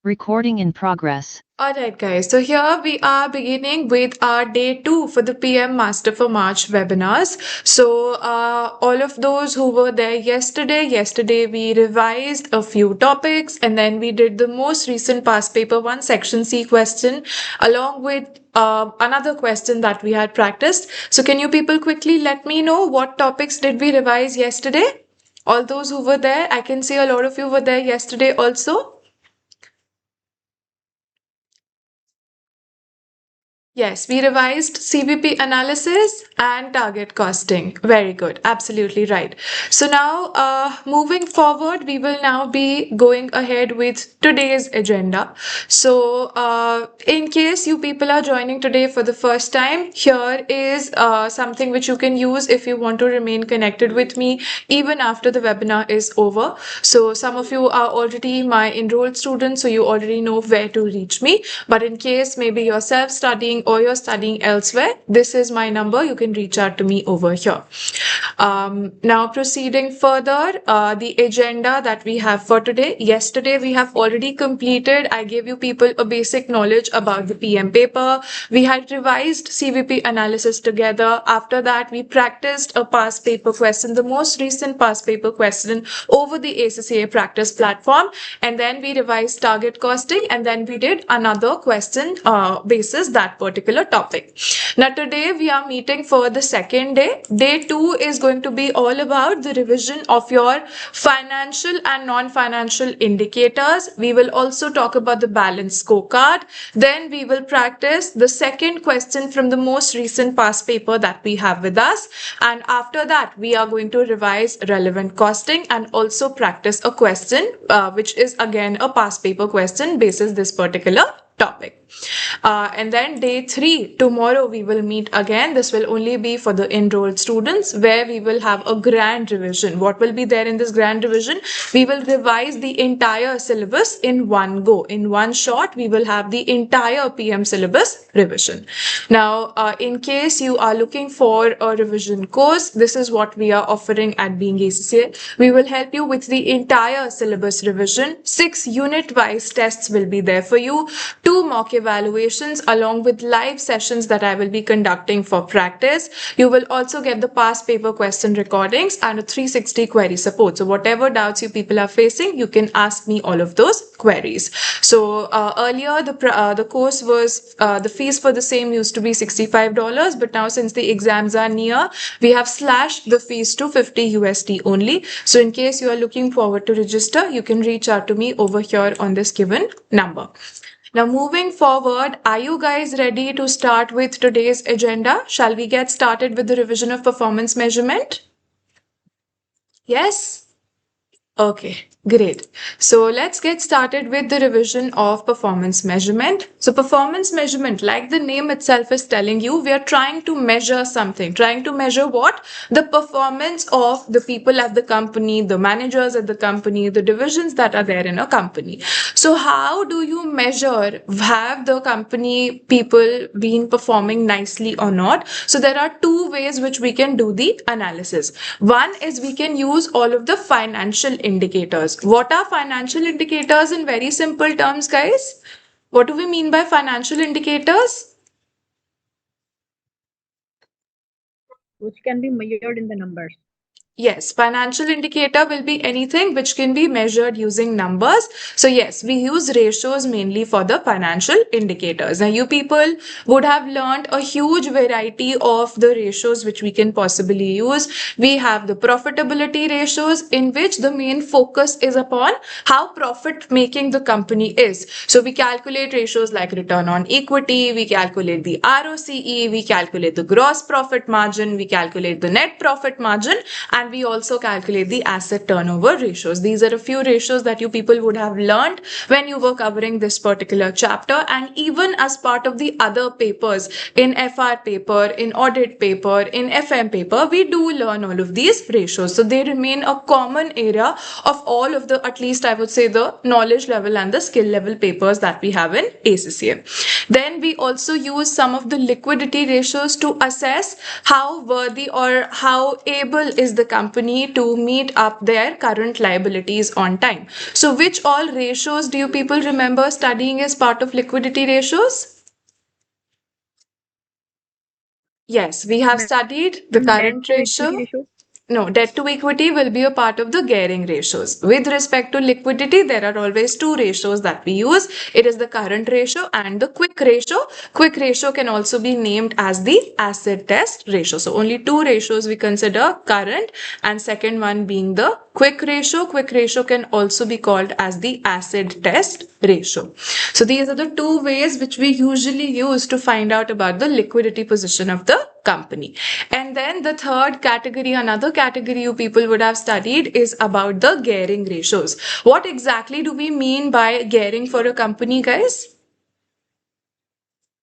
Recording in progress. Alright guys, so here we are beginning with our day 2 for the PM Master for March webinars. So all of those who were there yesterday we revised a few topics and then we did the most recent past paper 1 section C question along with another question that we had practiced. So can you people quickly let me know what topics did we revise yesterday? All those who were there, I can see a lot of you were there yesterday also. Yes, we revised CVP analysis and target costing. Very good. Absolutely right. So now, moving forward, we will now be going ahead with today's agenda. So, in case you people are joining today for the first time, here is something which you can use if you want to remain connected with me even after the webinar is over. So, some of you are already my enrolled students, so you already know where to reach me. But in case maybe you're self-studying or you're studying elsewhere, this is my number. You can reach out to me over here. Now proceeding further, the agenda that we have for today. Yesterday we have already completed. I gave you people a basic knowledge about the PM paper. We had revised CVP analysis together. After that, we practiced a past paper question, the most recent past paper question over the ACCA practice platform. And then we revised target costing and then we did another question basis that particular topic. Now today we are meeting for the second day. Day 2 is going to be all about the revision of your financial and non-financial indicators. We will also talk about the balance scorecard. Then we will practice the second question from the most recent past paper that we have with us. And after that, we are going to revise relevant costing and also practice a question, which is again a past paper question basis this particular topic. And then day 3, tomorrow we will meet again. This will only be for the enrolled students where we will have a grand revision. What will be there in this grand revision? We will revise the entire syllabus in one go. In one shot, we will have the entire PM syllabus revision. Now, in case you are looking for a revision course, this is what we are offering at Being ACCA. We will help you with the entire syllabus revision. 6 unit-wise tests will be there for you. 2 mock evaluations along with live sessions that I will be conducting for practice. You will also get the past paper question recordings and a 360 query support. So whatever doubts you people are facing, you can ask me all of those queries. So earlier the course was the fees for the same used to be $65, but now since the exams are near, we have slashed the fees to 50 USD only. So in case you are looking forward to register, you can reach out to me over here on this given number. Now, moving forward, are you guys ready to start with today's agenda? Shall we get started with the revision of performance measurement? Yes? Okay, great. So let's get started with the revision of performance measurement. So performance measurement, like the name itself is telling you, we are trying to measure something. Trying to measure what? The performance of the people at the company, the managers at the company, the divisions that are there in a company. So how do you measure, have the company people been performing nicely or not? So there are 2 ways which we can do the analysis. One is we can use all of the financial indicators. What are financial indicators in very simple terms, guys? What do we mean by financial indicators? Which can be measured in the numbers. Yes, financial indicator will be anything which can be measured using numbers. So yes, we use ratios mainly for the financial indicators. Now you people would have learned a huge variety of the ratios which we can possibly use. We have the profitability ratios in which the main focus is upon how profit making the company is. So we calculate ratios like return on equity, we calculate the ROCE, we calculate the gross profit margin, we calculate the net profit margin, and we also calculate the asset turnover ratios. These are a few ratios that you people would have learned when you were covering this particular chapter, and even as part of the other papers in FR paper, in audit paper, in FM paper, we do learn all of these ratios. So they remain a common area of all of the, at least I would say, the knowledge level and the skill level papers that we have in ACCA. Then we also use some of the liquidity ratios to assess how worthy or how able is the company to meet up their current liabilities on time. So, which all ratios do you people remember studying as part of liquidity ratios? Yes, we have studied the Ma'am, debt current to equity ratio. ratio. No, debt to equity will be a part of the gearing ratios. With respect to liquidity, there are always two ratios that we use. It is the current ratio and the quick ratio. Quick ratio can also be named as the acid test ratio. So only two ratios we consider, current and second one being the quick ratio. Quick ratio can also be called as the acid test ratio. So these are the two ways which we usually use to find out about the liquidity position of the company. And then the third category, another category you people would have studied is about the gearing ratios. What exactly do we mean by gearing for a company, guys?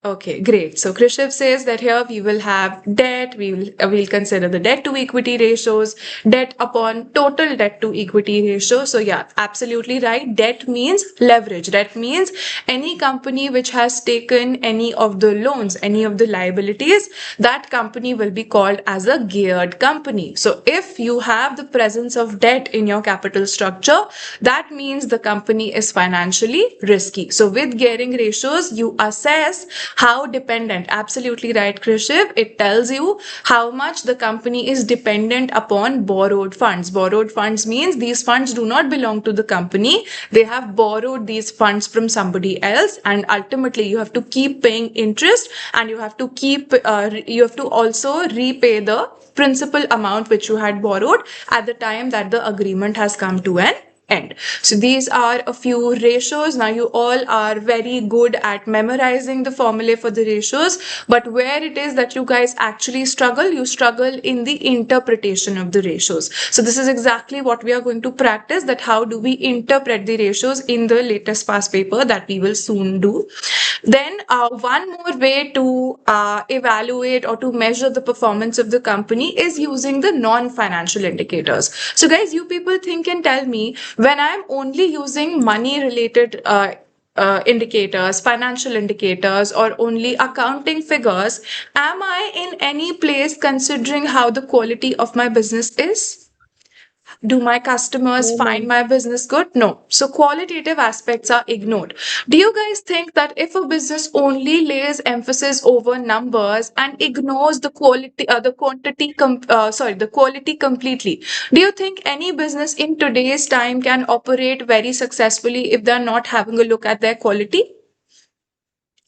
Okay, great. So Krishiv says that here we will have debt, we'll consider the debt to equity ratios, debt upon total debt to equity ratio. So yeah, absolutely right. Debt means leverage. That means any company which has taken any of the loans, any of the liabilities, that company will be called as a geared company. So if you have the presence of debt in your capital structure, that means the company is financially risky. So with gearing ratios, you assess how dependent, absolutely right, Krishiv, it tells you how much the company is dependent upon borrowed funds. Borrowed funds means these funds do not belong to the company. They have borrowed these funds from somebody else, and ultimately you have to keep paying interest, and you have to also repay the principal amount which you had borrowed at the time that the agreement has come to an end. So these are a few ratios. Now you all are very good at memorizing the formulae for the ratios, but where it is that you guys actually struggle, you struggle in the interpretation of the ratios. So this is exactly what we are going to practice, that how do we interpret the ratios in the latest past paper that we will soon do. Then one more way to evaluate or to measure the performance of the company is using the non-financial indicators. So guys, you people think and tell me, when I'm only using money related indicators, financial indicators, or only accounting figures, am I in any place considering how the quality of my business is? Do my customers No, find ma'am. my business good? No. So qualitative aspects are ignored. Do you guys think that if a business only lays emphasis over numbers and ignores the the quality completely, do you think any business in today's time can operate very successfully if they're not having a look at their quality?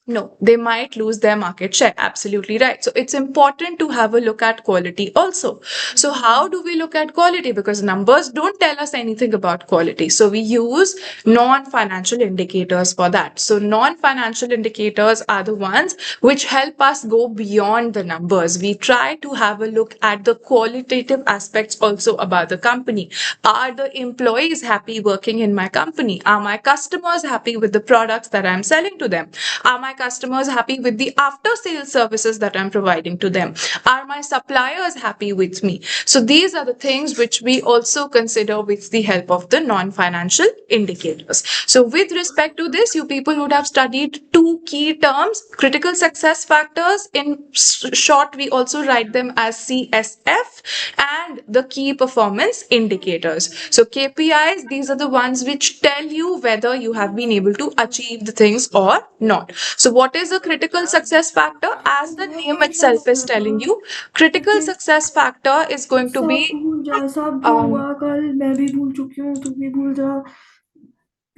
No, they might lose their market share. Absolutely right. So it's important to have a look at quality also. So how do we look at quality? Because numbers don't tell us anything about quality. So we use non-financial indicators for that. So non-financial indicators are the ones which help us go beyond the numbers. We try to have a look at the qualitative aspects also about the company. Are the employees happy working in my company? Are my customers happy with the products that I'm selling to them? Are my customers happy with the after sales services that I'm providing to them? Are my suppliers happy with me? So these are the things which we also consider with the help of the non-financial indicators. So with respect to this, you people would have studied two key terms, critical success factors. In short, we also write them as CSF, and the key performance indicators. So KPIs, these are the ones which tell you whether you have been able to achieve the things or not. So what is a critical success factor? As the name itself is telling you, critical success factor is going to be सब जो um, हुआ कल मैं भी भूल चुकी हूँ तू भी भूल जा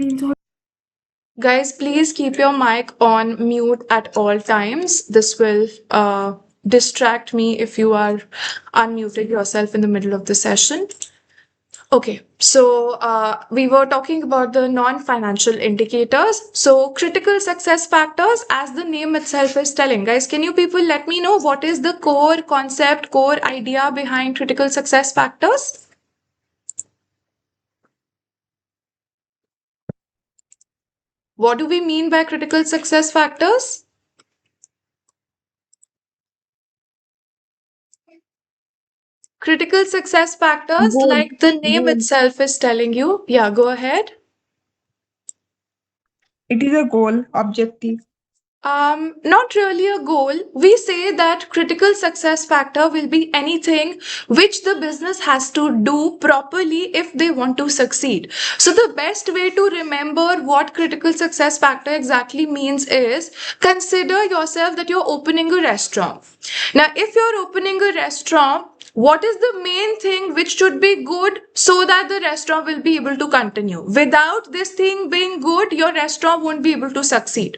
तीन guys, please keep your mic on mute at all times. This will distract me if you are unmuted yourself in the middle of the session. Okay, so we were talking about the non-financial indicators. So critical success factors, as the name itself is telling. Guys, can you people let me know what is the core concept, core idea behind critical success factors? What do we mean by critical success factors? Critical success factors, Goal. like the name Goal. itself is telling you. Yeah, go ahead. It is a goal, objective. Not really a goal. We say that critical success factor will be anything which the business has to do properly if they want to succeed. So the best way to remember what critical success factor exactly means is consider yourself that you're opening a restaurant. Now, if you're opening a restaurant, what is the main thing which should be good so that the restaurant will be able to continue? Without this thing being good, your restaurant won't be able to succeed.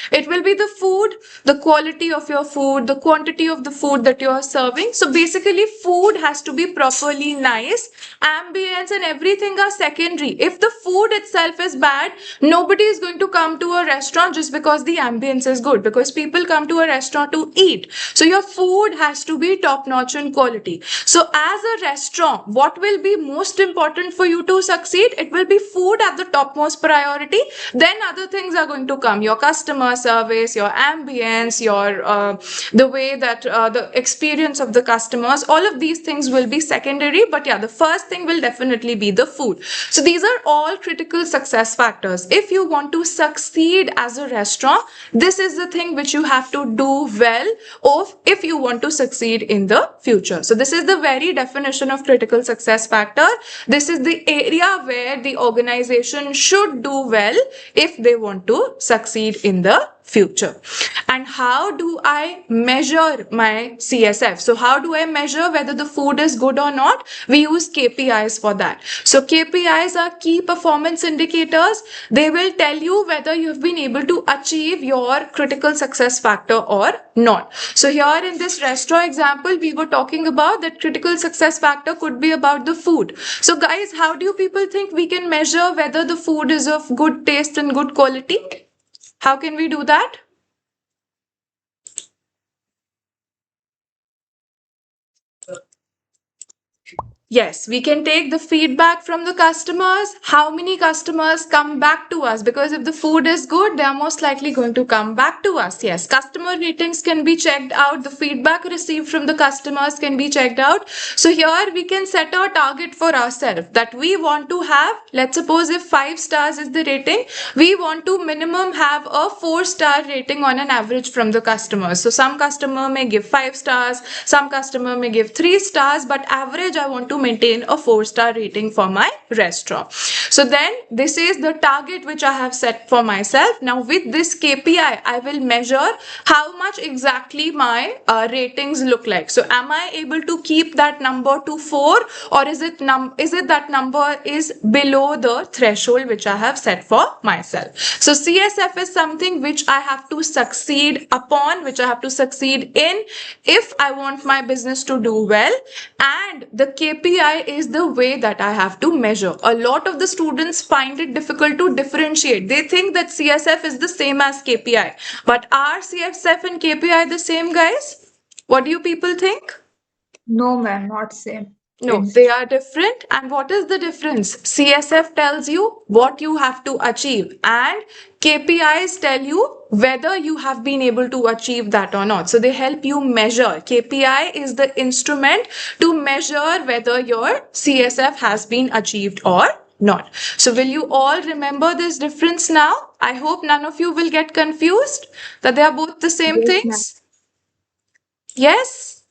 It will be the food, the quality of your food, the quantity of the food that you are serving. So basically, food has to be properly nice. Ambience and everything are secondary. If the food itself is bad, nobody is going to come to a restaurant just because the ambience is good, because people come to a restaurant to eat. So your food has to be top notch in quality. So as a restaurant, what will be most important for you to succeed? It will be food at the topmost priority. Then other things are going to come. Your customer service, your ambience, your the way that the experience of the customers, all of these things will be secondary. But yeah, the first thing will definitely be the food. So these are all critical success factors. If you want to succeed as a restaurant, this is the thing which you have to do well of if you want to succeed in the future. So this is the very definition of critical success factor. This is the area where the organization should do well if they want to succeed in the future. And how do I measure my CSF? So how do I measure whether the food is good or not? We use KPIs for that. So KPIs are key performance indicators. They will tell you whether you have been able to achieve your critical success factor or not. So here in this restaurant example, we were talking about that critical success factor could be about the food. So guys, how do you people think we can measure whether the food is of good taste and good quality? How can we do that? Yes, we can take the feedback from the customers. How many customers come back to us? Because if the food is good, they are most likely going to come back to us. Yes, customer ratings can be checked out. The feedback received from the customers can be checked out. So here we can set a target for ourselves that we want to have. Let's suppose if 5 stars is the rating, we want to minimum have a 4-star rating on an average from the customers. So some customer may give 5 stars, some customer may give 3 stars, but average I want to maintain a 4-star rating for my restaurant. So then this is the target which I have set for myself. Now with this KPI, I will measure how much exactly my ratings look like. So am I able to keep that number to 4, or is it that number is below the threshold which I have set for myself? So CSF is something which I have to succeed upon, which I have to succeed in if I want my business to do well, and the KPI is the way that I have to measure. A lot of the students find it difficult to differentiate. They think that CSF is the same as KPI, but are CSF and KPI the same, guys? What do you people think? No, ma'am, not same. No, they are different. And what is the difference? CSF tells you what you have to achieve, and KPIs tell you whether you have been able to achieve that or not. So they help you measure. KPI is the instrument to measure whether your CSF has been achieved or not. So will you all remember this difference now? I hope none of you will get confused that they are both the same Yes, ma'am. things. Yes?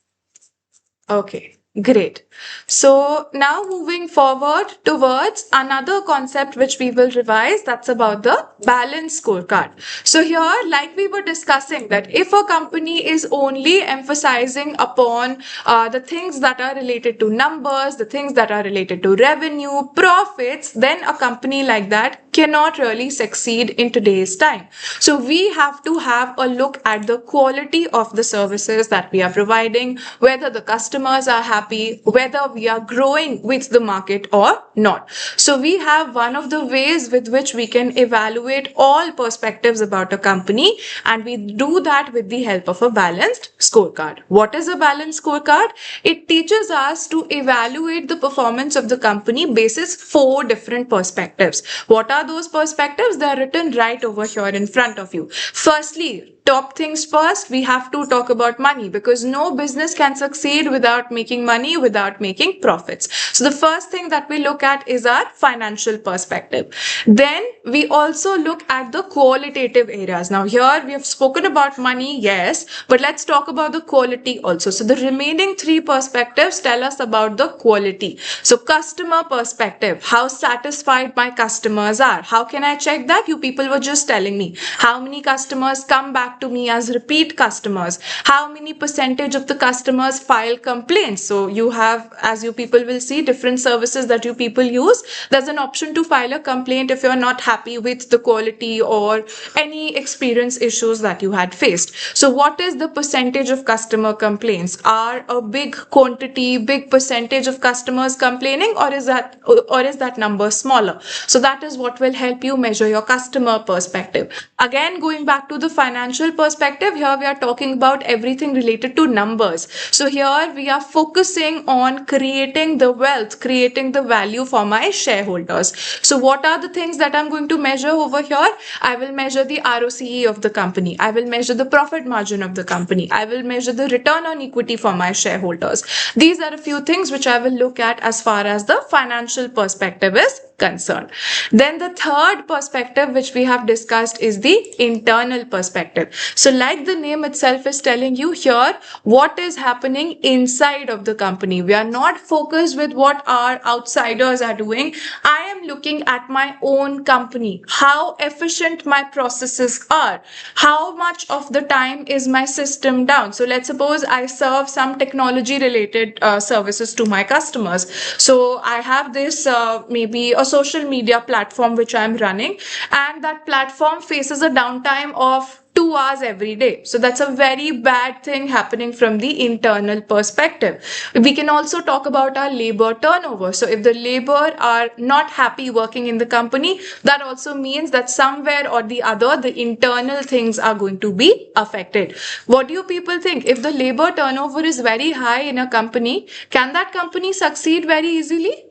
Okay, great. So now moving forward towards another concept which we will revise, that's about the balance scorecard. So here, like we were discussing, that if a company is only emphasizing upon the things that are related to numbers, the things that are related to revenue, profits, then a company like that cannot really succeed in today's time. So we have to have a look at the quality of the services that we are providing, whether the customers are happy, whether we are growing with the market or not. So we have one of the ways with which we can evaluate all perspectives about a company, and we do that with the help of a balanced scorecard. What is a balanced scorecard? It teaches us to evaluate the performance of the company basis 4 different perspectives. What are those perspectives? They are written right over here in front of you. Firstly, top things first, we have to talk about money, because no business can succeed without making money, without making profits. So the first thing that we look at is our financial perspective. Then we also look at the qualitative areas. Now here we have spoken about money, yes, but let's talk about the quality also. So the remaining three perspectives tell us about the quality. So customer perspective, how satisfied my customers are. How can I check that? You people were just telling me how many customers come back to me as repeat customers, how many percentage of the customers file complaints. So you have, as you people will see, different services that you people use. There's an option to file a complaint if you're not happy with the quality or any experience issues that you had faced. So what is the percentage of customer complaints? Are a big quantity, big percentage of customers complaining, or is that number smaller? So that is what will help you measure your customer perspective. Again, going back to the financial perspective, here we are talking about everything related to numbers. So here we are focusing on creating the wealth, creating the value for my shareholders. So what are the things that I'm going to measure over here? I will measure the ROCE of the company. I will measure the profit margin of the company. I will measure the return on equity for my shareholders. These are a few things which I will look at as far as the financial perspective is concerned. Then the third perspective which we have discussed is the internal perspective. So like the name itself is telling you here, what is happening inside of the company. We are not focused with what our outsiders are doing. I am looking at my own company, how efficient my processes are, how much of the time is my system down. So let's suppose I serve some technology related services to my customers. So I have this maybe a social media platform which I'm running, and that platform faces a downtime of 2 hours every day. So that's a very bad thing happening from the internal perspective. We can also talk about our labor turnover. So if the labor are not happy working in the company, that also means that somewhere or the other, the internal things are going to be affected. What do you people think? If the labor turnover is very high in a company, can that company succeed very easily?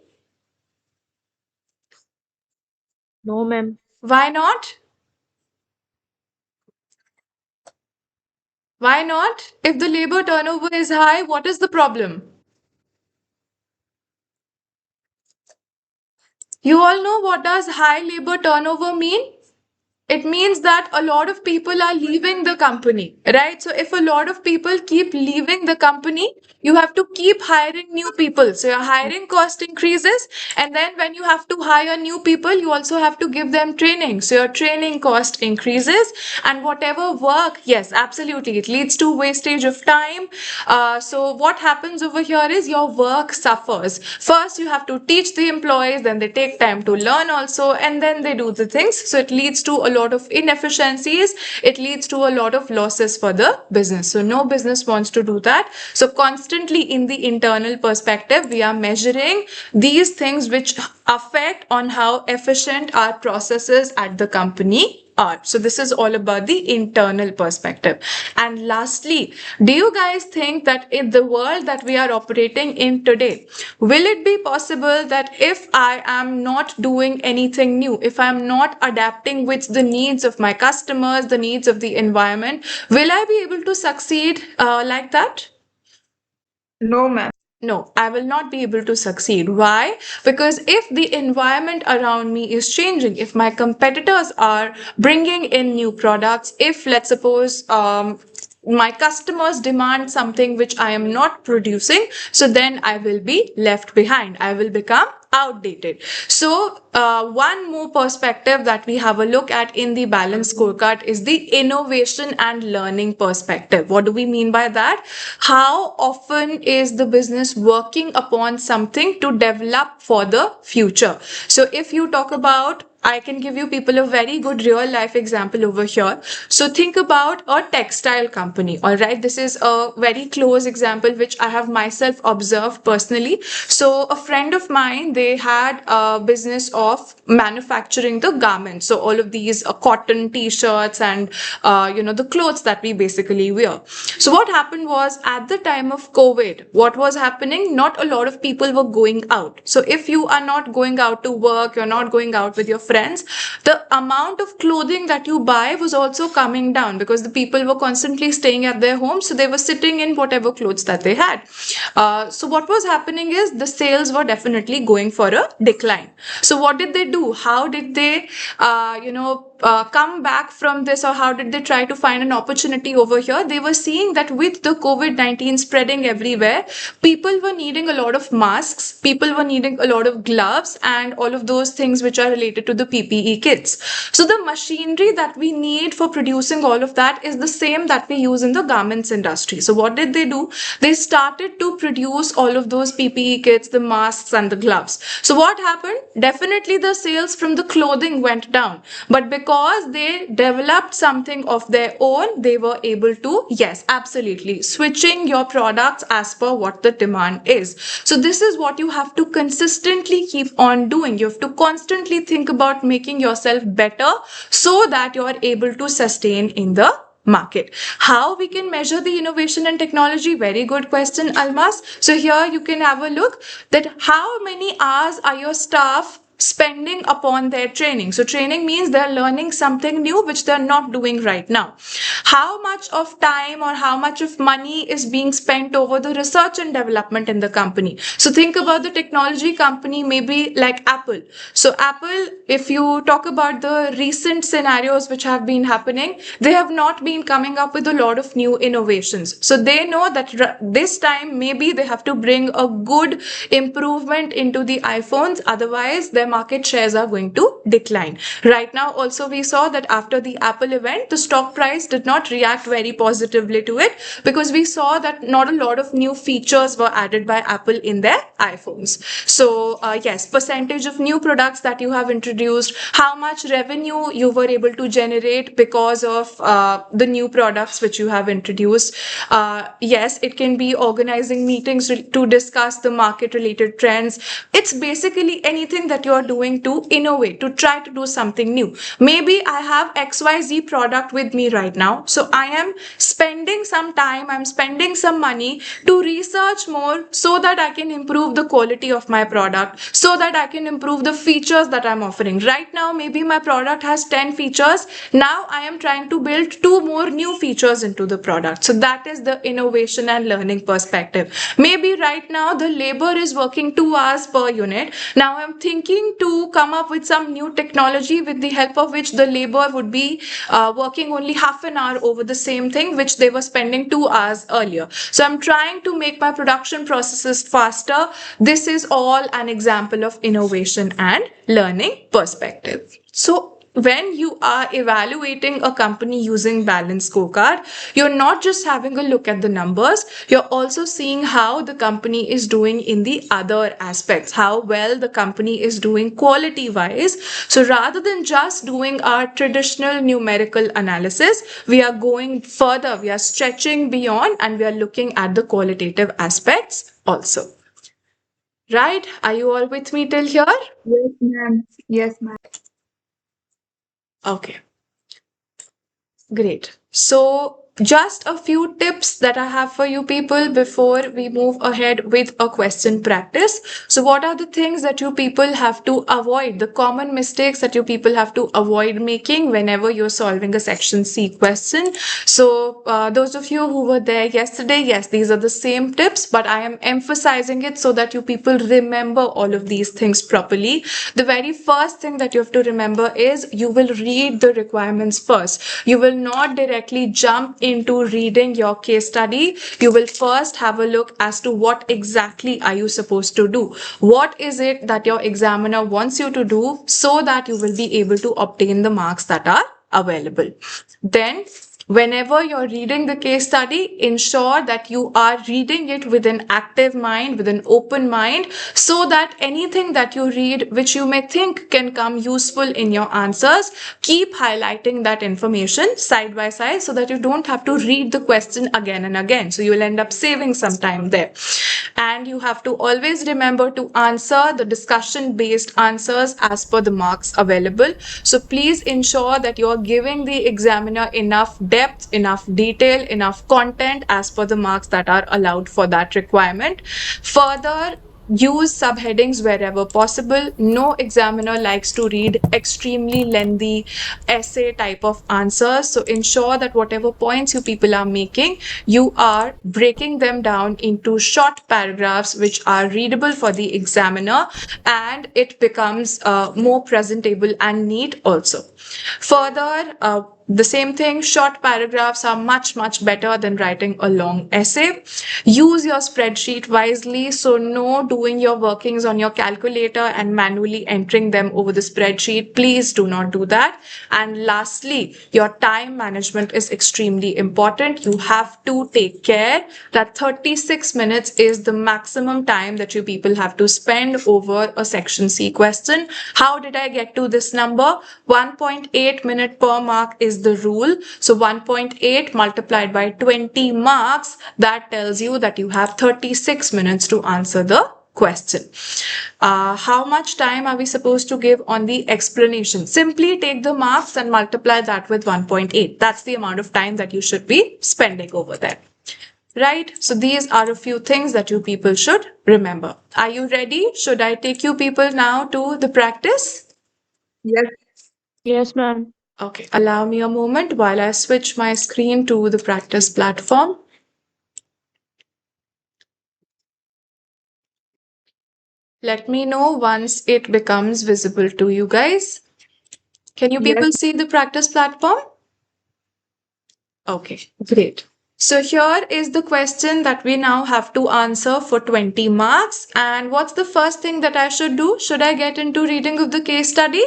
No, ma'am. Why not? Why not? If the labor turnover is high, what is the problem? You all know what does high labor turnover mean? It means that a lot of people are leaving the company, right? So if a lot of people keep leaving the company, you have to keep hiring new people. So your hiring cost increases. And then when you have to hire new people, you also have to give them training. So your training cost increases. And whatever work, yes, absolutely, it leads to wastage of time. So what happens over here is your work suffers. First, you have to teach the employees, then they take time to learn also, and then they do the things. So it leads to a lot of inefficiencies. It leads to a lot of losses for the business. So no business wants to do that. So constantly in the internal perspective, we are measuring these things which affect on how efficient our processes at the company are. So this is all about the internal perspective. And lastly, do you guys think that in the world that we are operating in today, will it be possible that if I am not doing anything new, if I'm not adapting with the needs of my customers, the needs of the environment, will I be able to succeed like that? No, ma'am. No, I will not be able to succeed. Why? Because if the environment around me is changing, if my competitors are bringing in new products, if let's suppose my customers demand something which I am not producing, so then I will be left behind. I will become outdated. So one more perspective that we have a look at in the balance scorecard is the innovation and learning perspective. What do we mean by that? How often is the business working upon something to develop for the future? So if you talk about, I can give you people a very good real life example over here. So think about a textile company. All right. This is a very close example, which I have myself observed personally. So a friend of mine, they had a business of manufacturing the garments. So all of these cotton t-shirts and, the clothes that we basically wear. So what happened was at the time of COVID, what was happening? Not a lot of people were going out. So if you are not going out to work, you're not going out with your friends, the amount of clothing that you buy was also coming down because the people were constantly staying at their homes, so they were sitting in whatever clothes that they had. So what was happening is the sales were definitely going for a decline. So what did they do? How did they, come back from this, or how did they try to find an opportunity over here? They were seeing that with the COVID-19 spreading everywhere, people were needing a lot of masks, people were needing a lot of gloves, and all of those things which are related to the PPE kits. So the machinery that we need for producing all of that is the same that we use in the garments industry. So what did they do? They started to produce all of those PPE kits, the masks and the gloves. So what happened? Definitely the sales from the clothing went down, but because they developed something of their own, they were able to, yes, absolutely, switching your products as per what the demand is. So this is what you have to consistently keep on doing. You have to constantly think about making yourself better so that you are able to sustain in the market. How we can measure the innovation and technology? Very good question, Almas. So here you can have a look that how many hours are your staff spending upon their training. So training means they're learning something new which they're not doing right now. How much of time or how much of money is being spent over the research and development in the company? So think about the technology company, maybe like Apple. So Apple, if you talk about the recent scenarios which have been happening, they have not been coming up with a lot of new innovations. So they know that this time maybe they have to bring a good improvement into the iPhones, otherwise their market shares are going to decline. Right now also we saw that after the Apple event, the stock price did not react very positively to it because we saw that not a lot of new features were added by Apple in their iPhones. So yes, percentage of new products that you have introduced, how much revenue you were able to generate because of the new products which you have introduced. Yes, it can be organizing meetings to discuss the market related trends. It's basically anything that you're doing to innovate, to try to do something new. Maybe I have XYZ product with me right now, so I am spending some time, I'm spending some money to research more so that I can improve the quality of my product, so that I can improve the features that I'm offering. Right now, maybe my product has 10 features. Now I am trying to build two more new features into the product. So that is the innovation and learning perspective. Maybe right now the labor is working 2 hours per unit. Now I'm thinking to come up with some new technology with the help of which the labor would be working only half an hour over the same thing which they were spending 2 hours earlier. So I'm trying to make my production processes faster. This is all an example of innovation and learning perspective. So when you are evaluating a company using balanced scorecard, you're not just having a look at the numbers, you're also seeing how the company is doing in the other aspects, how well the company is doing quality wise. So rather than just doing our traditional numerical analysis, we are going further, we are stretching beyond, and we are looking at the qualitative aspects also. Right? Are you all with me till here? Yes, ma'am. Yes, ma'am. Okay. Great. So, just a few tips that I have for you people before we move ahead with a question practice. So, what are the things that you people have to avoid? The common mistakes that you people have to avoid making whenever you're solving a section C question. So, those of you who were there yesterday, yes, these are the same tips, but I am emphasizing it so that you people remember all of these things properly. The very first thing that you have to remember is you will read the requirements first. You will not directly jump into reading your case study. You will first have a look as to what exactly are you supposed to do. What is it that your examiner wants you to do so that you will be able to obtain the marks that are available. Then whenever you're reading the case study, ensure that you are reading it with an active mind, with an open mind, so that anything that you read which you may think can come useful in your answers, keep highlighting that information side by side so that you don't have to read the question again and again. So you will end up saving some time there. And you have to always remember to answer the discussion based answers as per the marks available. So please ensure that you are giving the examiner enough depth, enough detail, enough content as per the marks that are allowed for that requirement. Further, Use subheadings wherever possible. No examiner likes to read extremely lengthy essay type of answers. So ensure that whatever points you people are making, you are breaking them down into short paragraphs which are readable for the examiner, and it becomes more presentable and neat also. Further, the same thing, short paragraphs are much better than writing a long essay. Use your spreadsheet wisely. So no doing your workings on your calculator and manually entering them over the spreadsheet. Please do not do that. And lastly, your time management is extremely important. You have to take care that 36 minutes is the maximum time that you people have to spend over a section C question. How did I get to this number? 1.8 minute per mark is the rule. So 1.8 multiplied by 20 marks, that tells you that you have 36 minutes to answer the question. How much time are we supposed to give on the explanation? Simply take the marks and multiply that with 1.8. That's the amount of time that you should be spending over there. Right? So these are a few things that you people should remember. Are you ready? Should I take you people now to the practice? Yes. Yes, ma'am. Okay, allow me a moment while I switch my screen to the practice platform. Let me know once it becomes visible to you guys. Can you Yes. people see the practice platform? Okay, great. So here is the question that we now have to answer for 20 marks. And what's the first thing that I should do? Should I get into reading of the case study?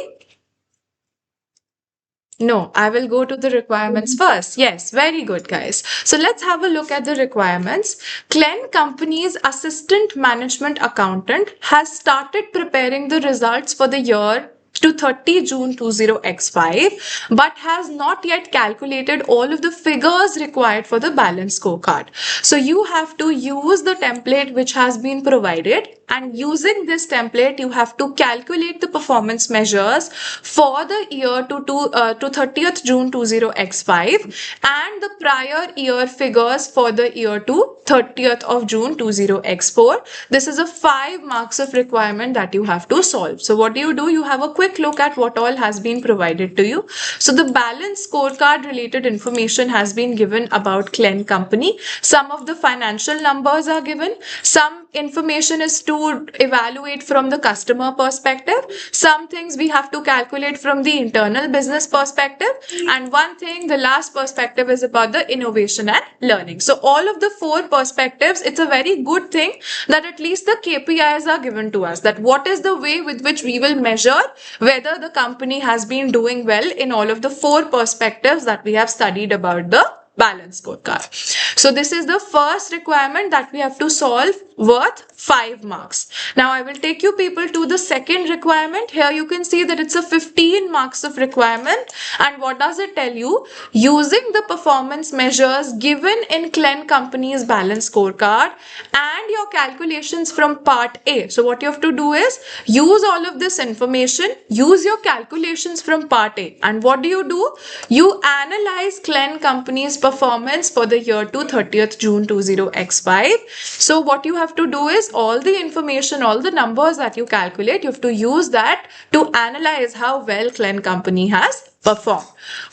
No, I will go to the requirements first. Yes, very good, guys. So let's have a look at the requirements. Glen Company's assistant management accountant has started preparing the results for the year to 30 June 20x5, but has not yet calculated all of the figures required for the balance scorecard. So you have to use the template which has been provided, and using this template you have to calculate the performance measures for the year to 30th June 20x5 and the prior year figures for the year to 30th of June 20x4. This is a 5 marks of requirement that you have to solve. So what do? You have a quick look at what all has been provided to you. So the balance scorecard related information has been given about Glen Company. Some of the financial numbers are given. Some information is to evaluate from the customer perspective. Some things we have to calculate from the internal business perspective. And one thing, the last perspective is about the innovation and learning. So all of the 4 perspectives, it's a very good thing that at least the KPIs are given to us, that what is the way with which we will measure whether the company has been doing well in all of the 4 perspectives that we have studied about the balance scorecard. So this is the first requirement that we have to solve, worth 5 marks. Now I will take you people to the second requirement. Here you can see that it's a 15 marks of requirement. And what does it tell you? Using the performance measures given in Glen Company's balance scorecard and your calculations from part A. So what you have to do is use all of this information, use your calculations from part A. And what do? You analyze Glen Company's performance for the year to 30th June 20x5. So what you have to do is all the information, all the numbers that you calculate, you have to use that to analyze how well Glen Company has performed.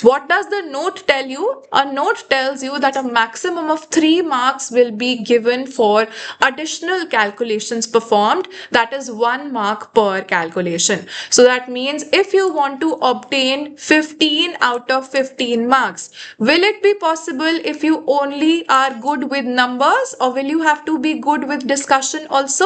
What does the note tell you? A note tells you that a maximum of 3 marks will be given for additional calculations performed. That is 1 mark per calculation. So that means if you want to obtain 15 out of 15 marks, will it be possible if you only are good with numbers, or will you have to be good with discussion also?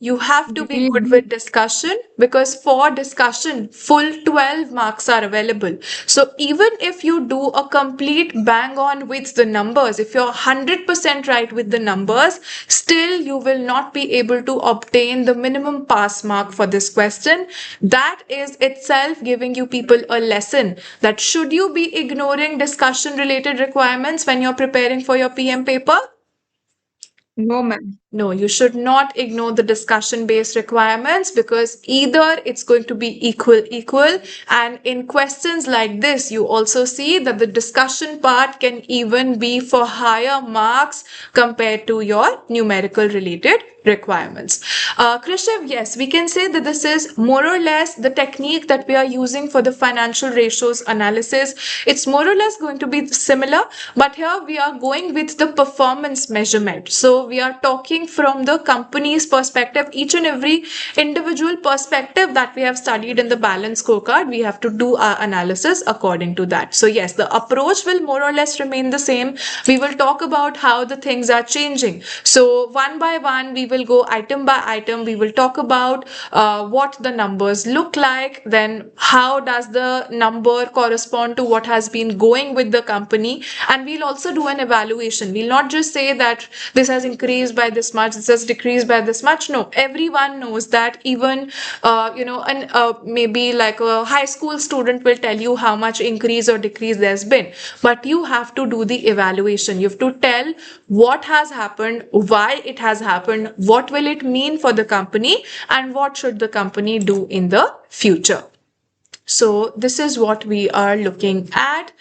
You have to be good with discussion, because for discussion, full 12 marks are available. So even if you do a complete bang on with the numbers, if you're 100% right with the numbers, still you will not be able to obtain the minimum pass mark for this question. That is itself giving you people a lesson that should you be ignoring discussion related requirements when you're preparing for your PM paper? No, ma'am. No, you should not ignore the discussion based requirements, because either it's going to be equal, and in questions like this you also see that the discussion part can even be for higher marks compared to your numerical related requirements. Krishav, yes, we can say that this is more or less the technique that we are using for the financial ratios analysis. It's more or less going to be similar, but here we are going with the performance measurement. So we are talking from the company's perspective, each and every individual perspective that we have studied in the balance scorecard, we have to do our analysis according to that. So yes, the approach will more or less remain the same. We will talk about how the things are changing. So one by one, we will go item by item. We will talk about what the numbers look like, then how does the number correspond to what has been going with the company, and we'll also do an evaluation. We'll not just say that this has increased by this much, this has decreased by this much. No, everyone knows that. Even and maybe like a high school student will tell you how much increase or decrease there's been, but you have to do the evaluation. You have to tell what has happened, why it has happened, what will it mean for the company, and what should the company do in the future. So this is what we are looking at.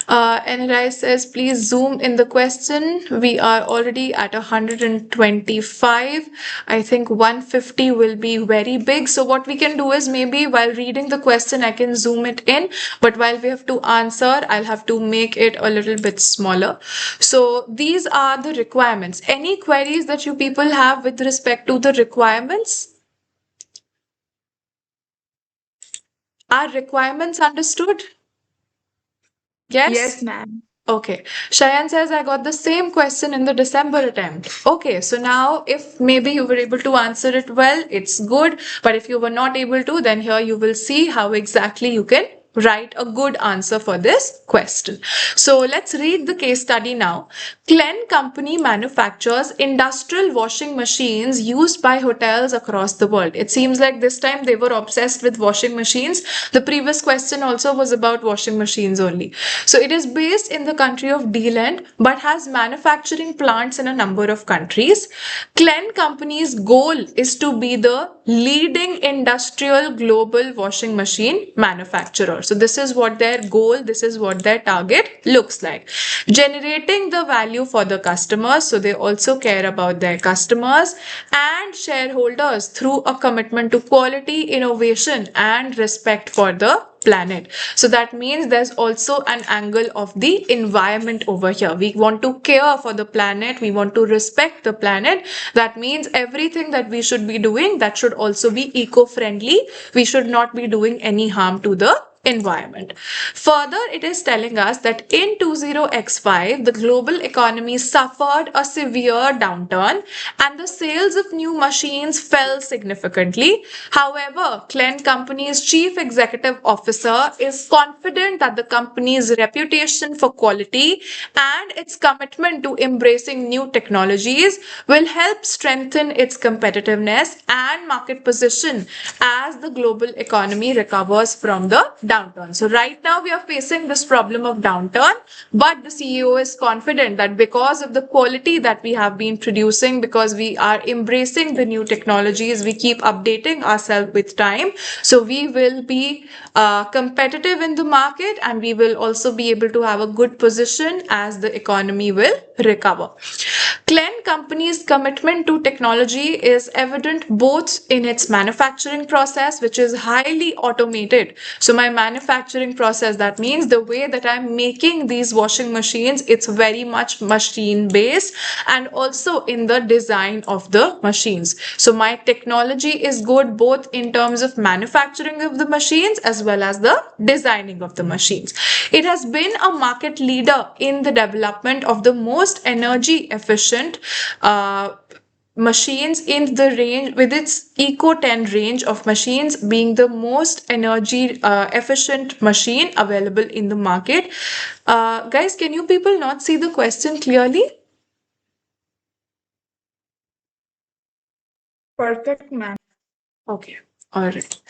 NRI says, please zoom in the question. We are already at 125. I think 150 will be very big. So what we can do is maybe while reading the question, I can zoom it in. But while we have to answer, I'll have to make it a little bit smaller. So these are the requirements. Any queries that you people have with respect to the requirements? Are requirements understood? Yes, Yes? ma'am. Okay. Shayan says, I got the same question in the December attempt. Okay, so now if maybe you were able to answer it well, it's good. But if you were not able to, then here you will see how exactly you can write a good answer for this question. So let's read the case study now. Klein Company manufactures industrial washing machines used by hotels across the world. It seems like this time they were obsessed with washing machines. The previous question also was about washing machines only. So it is based in the country of D-Land but has manufacturing plants in a number of countries. Klein Company's goal is to be the leading industrial global washing machine manufacturer. So this is what their goal, this is what their target looks like. Generating the value for the customers. So they also care about their customers and shareholders through a commitment to quality, innovation, and respect for the planet. So that means there's also an angle of the environment over here. We want to care for the planet. We want to respect the planet. That means everything that we should be doing, that should also be eco-friendly. We should not be doing any harm to the environment. Further, it is telling us that in 20x5, the global economy suffered a severe downturn and the sales of new machines fell significantly. However, Klein Company's chief executive officer is confident that the company's reputation for quality and its commitment to embracing new technologies will help strengthen its competitiveness and market position as the global economy recovers from the downturn. So right now we are facing this problem of downturn, but the CEO is confident that because of the quality that we have been producing, because we are embracing the new technologies, we keep updating ourselves with time. So we will be competitive in the market and we will also be able to have a good position as the economy will recover. Klein Company's commitment to technology is evident both in its manufacturing process, which is highly automated. So my manufacturing process, that means the way that I'm making these washing machines, it's very much machine based, and also in the design of the machines. So my technology is good both in terms of manufacturing of the machines as well as the designing of the machines. It has been a market leader in the development of the most energy efficient machines in the range, with its Eco 10 range of machines being the most energy efficient machine available in the market. Guys, can you people not see the question clearly? Perfect, ma'am. Okay, all right.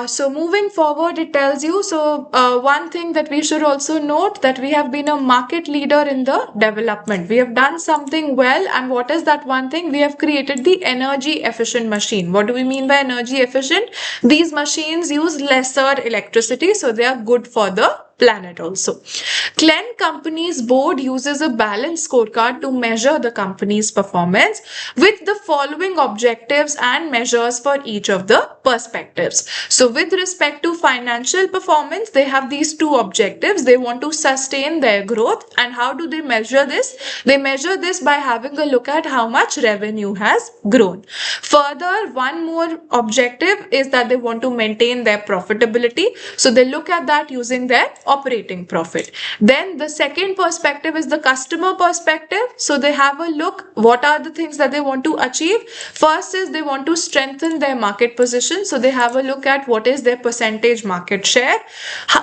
So moving forward, it tells you, so one thing that we should also note, that we have been a market leader in the development. We have done something well, and what is that one thing? We have created the energy efficient machine. What do we mean by energy efficient? These machines use lesser electricity, so they are good for the planet also. Glen Company's board uses a balanced scorecard to measure the company's performance with the following objectives and measures for each of the perspectives. So with respect to financial performance, they have these two objectives. They want to sustain their growth. And how do they measure this? They measure this by having a look at how much revenue has grown. Further, one more objective is that they want to maintain their profitability. So they look at that using their operating profit. Then the second perspective is the customer perspective. So they have a look, what are the things that they want to achieve? First is they want to strengthen their market position. So they have a look at what is their percentage market share.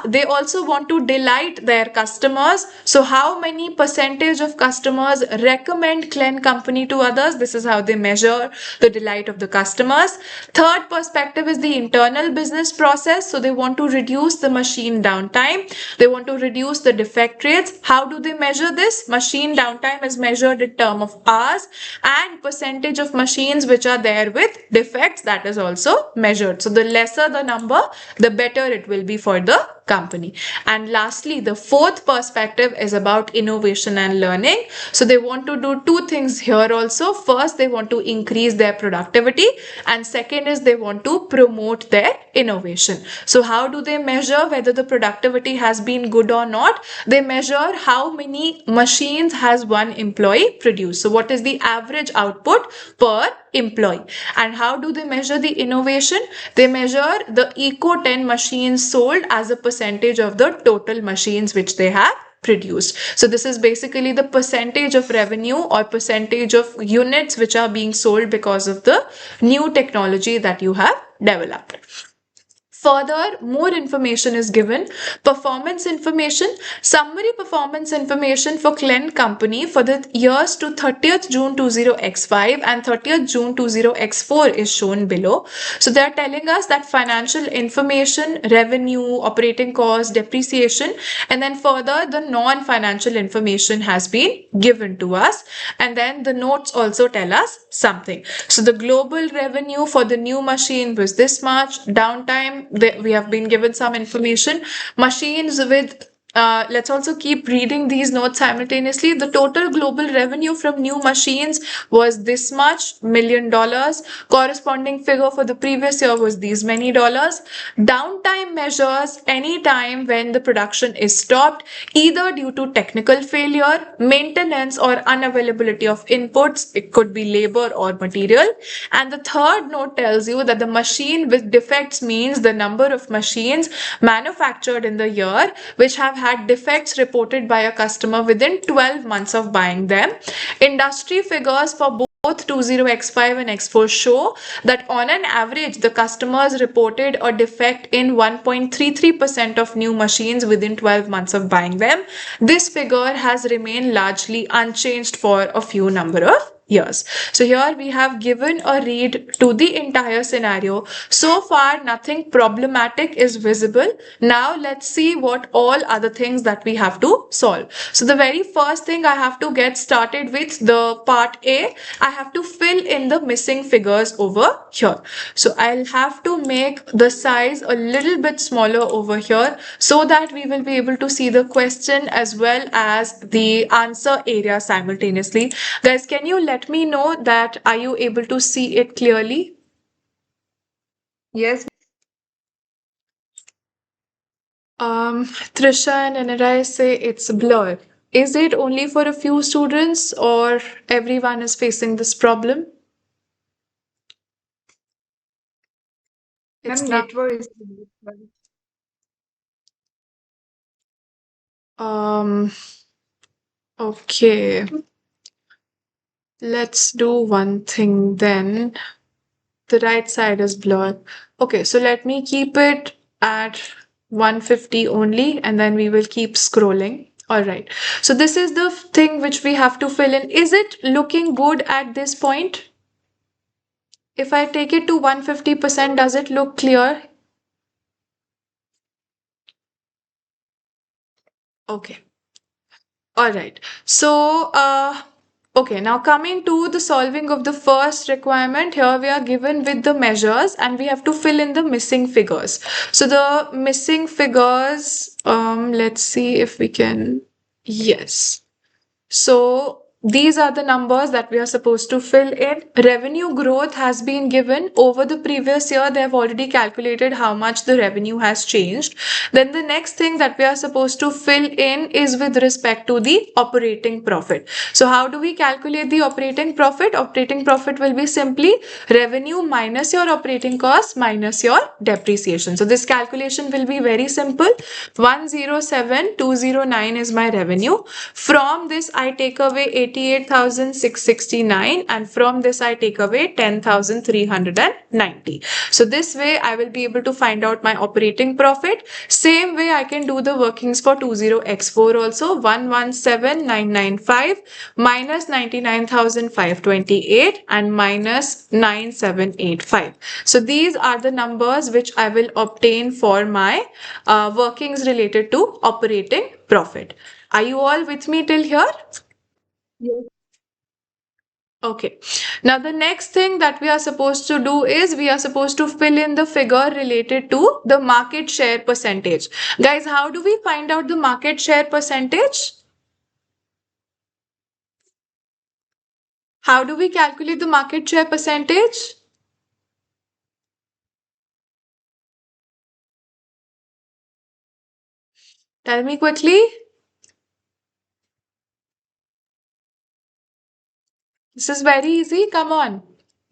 They also want to delight their customers. So how many percentage of customers recommend Glen Company to others? This is how they measure the delight of the customers. Third perspective is the internal business process. So they want to reduce the machine downtime. They want to reduce the defect rates. How do they measure this? Machine downtime is measured in terms of hours, and percentage of machines which are there with defects, that is also measured. So the lesser the number, the better it will be for the company. And lastly, the fourth perspective is about innovation and learning. So they want to do two things here also. First, they want to increase their productivity, and second is they want to promote their innovation. So how do they measure whether the productivity has been good or not? They measure how many machines has one employee produced. So what is the average output per employee? And how do they measure the innovation? They measure the Eco 10 machines sold as a percentage of the total machines which they have produced. So this is basically the percentage of revenue or percentage of units which are being sold because of the new technology that you have developed. Further, more information is given. Performance information, summary performance information for Glen Company for the years to 30th June 20x5 and 30th June 20x4 is shown below. So they are telling us that financial information, revenue, operating cost, depreciation, and then further the non-financial information has been given to us. And then the notes also tell us something. So the global revenue for the new machine was this much. Downtime, we have been given some information. Machines with let's also keep reading these notes simultaneously. The total global revenue from new machines was this much $1 million. Corresponding figure for the previous year was these many dollars. Downtime measures any time when the production is stopped, either due to technical failure, maintenance, or unavailability of inputs. It could be labor or material. And the third note tells you that the machine with defects means the number of machines manufactured in the year which have had defects reported by a customer within 12 months of buying them. Industry figures for both 20x5 and x4 show that on an average the customers reported a defect in 1.33% of new machines within 12 months of buying them. This figure has remained largely unchanged for a few number of years. So here we have given a read to the entire scenario. So far nothing problematic is visible. Now let's see what all other things that we have to solve. So the very first thing I have to get started with the part A. I have to fill in the missing figures over here. So I'll have to make the size a little bit smaller over here so that we will be able to see the question as well as the answer area simultaneously. Guys, can you let me know that are you able to see it clearly? Yes. Trisha and Anirai say it's blur. Is it only for a few students or everyone is facing this problem? It's Ma'am, not. network is. Um, okay. Let's do one thing then. The right side is blurred. Okay, so let me keep it at 150 only and then we will keep scrolling. All right. So this is the thing which we have to fill in. Is it looking good at this point? If I take it to 150%, does it look clear? Okay. All right. So Okay, now coming to the solving of the first requirement, here we are given with the measures and we have to fill in the missing figures. So the missing figures, let's see if we can, yes. So these are the numbers that we are supposed to fill in. Revenue growth has been given over the previous year. They have already calculated how much the revenue has changed. Then the next thing that we are supposed to fill in is with respect to the operating profit. So how do we calculate the operating profit? Operating profit will be simply revenue minus your operating costs minus your depreciation. So this calculation will be very simple. 107,209 is my revenue. From this I take away 88,669 and from this I take away 10,390. So this way I will be able to find out my operating profit. Same way I can do the workings for 20x4 also. 117,995 minus 99,528 and minus 9,785. So these are the numbers which I will obtain for my workings related to operating profit. Are you all with me till here? Yes. Okay. Now the next thing that we are supposed to do is we are supposed to fill in the figure related to the market share percentage. Guys, how do we find out the market share percentage? How do we calculate the market share percentage? Tell me quickly. This is very easy. Come on.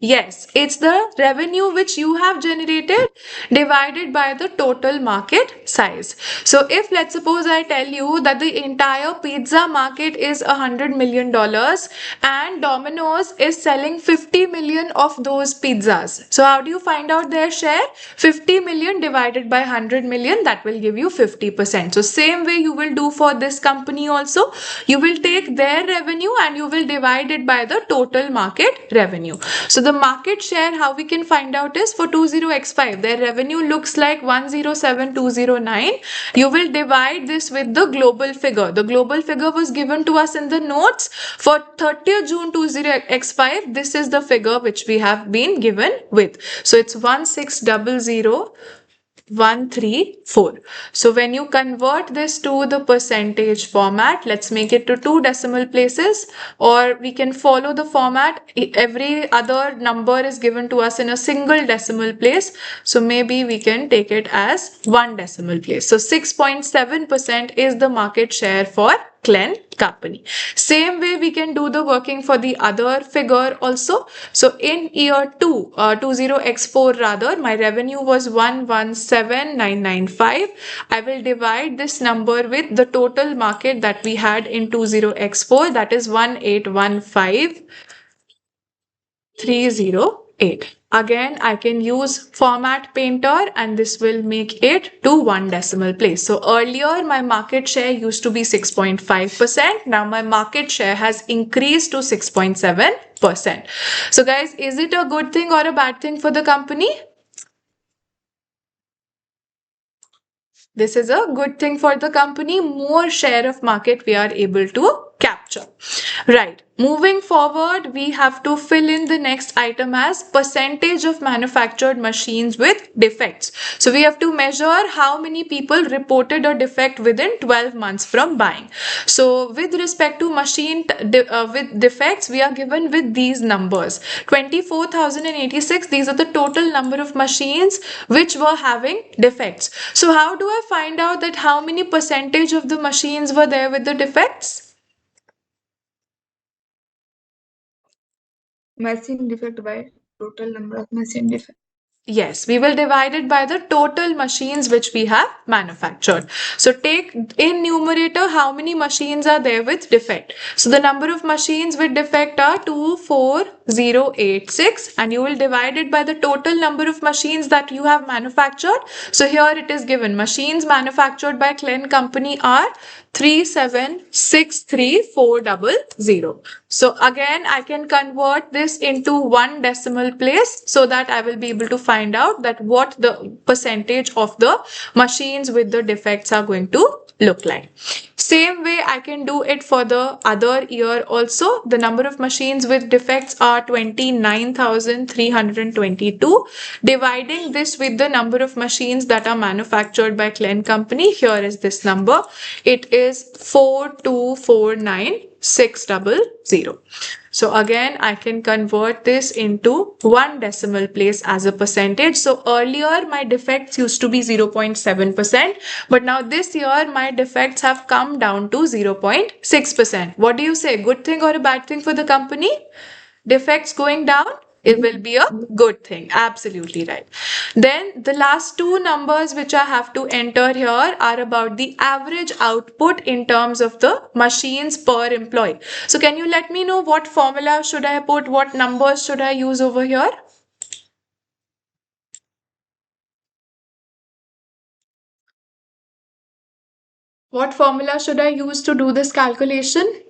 Yes, it's the revenue which you have generated divided by the total market size. So if let's suppose I tell you that the entire pizza market is $100 million and Domino's is selling 50 million of those pizzas. So how do you find out their share? 50 million divided by 100 million, that will give you 50%. So same way you will do for this company also. You will take their revenue and you will divide it by the total market revenue. So the market share, how we can find out is for 20x5, their revenue looks like 107,209. You will divide this with the global figure. The global figure was given to us in the notes for 30th June 20x5. This is the figure which we have been given with. So it's 16,00134. So when you convert this to the percentage format, let's make it to 2 decimal places, or we can follow the format. Every other number is given to us in a single decimal place. So maybe we can take it as 1 decimal place. So 6.7% is the market share for Glen company. Same way we can do the working for the other figure also. So in year 20x4 rather, my revenue was 117,995. I will divide this number with the total market that we had in 20x4, that is 1815308. Again, I can use format painter and this will make it to 1 decimal place. So earlier my market share used to be 6.5%. Now my market share has increased to 6.7%. So guys, is it a good thing or a bad thing for the company? This is a good thing for the company. More share of market we are able to capture. Right. Moving forward, we have to fill in the next item as percentage of manufactured machines with defects. So we have to measure how many people reported a defect within 12 months from buying. So with respect to machine with defects, we are given with these numbers. 24,086, these are the total number of machines which were having defects. So how do I find out that how many percentage of the machines were there with the defects? Machine defect by total number of machine defect. Yes, we will divide it by the total machines which we have manufactured. So take in numerator how many machines are there with defect. So the number of machines with defect are 24086 and you will divide it by the total number of machines that you have manufactured. So here it is given machines manufactured by Klein company are 3763400. So again, I can convert this into 1 decimal place so that I will be able to find out that what the percentage of the machines with the defects are going to look like. Same way I can do it for the other year also. The number of machines with defects are 29,322. Dividing this with the number of machines that are manufactured by Klein Company, here is this number. It is 4249600. So again, I can convert this into one decimal place as a percentage. So earlier my defects used to be 0.7%, but now this year my defects have come down to 0.6%. What do you say? Good thing or a bad thing for the company? Defects going down? It will be a good thing. Absolutely right. Then the last two numbers which I have to enter here are about the average output in terms of the machines per employee. So can you let me know what formula should I put? What numbers should I use over here? What formula should I use to do this calculation?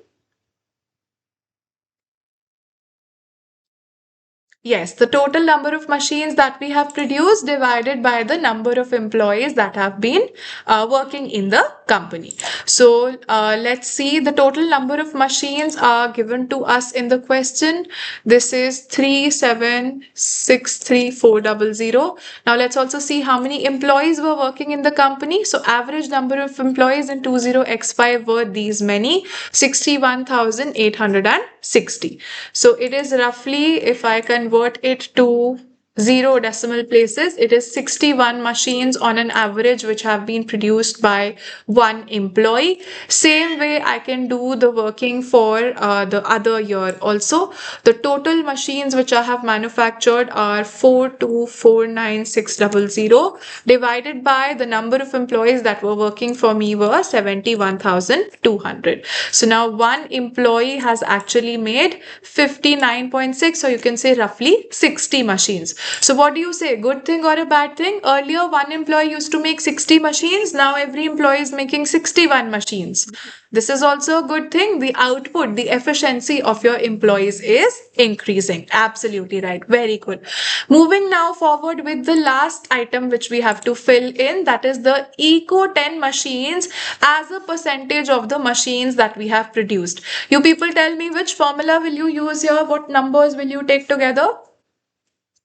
Yes, the total number of machines that we have produced divided by the number of employees that have been working in the company. So let's see, the total number of machines are given to us in the question. This is 3763400. Now let's also see how many employees were working in the company. So average number of employees in 20x5 were these many, 61,860. So it is roughly, if I convert it to zero decimal places, it is 61 machines on an average which have been produced by one employee. Same way I can do the working for the other year also. The total machines which I have manufactured are 4249600 divided by the number of employees that were working for me were 71,200. So now one employee has actually made 59.6, so you can say roughly 60 machines. So what do you say? Good thing or a bad thing? Earlier, one employee used to make 60 machines. Now every employee is making 61 machines. This is also a good thing. The output, the efficiency of your employees is increasing. Absolutely right. Very good. Moving now forward with the last item which we have to fill in, that is the Eco 10 machines as a percentage of the machines that we have produced. You people tell me, which formula will you use here? What numbers will you take together?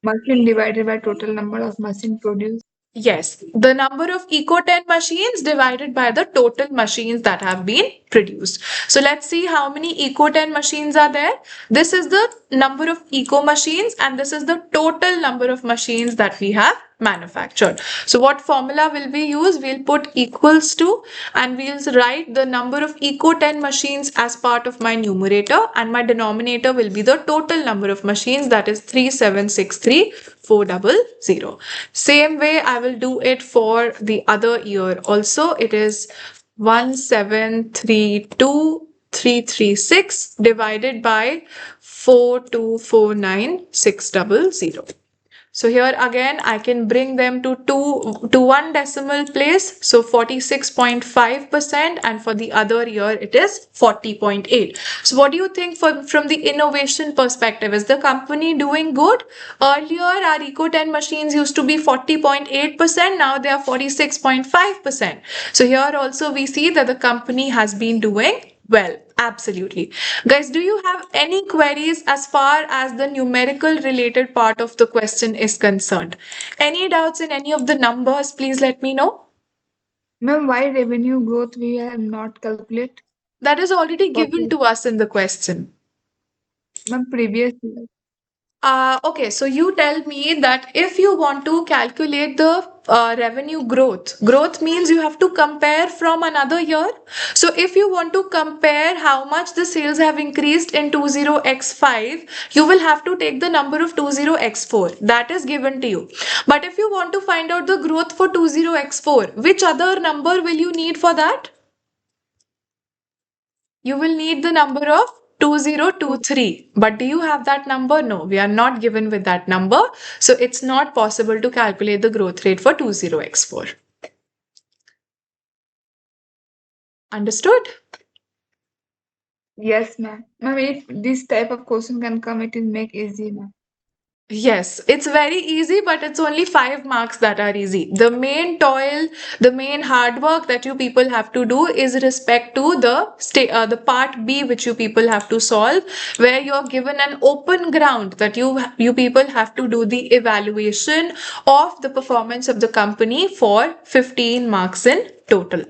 Machine divided by total number of machine produced. Yes, the number of Eco 10 machines divided by the total machines that have been produced. So let's see how many Eco 10 machines are there. This is the number of Eco machines and this is the total number of machines that we have manufactured. So what formula will we use? We'll put equals to and we'll write the number of Eco 10 machines as part of my numerator and my denominator will be the total number of machines, that is 3763400. Same way I will do it for the other year also. It is 1732336 divided by 4249600. So here again, I can bring them to one decimal place. So 46.5%, and for the other year, it is 40.8. So what do you think from the innovation perspective? Is the company doing good? Earlier, our Eco 10 machines used to be 40.8%. Now they are 46.5%. So here also we see that the company has been doing well. Absolutely. Guys, do you have any queries as far as the numerical related part of the question is concerned? Any doubts in any of the numbers, please let me know. Ma'am, why revenue growth we have not calculate? That is already given Okay. to us in the question. Ma'am, previous year. Okay, so you tell me that if you want to calculate the revenue growth means you have to compare from another year. So if you want to compare how much the sales have increased in 20x5, you will have to take the number of 20x4. That is given to you. But if you want to find out the growth for 20x4, which other number will you need for that? You will need the number of 2023. But do you have that number? No, we are not given with that number. So it's not possible to calculate the growth rate for 20x4. Understood? Yes, ma'am. Ma'am, if this type of question can come, it will make easy, ma'am. Yes, it's very easy, but it's only 5 marks that are easy. The main toil, the main hard work that you people have to do is respect to the part B which you people have to solve, where you're given an open ground that you people have to do the evaluation of the performance of the company for 15 marks in total.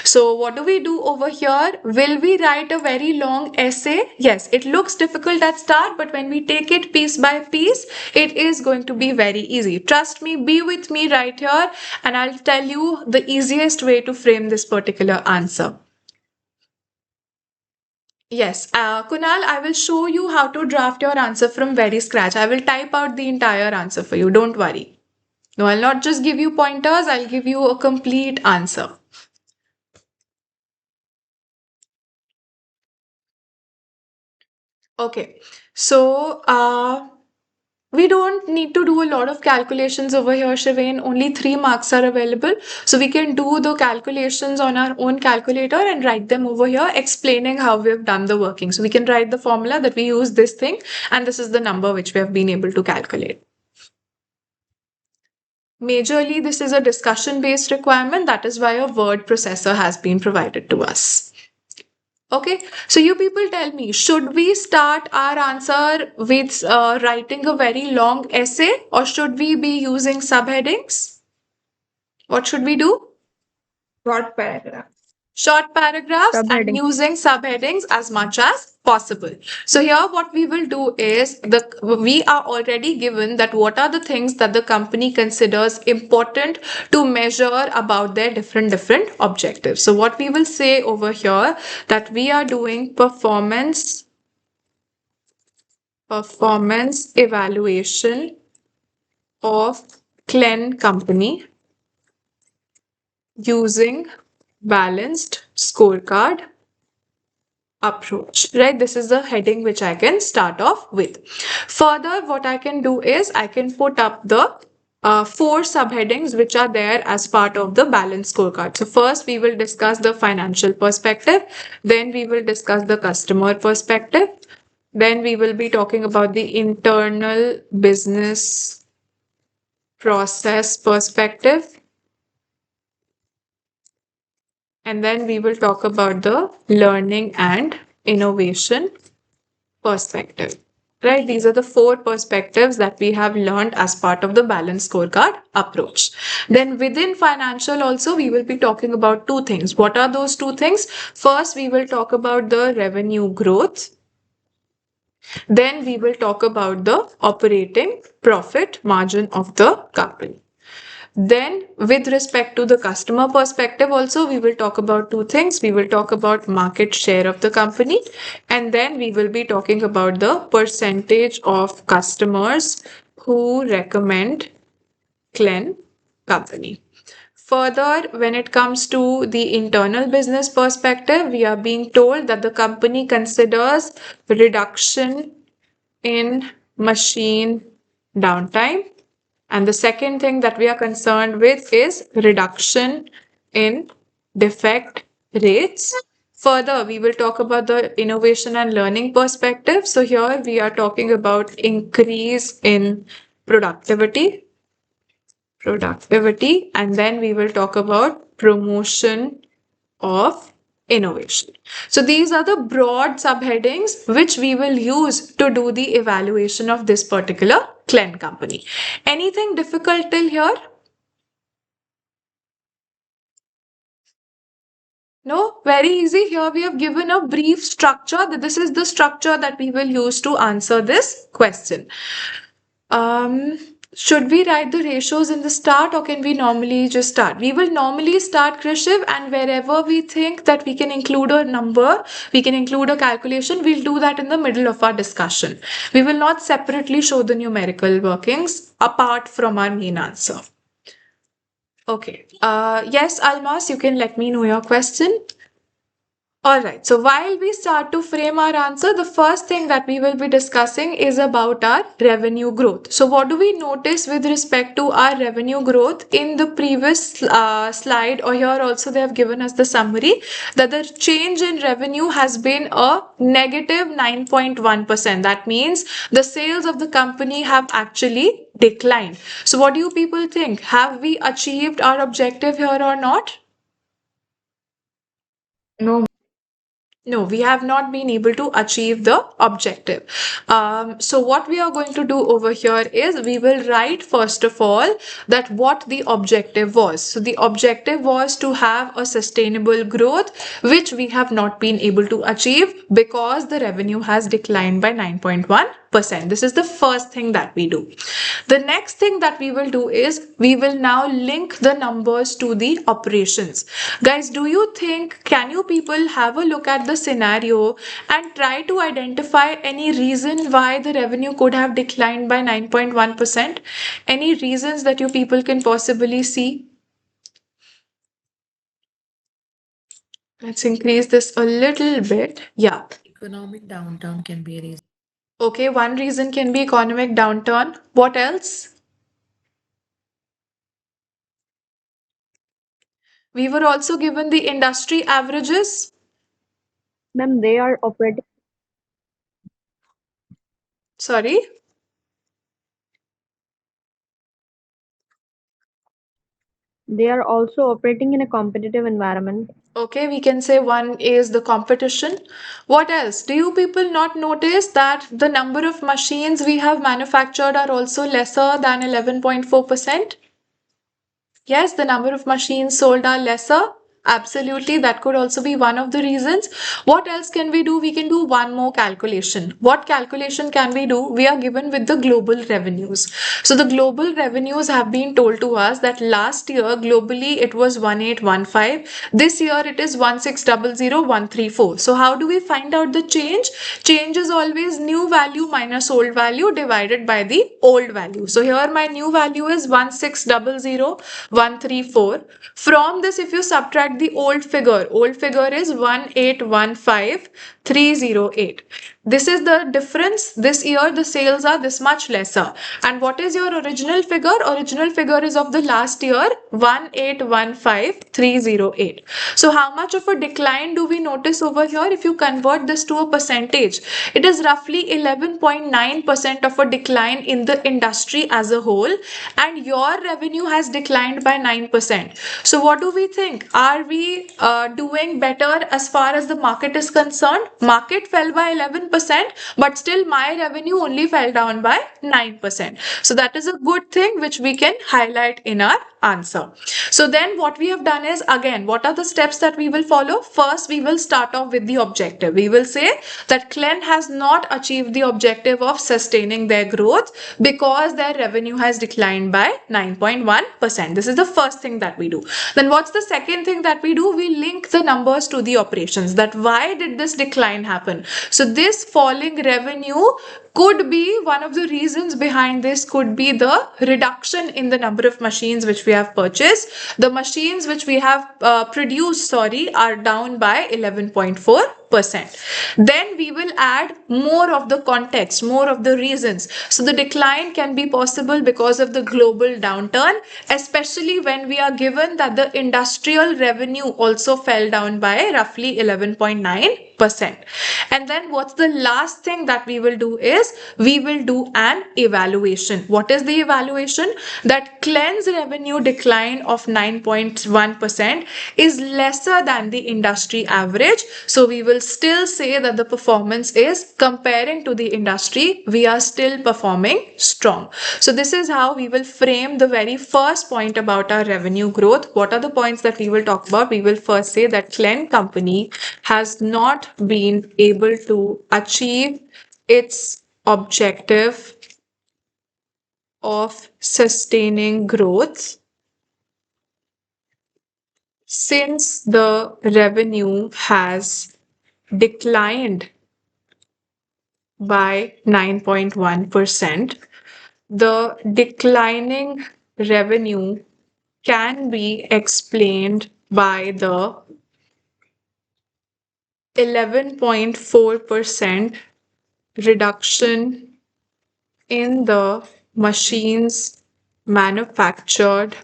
So what do we do over here? Will we write a very long essay? Yes, it looks difficult at start, but when we take it piece by piece, it is going to be very easy. Trust me, be with me right here, and I'll tell you the easiest way to frame this particular answer. Yes, Kunal, I will show you how to draft your answer from very scratch. I will type out the entire answer for you. Don't worry. No, I'll not just give you pointers, I'll give you a complete answer. Okay, so we don't need to do a lot of calculations over here, Shivain. Only 3 marks are available. So we can do the calculations on our own calculator and write them over here, explaining how we've done the working. So we can write the formula that we use this thing, and this is the number which we have been able to calculate. Majorly, this is a discussion-based requirement. That is why a word processor has been provided to us. Okay, so you people tell me, should we start our answer with writing a very long essay or should we be using subheadings? What should we do? Short paragraph. Short paragraphs and Subheading. using subheadings as much as possible. So here what we will do is we are already given that what are the things that the company considers important to measure about their different objectives. So what we will say over here that we are doing performance evaluation of Clen company using balanced scorecard approach, right? This is the heading which I can start off with. Further, what I can do is I can put up the 4 subheadings which are there as part of the balance scorecard. So first we will discuss the financial perspective, then we will discuss the customer perspective, then we will be talking about the internal business process perspective, and then we will talk about the learning and innovation perspective. Right, these are the 4 perspectives that we have learned as part of the balanced scorecard approach. Then within financial also, we will be talking about 2 things. What are those 2 things? First, we will talk about the revenue growth. Then we will talk about the operating profit margin of the company. Then, with respect to the customer perspective, also, we will talk about 2 things. We will talk about market share of the company, and then we will be talking about the percentage of customers who recommend Clen company. Further, when it comes to the internal business perspective, we are being told that the company considers reduction in machine downtime, and the second thing that we are concerned with is reduction in defect rates. Further, we will talk about the innovation and learning perspective. So here we are talking about increase in productivity, and then we will talk about promotion of innovation. So these are the broad subheadings which we will use to do the evaluation of this particular Clen company. Anything difficult till here? No, very easy. Here we have given a brief structure that this is the structure that we will use to answer this question. Um, should we write the ratios in the start or can we normally just start? We will normally start Krishiv, and wherever we think that we can include a number, we can include a calculation, we'll do that in the middle of our discussion. We will not separately show the numerical workings apart from our main answer. Okay. Yes, Almas, you can let me know your question. All right, so while we start to frame our answer, the first thing that we will be discussing is about our revenue growth. So, what do we notice with respect to our revenue growth in the previous slide, or here also they have given us the summary that the change in revenue has been a negative 9.1%. That means the sales of the company have actually declined. So, what do you people think? Have we achieved our objective here or not? No. No, we have not been able to achieve the objective. So what we are going to do over here is we will write first of all that what the objective was. So the objective was to have a sustainable growth, which we have not been able to achieve because the revenue has declined by 9.1%. This is the first thing that we do. The next thing that we will do is we will now link the numbers to the operations. Guys, do you think, can you people have a look at the scenario and try to identify any reason why the revenue could have declined by 9.1%? Any reasons that you people can possibly see? Let's increase this a little bit. Yeah. Economic downturn can be a reason. Okay, one reason can be economic downturn. What else? We were also given the industry averages. Ma'am, Sorry. they are also operating in a competitive environment. Okay, we can say one is the competition. What else? Do you people not notice that the number of machines we have manufactured are also lesser than 11.4%? Yes, the number of machines sold are lesser. Absolutely, that could also be one of the reasons. What else can we do? We can do one more calculation. What calculation can we do? We are given with the global revenues. So the global revenues have been told to us that last year globally it was 1815. This year it is 1600,134. So how do we find out the change? Change is always new value minus old value divided by the old value. So here my new value is 1600,134. From this, if you subtract the old figure is 1815,308. This is the difference. This year the sales are this much lesser. And what is your original figure? Original figure is of the last year 1815,308. So how much of a decline do we notice over here? If you convert this to a percentage, it is roughly 11.9% of a decline in the industry as a whole, and your revenue has declined by 9%. So what do we think? Are we doing better as far as the market is concerned? Market fell by 11%, but still my revenue only fell down by 9%. So that is a good thing which we can highlight in our answer. So then what we have done is, again, what are the steps that we will follow? First, we will start off with the objective. We will say that Clen has not achieved the objective of sustaining their growth because their revenue has declined by 9.1%. This is the first thing that we do. Then what's the second thing that we do? We link the numbers to the operations, that why did this decline happen? So this falling revenue could be one of the reasons behind this, could be the reduction in the number of machines which we have purchased. The machines which we have produced, are down by 11.4%. Then we will add more of the context, more of the reasons. So the decline can be possible because of the global downturn, especially when we are given that the industrial revenue also fell down by roughly 11.9%. And then what's the last thing that we will do is we will do an evaluation. What is the evaluation? That Clen's revenue decline of 9.1% is lesser than the industry average. So we will still say that the performance is, comparing to the industry, we are still performing strong. So this is how we will frame the very first point about our revenue growth. What are the points that we will talk about? We will first say that Clen company has not been able to achieve its objective of sustaining growth since the revenue has declined by 9.1%. The declining revenue can be explained by the 11.4% reduction in the machines manufactured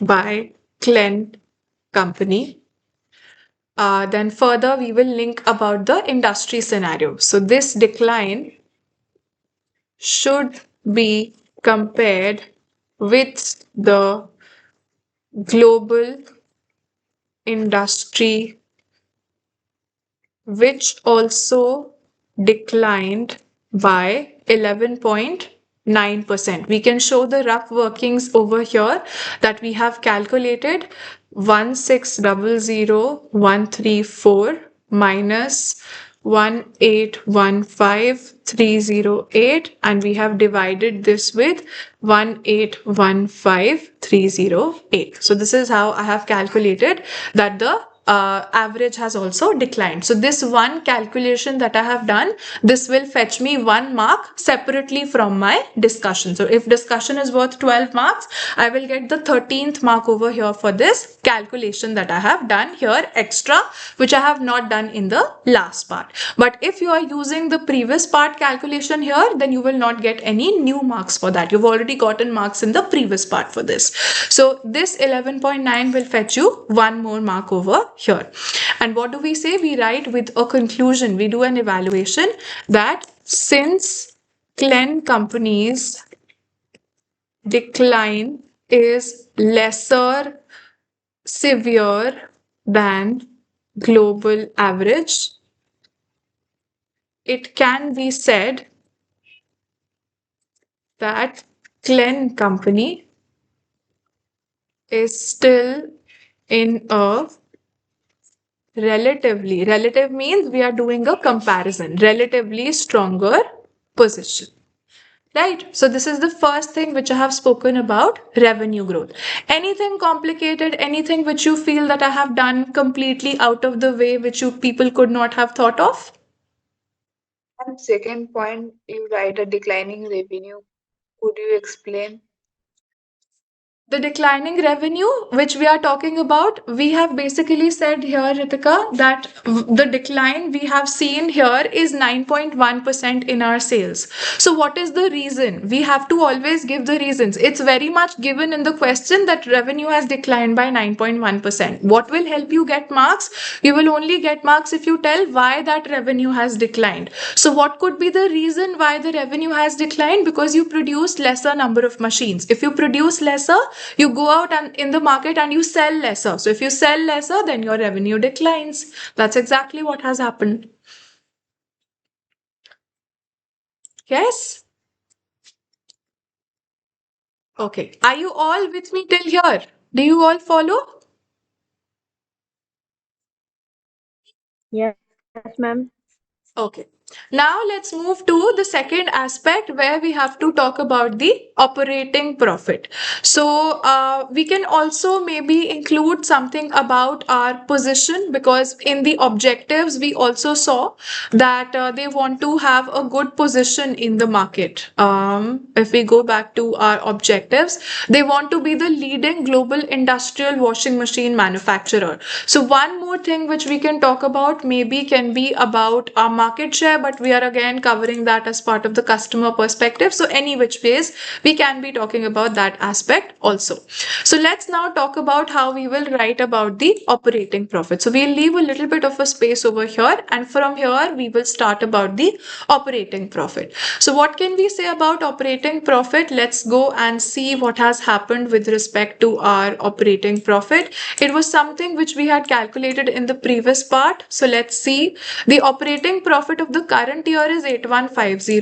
by Glen company. Then further, we will link about the industry scenario. So this decline should be compared with the global industry, which also declined by 11.9%. We can show the rough workings over here that we have calculated 1600134 minus 1815308, and we have divided this with 1815308. So this is how I have calculated that the average has also declined. So this one calculation that I have done, this will fetch me 1 mark separately from my discussion. So if discussion is worth 12 marks, I will get the 13th mark over here for this calculation that I have done here extra, which I have not done in the last part. But if you are using the previous part calculation here, then you will not get any new marks for that. You've already gotten marks in the previous part for this. So this 11.9 will fetch you 1 more mark over here. And what do we say? We write with a conclusion. We do an evaluation that since Glen companies decline is lesser severe than global average, it can be said that Glen company is still in a relative means we are doing a comparison, relatively stronger position. Right. So this is the first thing which I have spoken about, revenue growth. Anything complicated, anything which you feel that I have done completely out of the way, which you people could not have thought of? And second point, you write a declining revenue. Could you explain? The declining revenue, which we are talking about, we have basically said here, Ritika, that the decline we have seen here is 9.1% in our sales. So, what is the reason? We have to always give the reasons. It's very much given in the question that revenue has declined by 9.1%. What will help you get marks? You will only get marks if you tell why that revenue has declined. So, what could be the reason why the revenue has declined? Because you produce lesser number of machines. If you produce lesser, you go out and in the market and you sell lesser. So if you sell lesser, then your revenue declines. That's exactly what has happened. Yes? Okay. Are you all with me till here? Do you all follow? Yes, ma'am. Okay. Now let's move to the second aspect where we have to talk about the operating profit. So we can also maybe include something about our position, because in the objectives we also saw that they want to have a good position in the market. If we go back to our objectives, they want to be the leading global industrial washing machine manufacturer. So one more thing which we can talk about maybe can be about our market share, but we are again covering that as part of the customer perspective. So any which ways, we can be talking about that aspect also. So let's now talk about how we will write about the operating profit. So we'll leave a little bit of a space over here, and from here we will start about the operating profit. So what can we say about operating profit? Let's go and see what has happened with respect to our operating profit. It was something which we had calculated in the previous part. So let's see. The operating profit of the current year is 8150,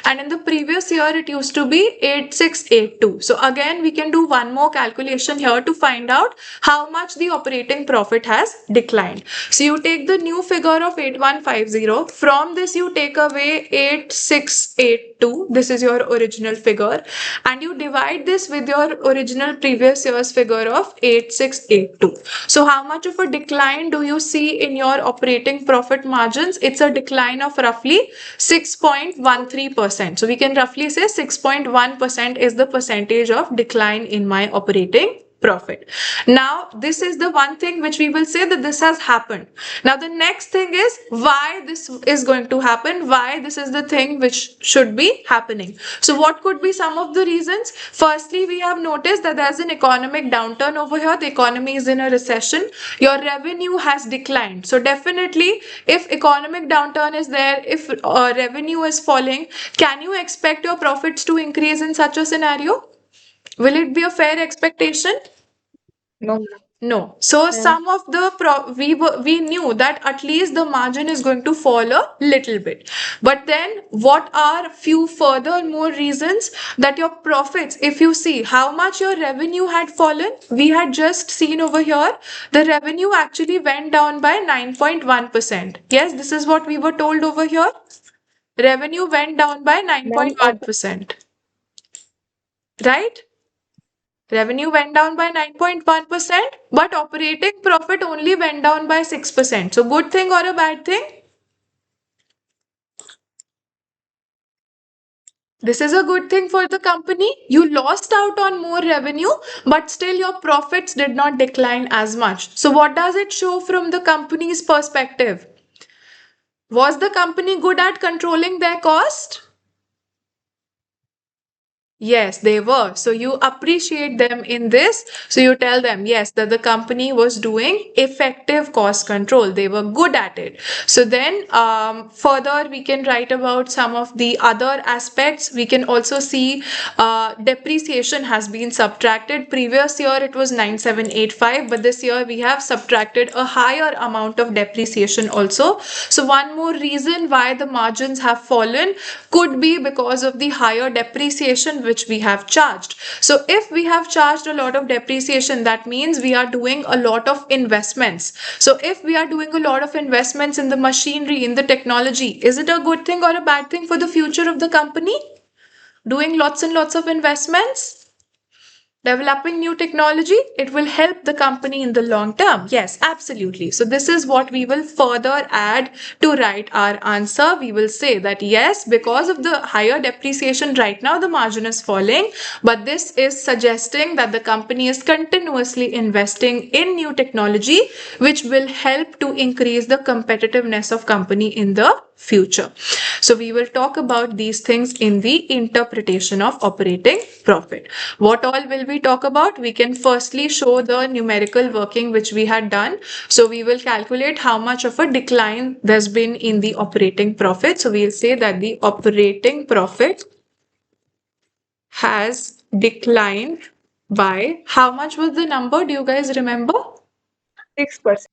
and in the previous year it used to be 8682. So again we can do one more calculation here to find out how much the operating profit has declined. So you take the new figure of 8150, from this you take away 8682, this is your original figure, and you divide this with your original previous year's figure of 8682. So how much of a decline do you see in your operating profit margins? It's a decline of roughly 6.13%. So we can roughly say 6.1% is the percentage of decline in my operating profit. Now, this is the one thing which we will say that this has happened. Now, the next thing is why this is going to happen, why this is the thing which should be happening. So, what could be some of the reasons? Firstly, we have noticed that there's an economic downturn over here. The economy is in a recession. Your revenue has declined. So, definitely, if economic downturn is there, if revenue is falling, can you expect your profits to increase in such a scenario? Will it be a fair expectation? No, ma'am. No. So Yes. some of the we knew that at least the margin is going to fall a little bit. But then what are few further more reasons that your profits, if you see how much your revenue had fallen, we had just seen over here, the revenue actually went down by 9.1%. Yes, this is what we were told over here. Revenue went down by Ma'am, 9.1%. Right? Revenue went down by 9.1%, but operating profit only went down by 6%. So, good thing or a bad thing? This is a good thing for the company. You lost out on more revenue, but still your profits did not decline as much. So, what does it show from the company's perspective? Was the company good at controlling their cost? Yes, they were. So you appreciate them in this. So you tell them, yes, that the company was doing effective cost control. They were good at it. So then, further, we can write about some of the other aspects. We can also see depreciation has been subtracted. Previous year it was 9785, but this year we have subtracted a higher amount of depreciation also. So one more reason why the margins have fallen could be because of the higher depreciation which we have charged. So if we have charged a lot of depreciation, that means we are doing a lot of investments. So if we are doing a lot of investments in the machinery, in the technology, is it a good thing or a bad thing for the future of the company? Doing lots and lots of investments? Developing new technology, it will help the company in the long term. Yes, absolutely. So this is what we will further add to write our answer. We will say that yes, because of the higher depreciation right now, the margin is falling, but this is suggesting that the company is continuously investing in new technology, which will help to increase the competitiveness of company in the future. So we will talk about these things in the interpretation of operating profit. What all will we talk about? We can firstly show the numerical working which we had done. So we will calculate how much of a decline there's been in the operating profit. So we'll say that the operating profit has declined by how much was the number? Do you guys remember? 6%.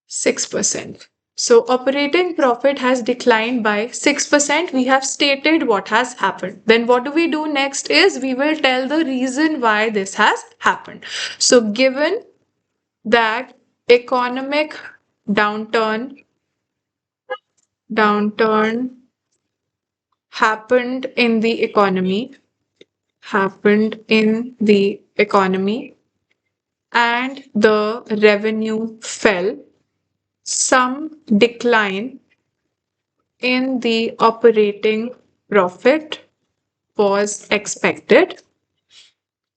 6%. So operating profit has declined by 6%. We have stated what has happened. Then what do we do next is we will tell the reason why this has happened. So given that economic downturn happened in the economy and the revenue fell, some decline in the operating profit was expected.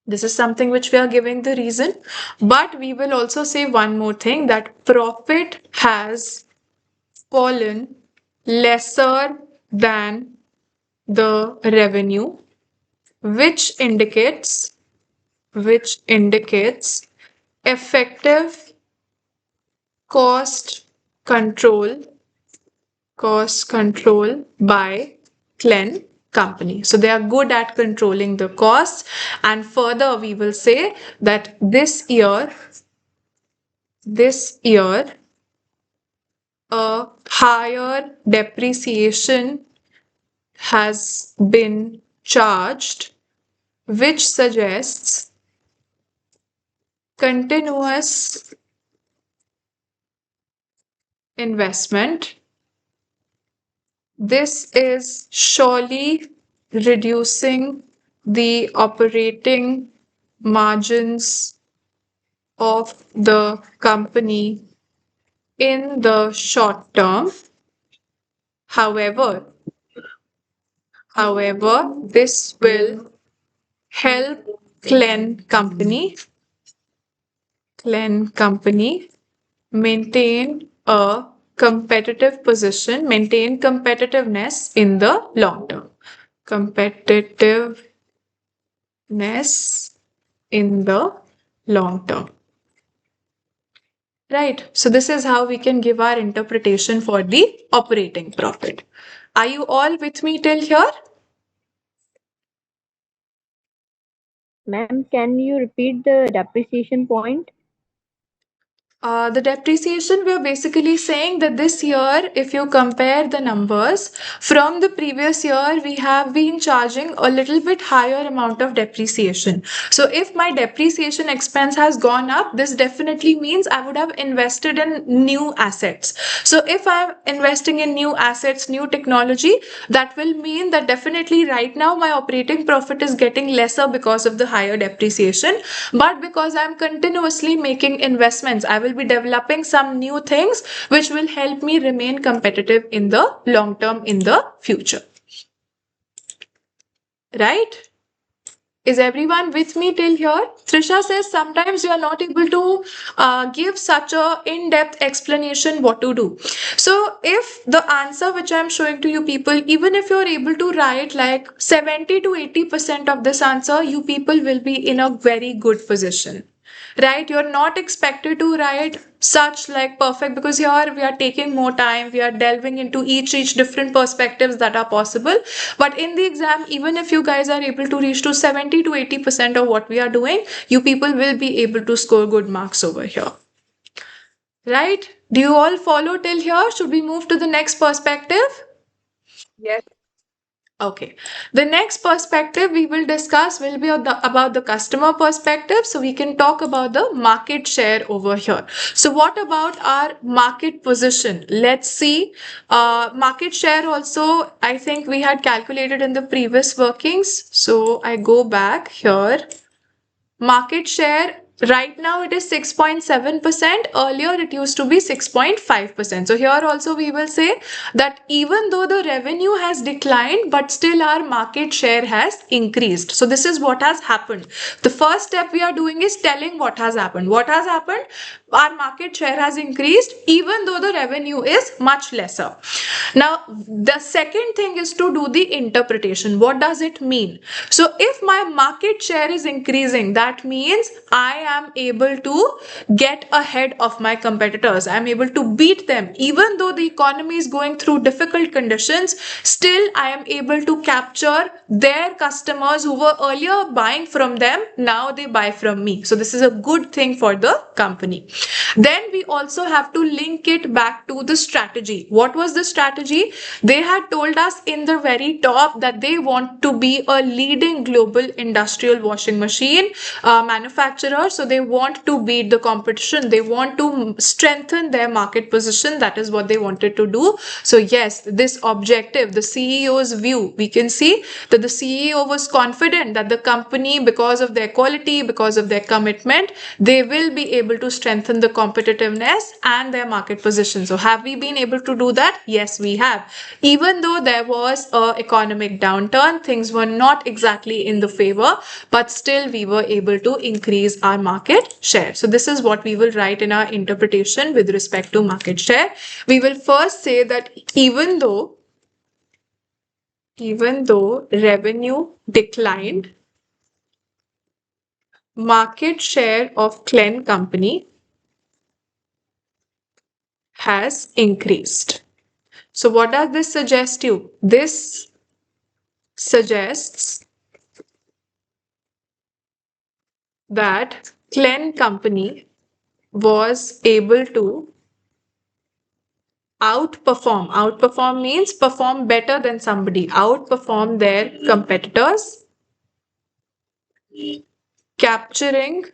This is something which we are giving the reason. But we will also say one more thing, that profit has fallen lesser than the revenue, which indicates effective cost control by Clen company. So they are good at controlling the costs. And further, we will say that this year, a higher depreciation has been charged, which suggests continuous investment. This is surely reducing the operating margins of the company in the short term. However, this will help Clen company Clean company maintain a competitive position, maintain competitiveness in the long term. Competitiveness in the long term. Right. So this is how we can give our interpretation for the operating profit. Are you all with me till here? Ma'am, can you repeat the depreciation point? The depreciation, we're basically saying that this year, if you compare the numbers from the previous year, we have been charging a little bit higher amount of depreciation. So if my depreciation expense has gone up, this definitely means I would have invested in new assets. So if I'm investing in new assets, new technology, that will mean that definitely right now my operating profit is getting lesser because of the higher depreciation. But because I'm continuously making investments, I will be developing some new things which will help me remain competitive in the long term in the future. Right? Is everyone with me till here? Trisha says sometimes you are not able to give such a in-depth explanation what to do. So if the answer which I'm showing to you people, even if you're able to write like 70 to 80% of this answer, you people will be in a very good position. Right? You're not expected to write such like perfect, because here we are taking more time, we are delving into each different perspectives that are possible. But in the exam, even if you guys are able to reach to 70 to 80% of what we are doing, you people will be able to score good marks over here. Right? Do you all follow till here? Should we move to the next perspective? Yes. Okay. The next perspective we will discuss will be about the customer perspective. So we can talk about the market share over here. So what about our market position? Let's see. Market share also, I think we had calculated in the previous workings. So I go back here. Market share right now it is 6.7%. Earlier it used to be 6.5%. So here also we will say that even though the revenue has declined, but still our market share has increased. So this is what has happened. The first step we are doing is telling what has happened. What has happened? Our market share has increased even though the revenue is much lesser. Now, the second thing is to do the interpretation. What does it mean? So, if my market share is increasing, that means I am able to get ahead of my competitors. I am able to beat them. Even though the economy is going through difficult conditions, still I am able to capture their customers who were earlier buying from them. Now they buy from me. So, this is a good thing for the company. Then we also have to link it back to the strategy. What was the strategy? They had told us in the very top that they want to be a leading global industrial washing machine manufacturer. So they want to beat the competition. They want to strengthen their market position. That is what they wanted to do. So yes, this objective, the CEO's view, we can see that the CEO was confident that the company, because of their quality, because of their commitment, they will be able to strengthen the competitiveness and their market position. So have we been able to do that? Yes, we have. Even though there was a economic downturn, things were not exactly in the favor, but still we were able to increase our market share. So this is what we will write in our interpretation with respect to market share. We will first say that even though revenue declined, market share of Clen company has increased. So what does this suggest you? This suggests that Clen company was able to outperform. Outperform means perform better than somebody, outperform their competitors, capturing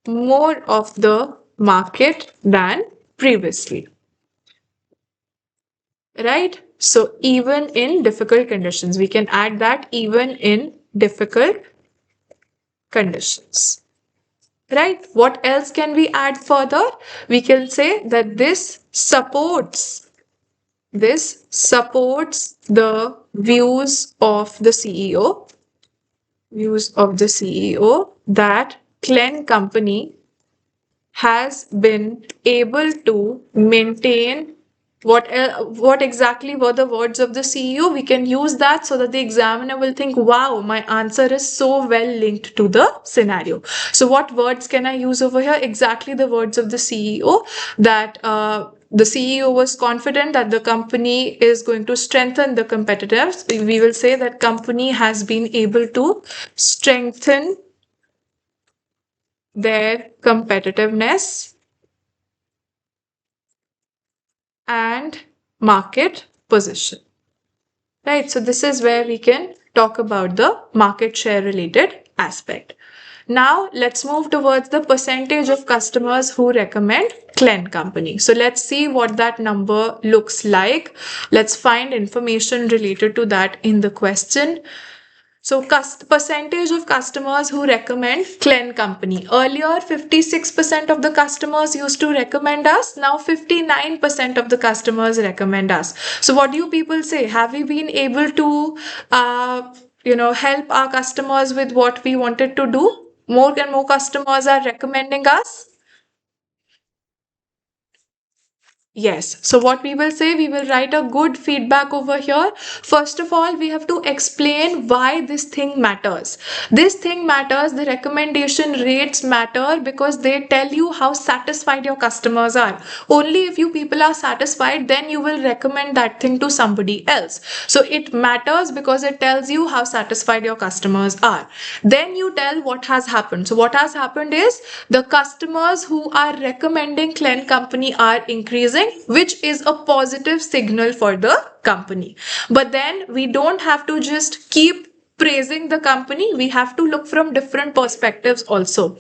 more of the market than previously. Right? So even in difficult conditions, we can add that even in difficult conditions. Right? What else can we add further? We can say that this supports the views of the CEO that Clen company has been able to maintain what exactly were the words of the CEO. We can use that so that the examiner will think, wow, my answer is so well linked to the scenario. So what words can I use over here? Exactly the words of the CEO, that the CEO was confident that the company is going to strengthen the competitiveness. We will say that company has been able to strengthen their competitiveness and market position. Right, so this is where we can talk about the market share related aspect. Now let's move towards the percentage of customers who recommend Clen company. So let's see what that number looks like. Let's find information related to that in the question. So percentage of customers who recommend Clen company. Earlier, 56% of the customers used to recommend us. Now 59% of the customers recommend us. So what do you people say? Have we been able to help our customers with what we wanted to do? More and more customers are recommending us. Yes. So what we will say, we will write a good feedback over here. First of all, we have to explain why this thing matters. This thing matters, the recommendation rates matter because they tell you how satisfied your customers are. Only if you people are satisfied, then you will recommend that thing to somebody else. So it matters because it tells you how satisfied your customers are. Then you tell what has happened. So what has happened is the customers who are recommending Clen company are increasing, which is a positive signal for the company. But then we don't have to just keep praising the company. We have to look from different perspectives also.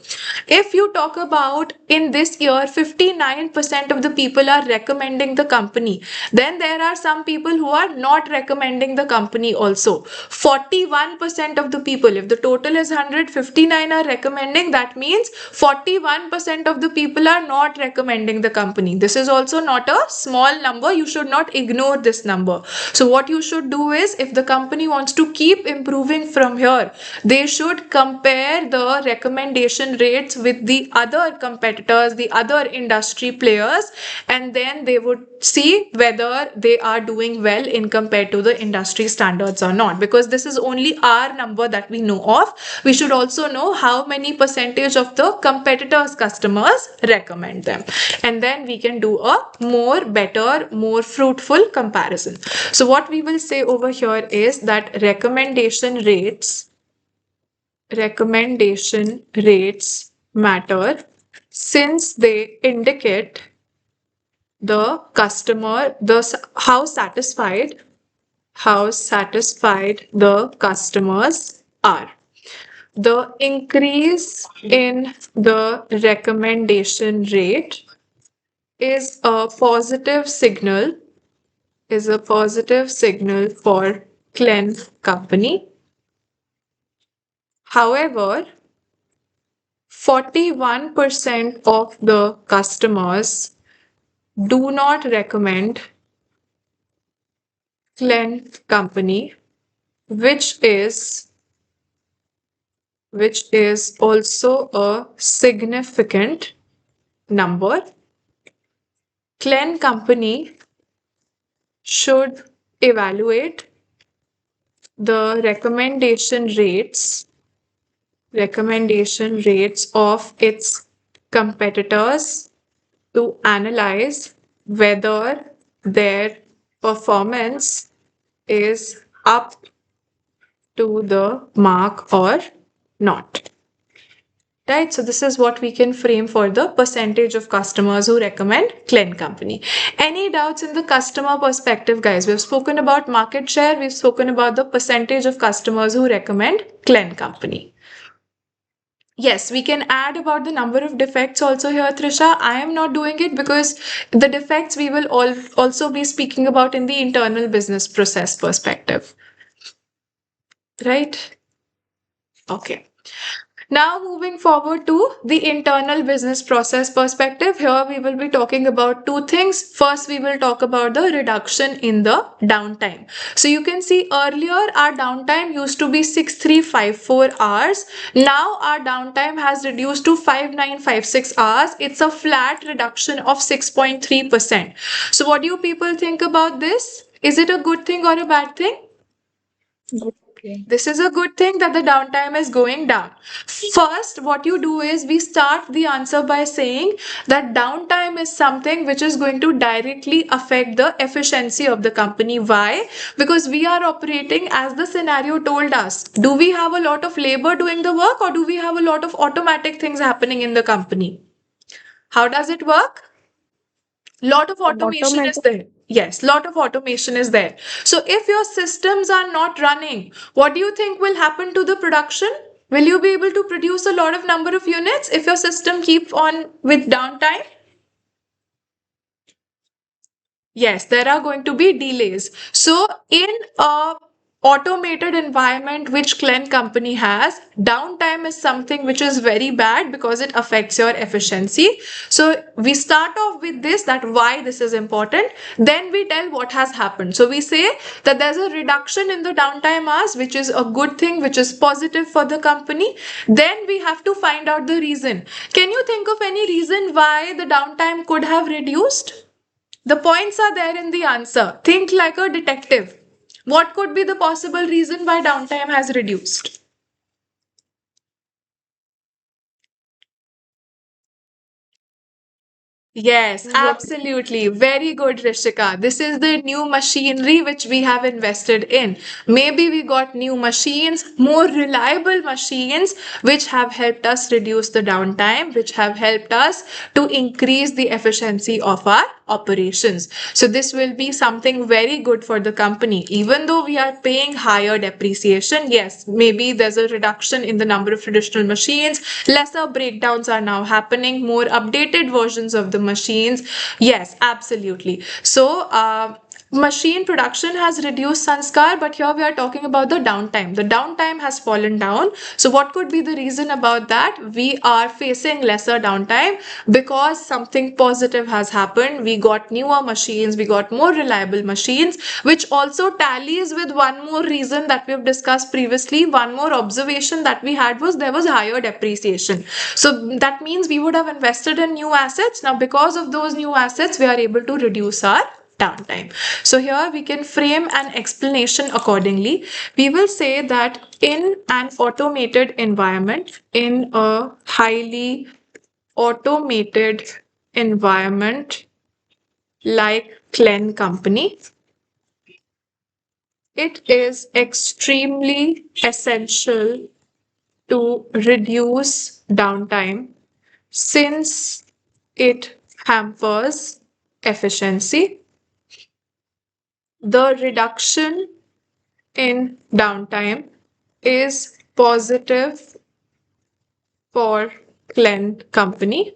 If you talk about in this year, 59% of the people are recommending the company, then there are some people who are not recommending the company also. 41% of the people, if the total is 159 are recommending, that means 41% of the people are not recommending the company. This is also not a small number. You should not ignore this number. So what you should do is, if the company wants to keep improving from here, they should compare the recommendation rates with the other competitors, the other industry players, and then they would see whether they are doing well in compared to the industry standards or not. Because this is only our number that we know of. We should also know how many percentage of the competitors' customers recommend them. And then we can do a more better, more fruitful comparison. So what we will say over here is that recommendation rates matter since they indicate the customer, how satisfied the customers are. The increase in the recommendation rate is a positive signal for Clen company. However, 41% of the customers do not recommend Clen company, which is also a significant number. Clen company should evaluate the recommendation rates of its competitors to analyze whether their performance is up to the mark or not. Right, so this is what we can frame for the percentage of customers who recommend Clen company. Any doubts in the customer perspective, guys? We've spoken about market share, we've spoken about the percentage of customers who recommend Clen company. Yes, we can add about the number of defects also here, Trisha. I am not doing it because the defects we will also be speaking about in the internal business process perspective. Right? Okay. Now, moving forward to the internal business process perspective, here we will be talking about two things. First, we will talk about the reduction in the downtime. So, you can see earlier our downtime used to be 6354 hours. Now, our downtime has reduced to 5956 hours. It's a flat reduction of 6.3%. So, what do you people think about this? Is it a good thing or a bad thing? Good thing. This is a good thing that the downtime is going down. First, what you do is we start the answer by saying that downtime is something which is going to directly affect the efficiency of the company. Why? Because we are operating as the scenario told us. Do we have a lot of labor doing the work or do we have a lot of automatic things happening in the company? How does it work? Lot of automation is Automatic. there. Yes, lot of automation is there. So if your systems are not running, what do you think will happen to the production? Will you be able to produce a lot of number of units if your system keeps on with downtime? Yes, there are going to be delays. So in a automated environment which Clen company has, downtime is something which is very bad because it affects your efficiency. So we start off with this, that why this is important. Then we tell what has happened. So we say that there's a reduction in the downtime hours, which is a good thing, which is positive for the company. Then we have to find out the reason. Can you think of any reason why the downtime could have reduced? The points are there in the answer. Think like a detective. What could be the possible reason why downtime has reduced? Yes, What absolutely. Very good, Rishika. This is the new machinery which we have invested in. Maybe we got new machines, more reliable machines, which have helped us reduce the downtime, which have helped us to increase the efficiency of our operations. So, this will be something very good for the company. Even though we are paying higher depreciation, yes, maybe there's a reduction in the number of traditional machines, lesser breakdowns are now happening, more updated versions of the machines. Yes, absolutely. So, machine production has reduced, Sanskar, but here we are talking about the downtime. The downtime has fallen down. So what could be the reason about that? We are facing lesser downtime because something positive has happened. We got newer machines, we got more reliable machines, which also tallies with one more reason that we've discussed previously. One more observation that we had was there was higher depreciation. So that means we would have invested in new assets. Now, because of those new assets, we are able to reduce our downtime. So here we can frame an explanation accordingly. We will say that in an automated environment, in a highly automated environment like Clen Company, it is extremely essential to reduce downtime since it hampers efficiency. The reduction in downtime is positive for Clen Company.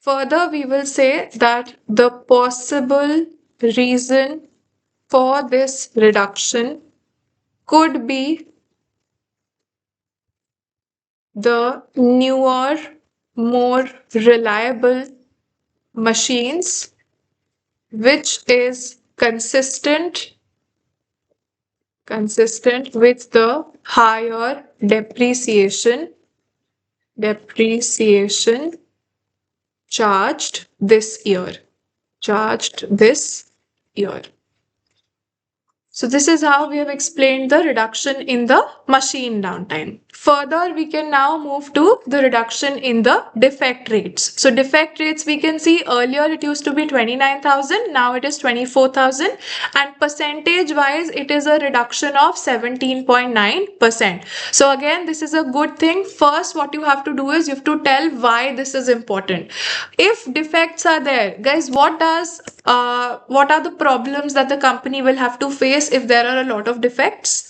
Further, we will say that the possible reason for this reduction could be the newer, more reliable machines, which is consistent with the higher depreciation charged this year. So this is how we have explained the reduction in the machine downtime. Further, we can now move to the reduction in the defect rates. So defect rates we can see earlier it used to be 29,000, now it is 24,000, and percentage wise it is a reduction of 17.9%. So again, this is a good thing. First, what you have to do is you have to tell why this is important. If defects are there, guys, what are the problems that the company will have to face if there are a lot of defects?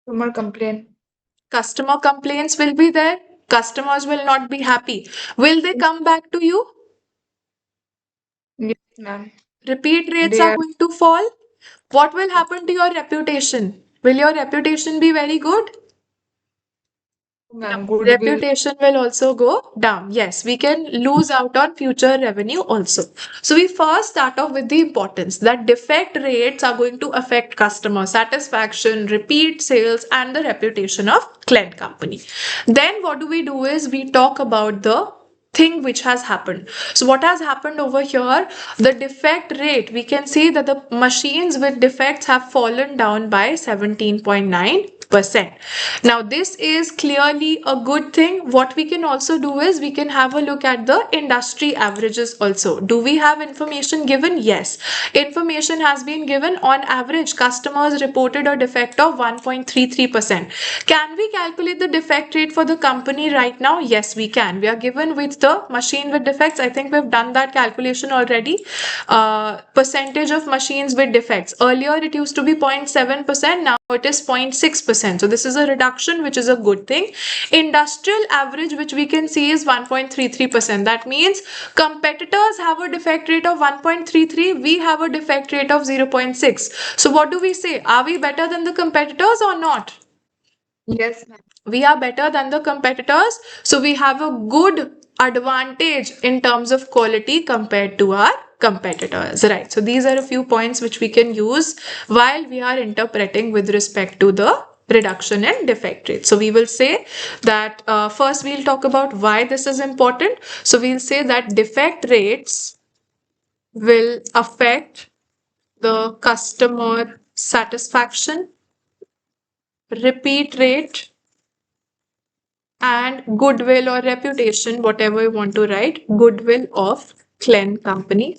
customer complaint? Customer complaints will be there. Customers will not be happy. Will they come back to you? Yes, ma'am. Repeat rates They are are going to fall. What will happen to your reputation? Will your reputation be very good? No, Ma'am, goodwill. reputation will also go down. Yes, we can lose out on future revenue also. So we first start off with the importance that defect rates are going to affect customer satisfaction, repeat sales, and the reputation of client company. Then what do we do is we talk about the thing which has happened. So what has happened over here, the defect rate, we can see that the machines with defects have fallen down by 17.9%. Now this is clearly a good thing. What we can also do is we can have a look at the industry averages also. Do we have information given? Yes, information has been given. On average, customers reported a defect of 1.33%. Can we calculate the defect rate for the company right now? Yes, we can. We are given with the machine with defects. I think we've done that calculation already. Percentage of machines with defects. Earlier it used to be 0.7%. Now it is 0.6%. So this is a reduction, which is a good thing. Industrial average, which we can see, is 1.33%. That means competitors have a defect rate of 1.33. We have a defect rate of 0.6. So what do we say? Are we better than the competitors or not? Yes, ma'am. We are better than the competitors, so we have a good advantage in terms of quality compared to our competitors, right? So these are a few points which we can use while we are interpreting with respect to the reduction in defect rate. So we will say that first we'll talk about why this is important. So we'll say that defect rates will affect the customer satisfaction, repeat rate, and goodwill or reputation, whatever you want to write, goodwill of Clen company.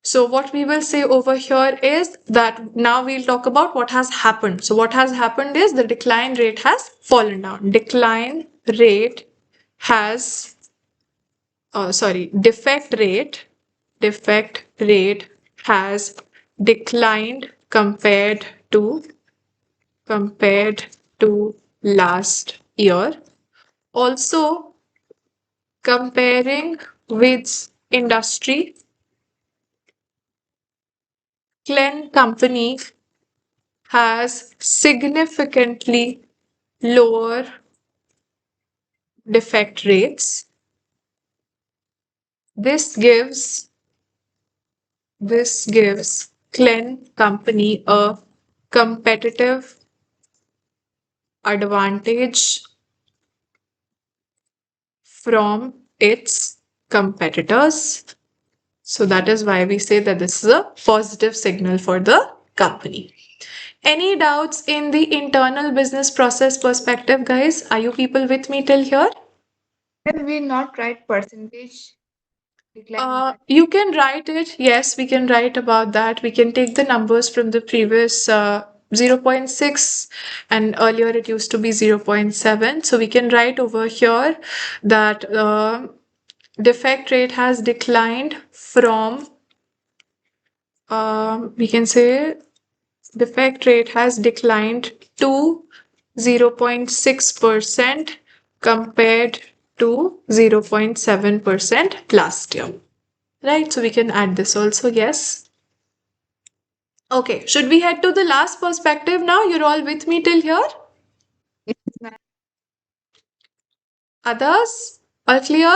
So what we will say over here is that now we'll talk about what has happened. So what has happened is the decline rate has fallen down. Decline rate has, defect rate has declined compared to last year. Also, comparing with industry, Clen company has significantly lower defect rates. This gives Clen company a competitive advantage from its competitors. So that is why we say that this is a positive signal for the company. Any doubts in the internal business process perspective, guys? Are you people with me till here? Can we not write percentage decline that? You can write it. Yes, we can write about that. We can take the numbers from the previous 0.6, and earlier it used to be 0.7. So we can write over here that defect rate has declined from, we can say defect rate has declined to 0.6% compared to 0.7% last year. Right, so we can add this also, yes. Okay, should we head to the last perspective now? You're all with me till here? Yes, ma'am. Others? All clear?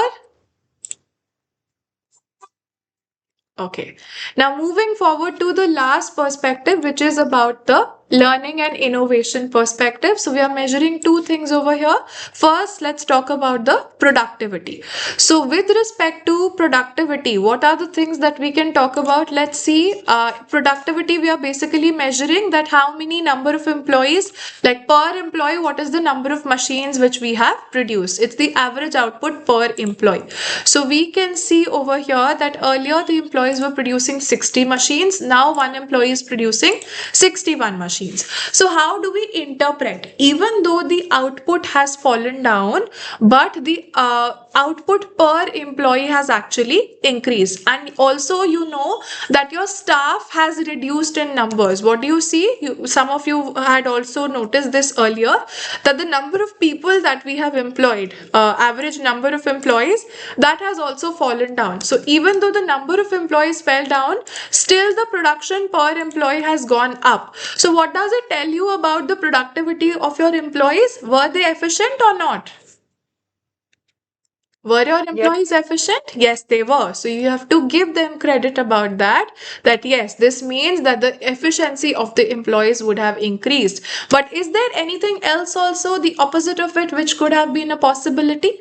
Okay. Now moving forward to the last perspective, which is about the learning and innovation perspective. So we are measuring two things over here. First, let's talk about the productivity. So with respect to productivity, what are the things that we can talk about? Let's see. Productivity, we are basically measuring that how many number of employees, like per employee, what is the number of machines which we have produced. It's the average output per employee. So we can see over here that earlier the employees were producing 60 machines. Now one employee is producing 61 machines. So how do we interpret? Even though the output has fallen down, but the output per employee has actually increased. And also you know that your staff has reduced in numbers. What do you see? Some of you had also noticed this earlier, that the number of people that we have employed, average number of employees, that has also fallen down. So even though the number of employees fell down, still the production per employee has gone up. So what does it tell you about the productivity of your employees? Were they efficient or not? Were your Yes. employees efficient? Yes, they were. So you have to give them credit about that. That yes, this means that the efficiency of the employees would have increased. But is there anything else also, the opposite of it, which could have been a possibility?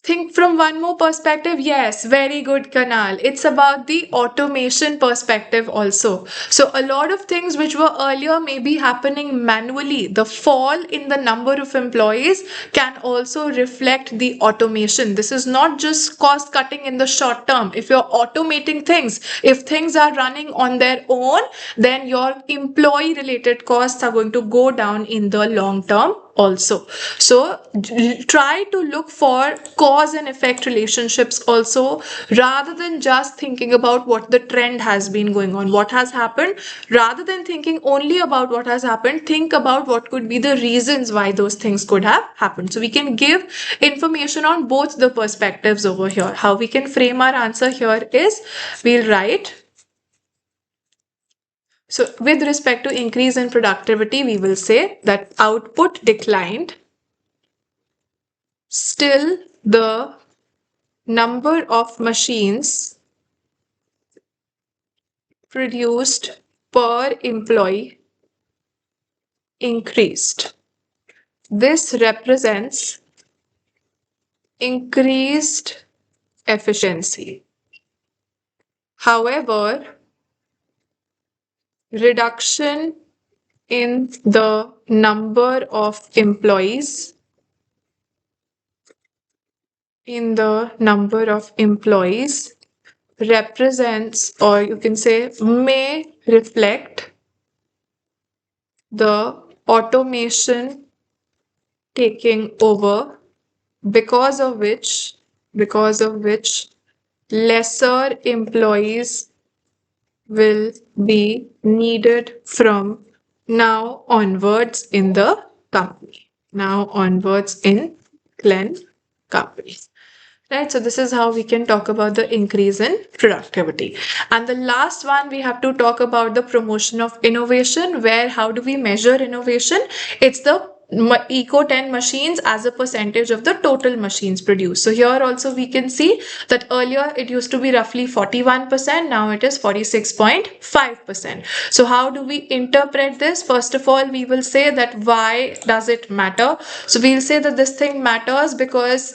Think from one more perspective. Yes, very good, Kanal. It's about the automation perspective also. So, a lot of things which were earlier maybe happening manually, the fall in the number of employees can also reflect the automation. This is not just cost cutting in the short term. If you're automating things, if things are running on their own, then your employee related costs are going to go down in the long term also. So try to look for cause and effect relationships also, rather than just thinking about what the trend has been going on, what has happened. Rather than thinking only about what has happened, think about what could be the reasons why those things could have happened. So we can give information on both the perspectives over here. How we can frame our answer here is, we'll write, so with respect to increase in productivity, we will say that output declined. Still, the number of machines produced per employee increased. This represents increased efficiency. However, reduction in the number of employees represents, or you can say may reflect, the automation taking over, because of which lesser employees will be needed from now onwards in the company. Now onwards in Glen company. Right, so this is how we can talk about the increase in productivity. And the last one, we have to talk about the promotion of innovation, where how do we measure innovation? It's the Eco 10 machines as a percentage of the total machines produced. So here also we can see that earlier it used to be roughly 41%, now it is 46.5%. So how do we interpret this? First of all, we will say that why does it matter? So we'll say that this thing matters because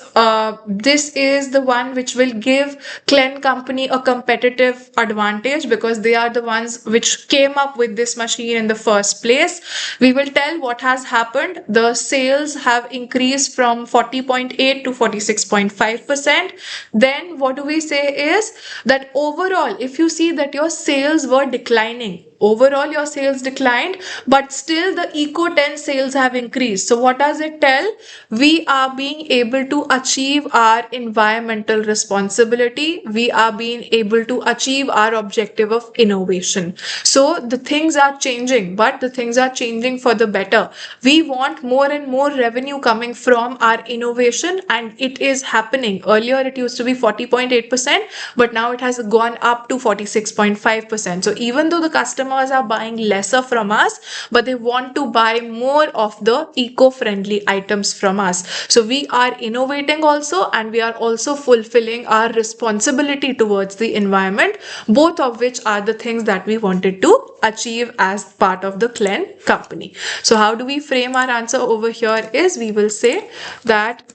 this is the one which will give Glen company a competitive advantage, because they are the ones which came up with this machine in the first place. We will tell what has happened. The sales have increased from 40.8 to 46.5%. Then what do we say is that overall, if you see that your sales were declining, overall your sales declined, but still the Eco 10 sales have increased. So what does it tell? We are being able to achieve our environmental responsibility. We are being able to achieve our objective of innovation. So the things are changing, but the things are changing for the better. We want more and more revenue coming from our innovation, and it is happening. Earlier it used to be 40.8%, but now it has gone up to 46.5%. So even though the customers are buying lesser from us, but they want to buy more of the eco-friendly items from us. So we are innovating also, and we are also fulfilling our responsibility towards the environment, both of which are the things that we wanted to achieve as part of the Glen company. So how do we frame our answer over here is, we will say that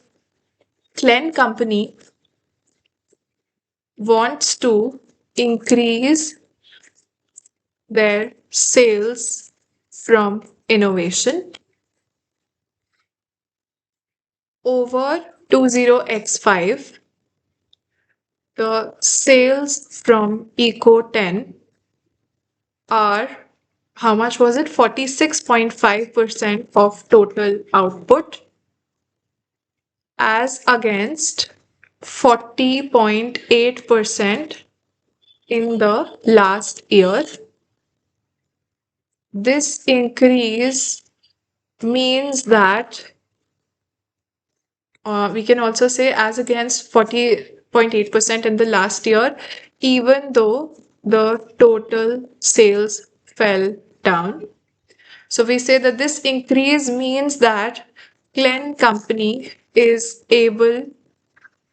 Glen company wants to increase their sales from innovation over 20x5. The sales from Eco 10 are, how much was it? 46.5% of total output, as against 40.8% in the last year. This increase means that we can also say as against 40.8% in the last year, even though the total sales fell down. So we say that this increase means that Glen company is able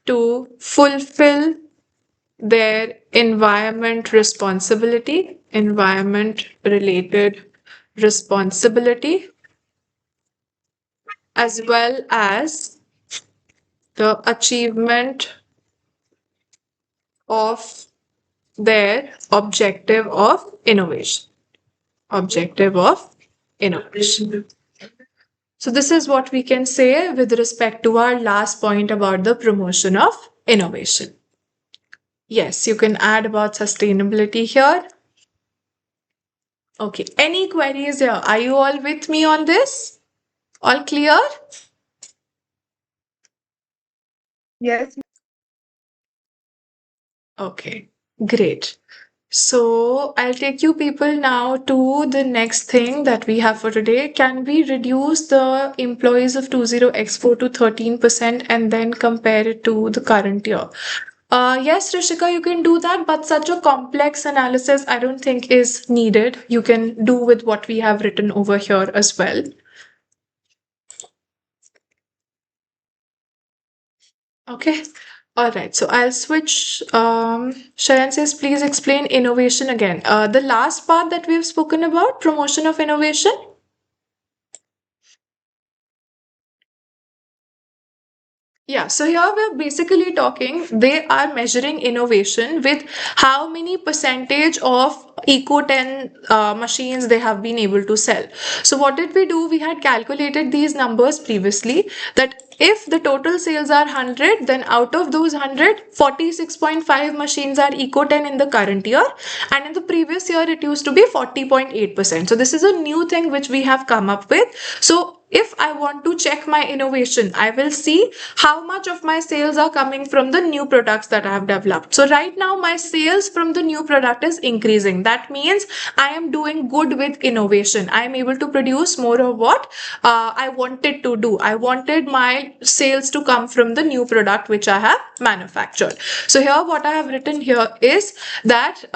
to fulfill their environment related responsibility, as well as the achievement of their objective of innovation. Objective of innovation. So, this is what we can say with respect to our last point about the promotion of innovation. Yes, you can add about sustainability here. Okay, any queries here? Are you all with me on this? All clear? Yes. Okay, great. So I'll take you people now to the next thing that we have for today. Can we reduce the employees of 20x4 to 13% and then compare it to the current year? Yes, Rishika, you can do that, but such a complex analysis I don't think is needed. You can do with what we have written over here as well. Okay. All right. So I'll switch. Sharon says, please explain innovation again. The last part that we've spoken about, promotion of innovation. Yeah, so here we're basically talking, they are measuring innovation with how many percentage of Eco 10 machines they have been able to sell. So, what did we do? We had calculated these numbers previously that if the total sales are 100, then out of those 100, 46.5 machines are Eco 10 in the current year, and in the previous year, it used to be 40.8%. So, this is a new thing which we have come up with. So, if I want to check my innovation, I will see how much of my sales are coming from the new products that I have developed. So right now my sales from the new product is increasing. That means I am doing good with innovation. I am able to produce more of what I wanted to do. I wanted my sales to come from the new product which I have manufactured. So here what I have written here is that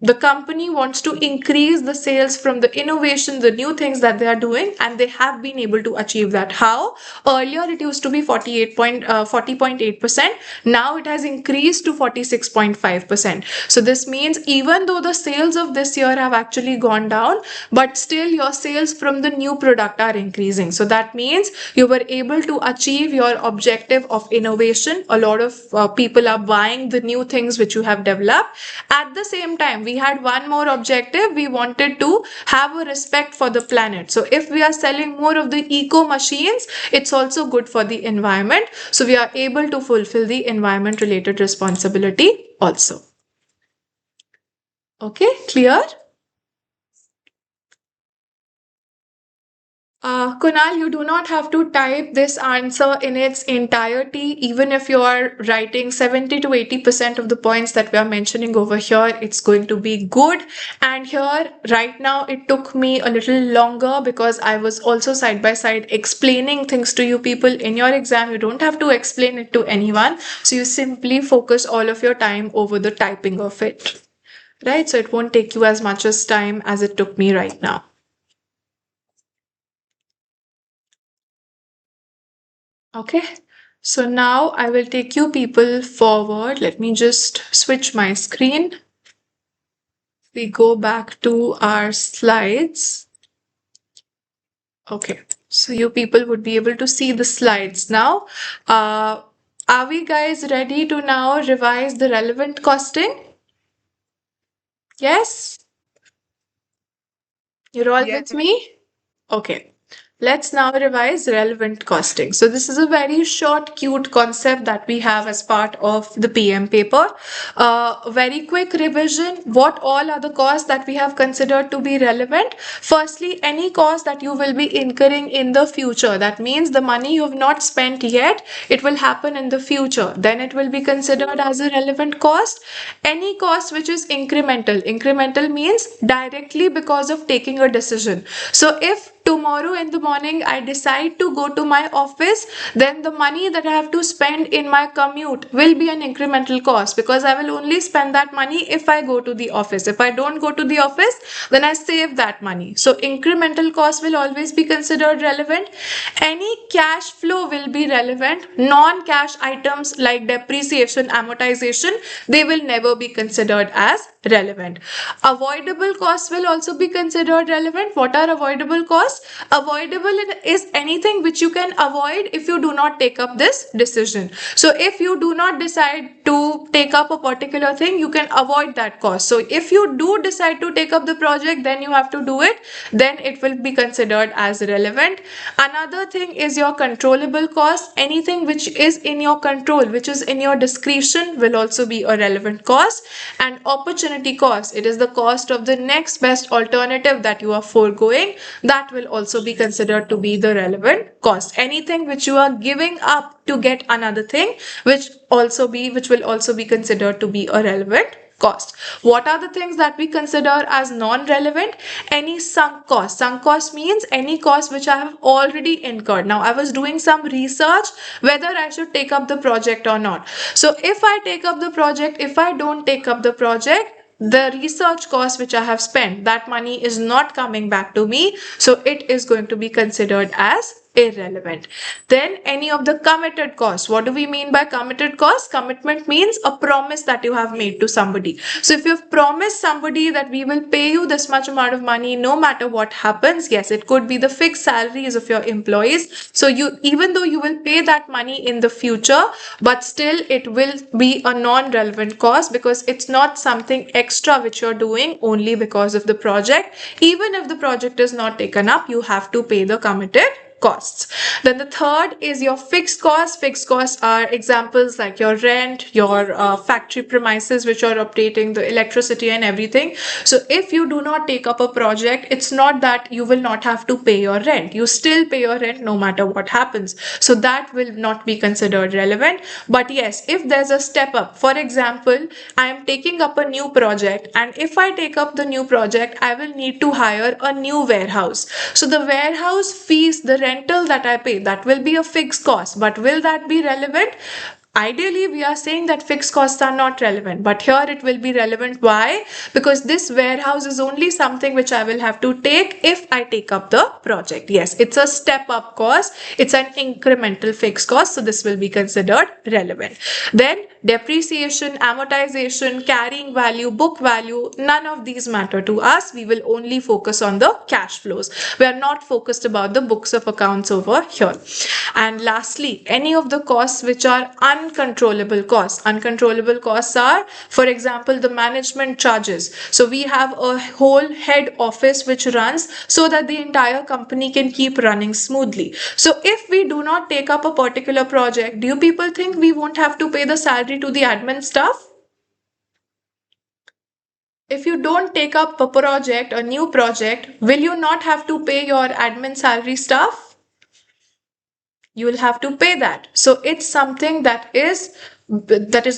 the company wants to increase the sales from the innovation, the new things that they are doing, and they have been able to achieve that. How? Earlier it used to be 40.8%. Now it has increased to 46.5%. So this means even though the sales of this year have actually gone down, but still your sales from the new product are increasing. So that means you were able to achieve your objective of innovation. A lot of people are buying the new things which you have developed. At the same time, we had one more objective. We wanted to have a respect for the planet. So if we are selling more of the eco machines, it's also good for the environment. So we are able to fulfill the environment related responsibility also. Okay, clear? Kunal, you do not have to type this answer in its entirety. Even if you are writing 70 to 80% of the points that we are mentioning over here, it's going to be good. And here, right now, it took me a little longer because I was also side by side explaining things to you people in your exam. You don't have to explain it to anyone. So you simply focus all of your time over the typing of it. Right? So it won't take you as much as time as it took me right now. Okay, so now I will take you people forward. Let me just switch my screen. We go back to our slides. Okay, so you people would be able to see the slides now. Are we guys ready to now revise the relevant costing? Yes? You're all Yes. with me? Okay. Let's now revise relevant costing. So this is a very short, cute concept that we have as part of the PM paper. Very quick revision. What all are the costs that we have considered to be relevant? Firstly, any cost that you will be incurring in the future. That means the money you have not spent yet, it will happen in the future. Then it will be considered as a relevant cost. Any cost which is incremental. Incremental means directly because of taking a decision. So if tomorrow in the morning I decide to go to my office, then the money that I have to spend in my commute will be an incremental cost, because I will only spend that money if I go to the office. If I don't go to the office, then I save that money. So incremental cost will always be considered relevant. Any cash flow will be relevant. Non-cash items like depreciation, amortization, they will never be considered as relevant. Avoidable costs will also be considered relevant. What are avoidable costs? Avoidable is anything which you can avoid if you do not take up this decision. So if you do not decide to take up a particular thing, you can avoid that cost. So if you do decide to take up the project, then you have to do it, then it will be considered as relevant. Another thing is your controllable cost. Anything which is in your control, which is in your discretion, will also be a relevant cost. And opportunity cost, it is the cost of the next best alternative that you are foregoing, that will also be considered to be the relevant cost. Anything which you are giving up to get another thing, which will also be considered to be a relevant cost. What are the things that we consider as non-relevant? Any sunk cost. Sunk cost means any cost which I have already incurred. Now I was doing some research whether I should take up the project or not. So if I take up the project, if I don't take up the project, the research cost which I have spent, that money is not coming back to me. So it is going to be considered as irrelevant. Then any of the committed costs. What do we mean by committed costs? Commitment means a promise that you have made to somebody. So if you've promised somebody that we will pay you this much amount of money no matter what happens, yes, it could be the fixed salaries of your employees. So you, even though you will pay that money in the future, but still it will be a non-relevant cost, because it's not something extra which you're doing only because of the project. Even if the project is not taken up, you have to pay the committed costs. Then the third is your fixed costs. Fixed costs are examples like your rent, your factory premises which are updating, the electricity and everything. So if you do not take up a project, it's not that you will not have to pay your rent. You still pay your rent no matter what happens. So that will not be considered relevant. But yes, if there's a step up, for example, I am taking up a new project, and if I take up the new project, I will need to hire a new warehouse. So the warehouse fees, the rental that I pay, that will be a fixed cost. But will that be relevant? Ideally, we are saying that fixed costs are not relevant, but here it will be relevant. Why? Because this warehouse is only something which I will have to take if I take up the project. Yes, it's a step up cost. It's an incremental fixed cost. So this will be considered relevant. Then depreciation, amortization, carrying value, book value, none of these matter to us. We will only focus on the cash flows. We are not focused about the books of accounts over here. And lastly, any of the costs which are uncontrollable costs. Uncontrollable costs are, for example, the management charges. So we have a whole head office which runs so that the entire company can keep running smoothly. So if we do not take up a particular project, do you people think we won't have to pay the salary to the admin staff? If you don't take up a project, a new project, will you not have to pay your admin salary staff? You will have to pay that. So it's something that is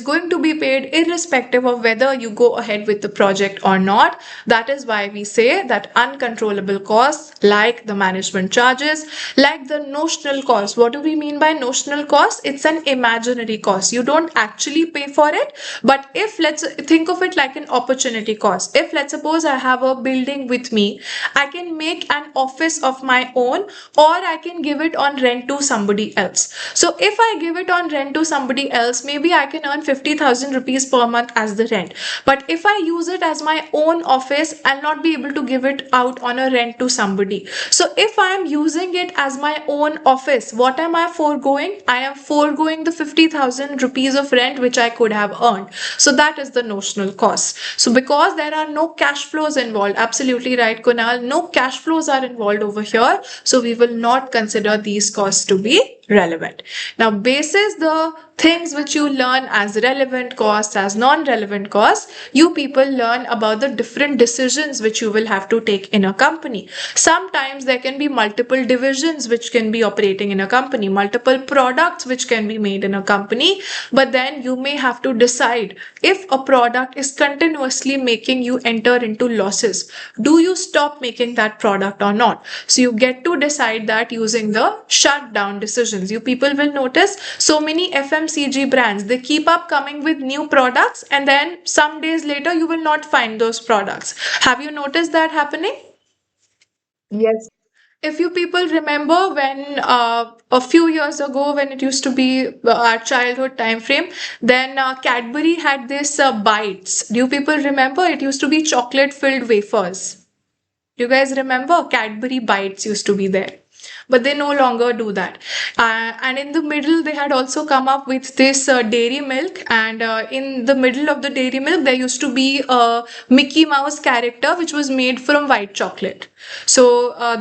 going to be paid irrespective of whether you go ahead with the project or not. That is why we say that uncontrollable costs like the management charges, like the notional cost. What do we mean by notional cost? It's an imaginary cost. You don't actually pay for it, but if, let's think of it like an opportunity cost. If let's suppose I have a building with me, I can make an office of my own, or I can give it on rent to somebody else. So if I give it on rent to somebody else, maybe I can earn 50,000 rupees per month as the rent. But if I use it as my own office, I'll not be able to give it out on a rent to somebody. So if I am using it as my own office, what am I foregoing? I am foregoing the 50,000 rupees of rent which I could have earned. So that is the notional cost. So because there are no cash flows involved, absolutely right, Kunal, no cash flows are involved over here. So we will not consider these costs to be relevant. Now, basis the things which you learn as relevant costs, as non-relevant costs, you people learn about the different decisions which you will have to take in a company. Sometimes there can be multiple divisions which can be operating in a company, multiple products which can be made in a company, but then you may have to decide if a product is continuously making you enter into losses. Do you stop making that product or not? So you get to decide that using the shutdown decisions. You people will notice so many FMCG brands, they keep up coming with new products, and then some days later you will not find those products. Have you noticed that happening? Yes, If you people remember when a few years ago, when it used to be our childhood time frame, then Cadbury had this bites. Do you people remember? It used to be chocolate filled wafers. Do you guys remember? Cadbury bites used to be there, but they no longer do that. And in the middle, they had also come up with this dairy milk, and in the middle of the dairy milk, there used to be a Mickey Mouse character which was made from white chocolate. So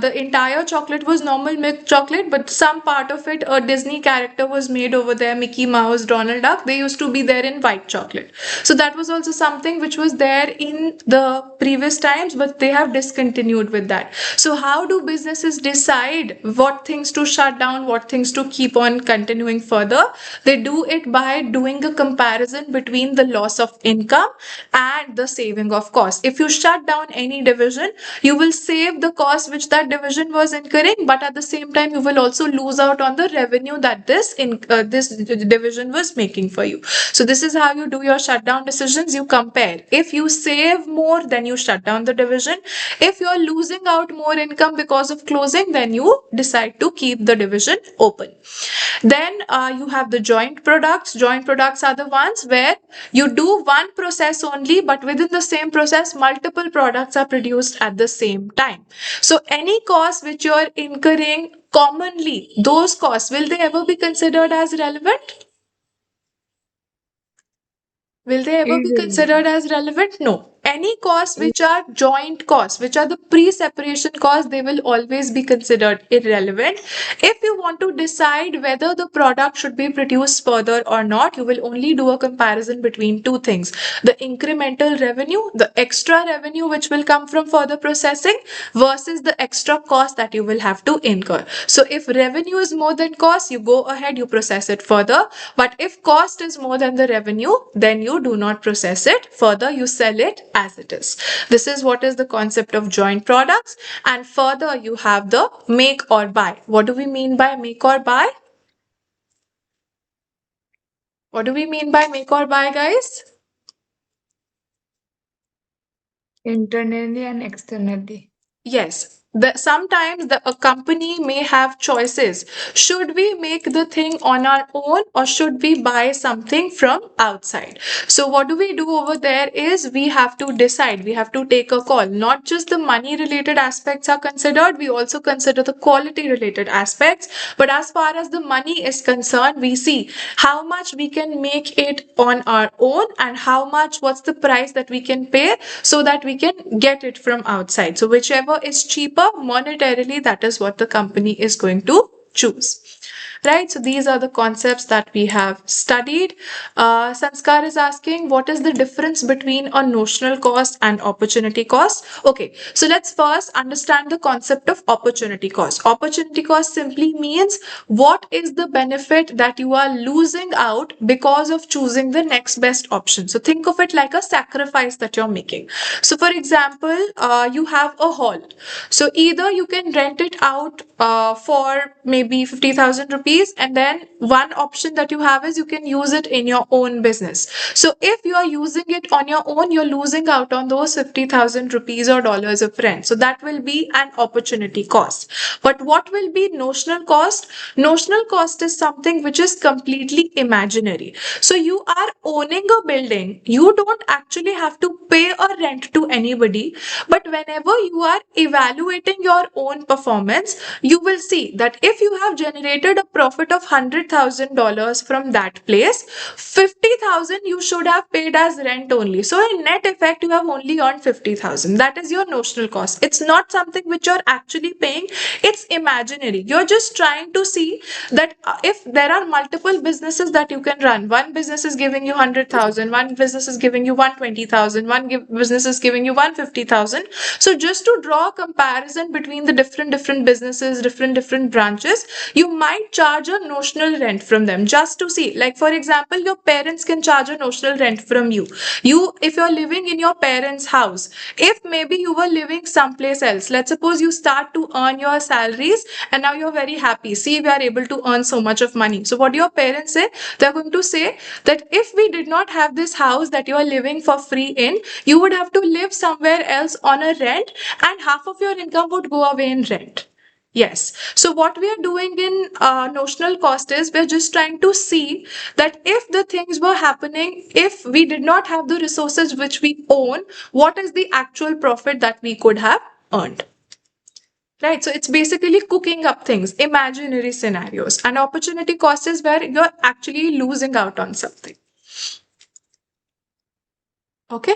the entire chocolate was normal milk chocolate, but some part of it, a Disney character was made over there, Mickey Mouse, Donald Duck. They used to be there in white chocolate. So that was also something which was there in the previous times, but they have discontinued with that. So how do businesses decide what things to shut down, what things to keep on continuing further? They do it by doing a comparison between the loss of income and the saving of cost. If you shut down any division, you will save the cost which that division was incurring, but at the same time you will also lose out on the revenue that this division was making for you. So this is how you do your shutdown decisions. You compare. If you save more, then you shut down the division. If you're losing out more income because of closing, then you decide to keep the division open. Then you have the joint products. Joint products are the ones where you do one process only, but within the same process, multiple products are produced at the same time. So any cost which you're incurring commonly, those costs, will they ever be considered as relevant? Will they ever be easily. considered as relevant? No. Any costs which are joint costs, which are the pre-separation costs, they will always be considered irrelevant. If you want to decide whether the product should be produced further or not, you will only do a comparison between two things. The incremental revenue, the extra revenue which will come from further processing versus the extra cost that you will have to incur. So if revenue is more than cost, you go ahead, you process it further. But if cost is more than the revenue, then you do not process it further, you sell it as it is. This is what is the concept of joint products. And further, you have the make or buy. What do we mean by make or buy? What do we mean by make or buy, guys? Internally and externally. Yes, sometimes a company may have choices. Should we make the thing on our own or should we buy something from outside? So, what do we do over there is we have to decide, we have to take a call. Not just the money related aspects are considered, we also consider the quality related aspects. But as far as the money is concerned, we see how much we can make it on our own and how much, what's the price that we can pay so that we can get it from outside. So whichever is cheaper monetarily, that is what the company is going to choose. Right, so these are the concepts that we have studied. Sanskar is asking, what is the difference between a notional cost and opportunity cost? Okay, so let's first understand the concept of opportunity cost. Opportunity cost simply means what is the benefit that you are losing out because of choosing the next best option. So think of it like a sacrifice that you're making. So for example, you have a hall. So either you can rent it out for maybe 50,000 rupees, and then one option that you have is you can use it in your own business. So if you are using it on your own, you're losing out on those 50,000 rupees or dollars of rent. So that will be an opportunity cost. But what will be notional cost? Notional cost is something which is completely imaginary. So you are owning a building. You don't actually have to pay a rent to anybody. But whenever you are evaluating your own performance, you will see that if you you have generated a profit of $100,000 from that place, 50,000 you should have paid as rent only. So in net effect, you have only earned 50,000. That is your notional cost. It's not something which you're actually paying. It's imaginary. You're just trying to see that if there are multiple businesses that you can run, one business is giving you 100,000, one business is giving you 120,000, business is giving you 150,000. So just to draw a comparison between the different businesses, different branches, you might charge a notional rent from them just to see. Like for example, your parents can charge a notional rent from you. If you're living in your parents' house, if maybe you were living someplace else, let's suppose you start to earn your salaries and now you're very happy. See, we are able to earn so much of money. So what do your parents say? They're going to say that if we did not have this house that you are living for free in, you would have to live somewhere else on a rent, and half of your income would go away in rent. Yes. So what we are doing in notional cost is we're just trying to see that if the things were happening, if we did not have the resources which we own, what is the actual profit that we could have earned. Right. So it's basically cooking up things, imaginary scenarios. And opportunity cost is where you're actually losing out on something. Okay.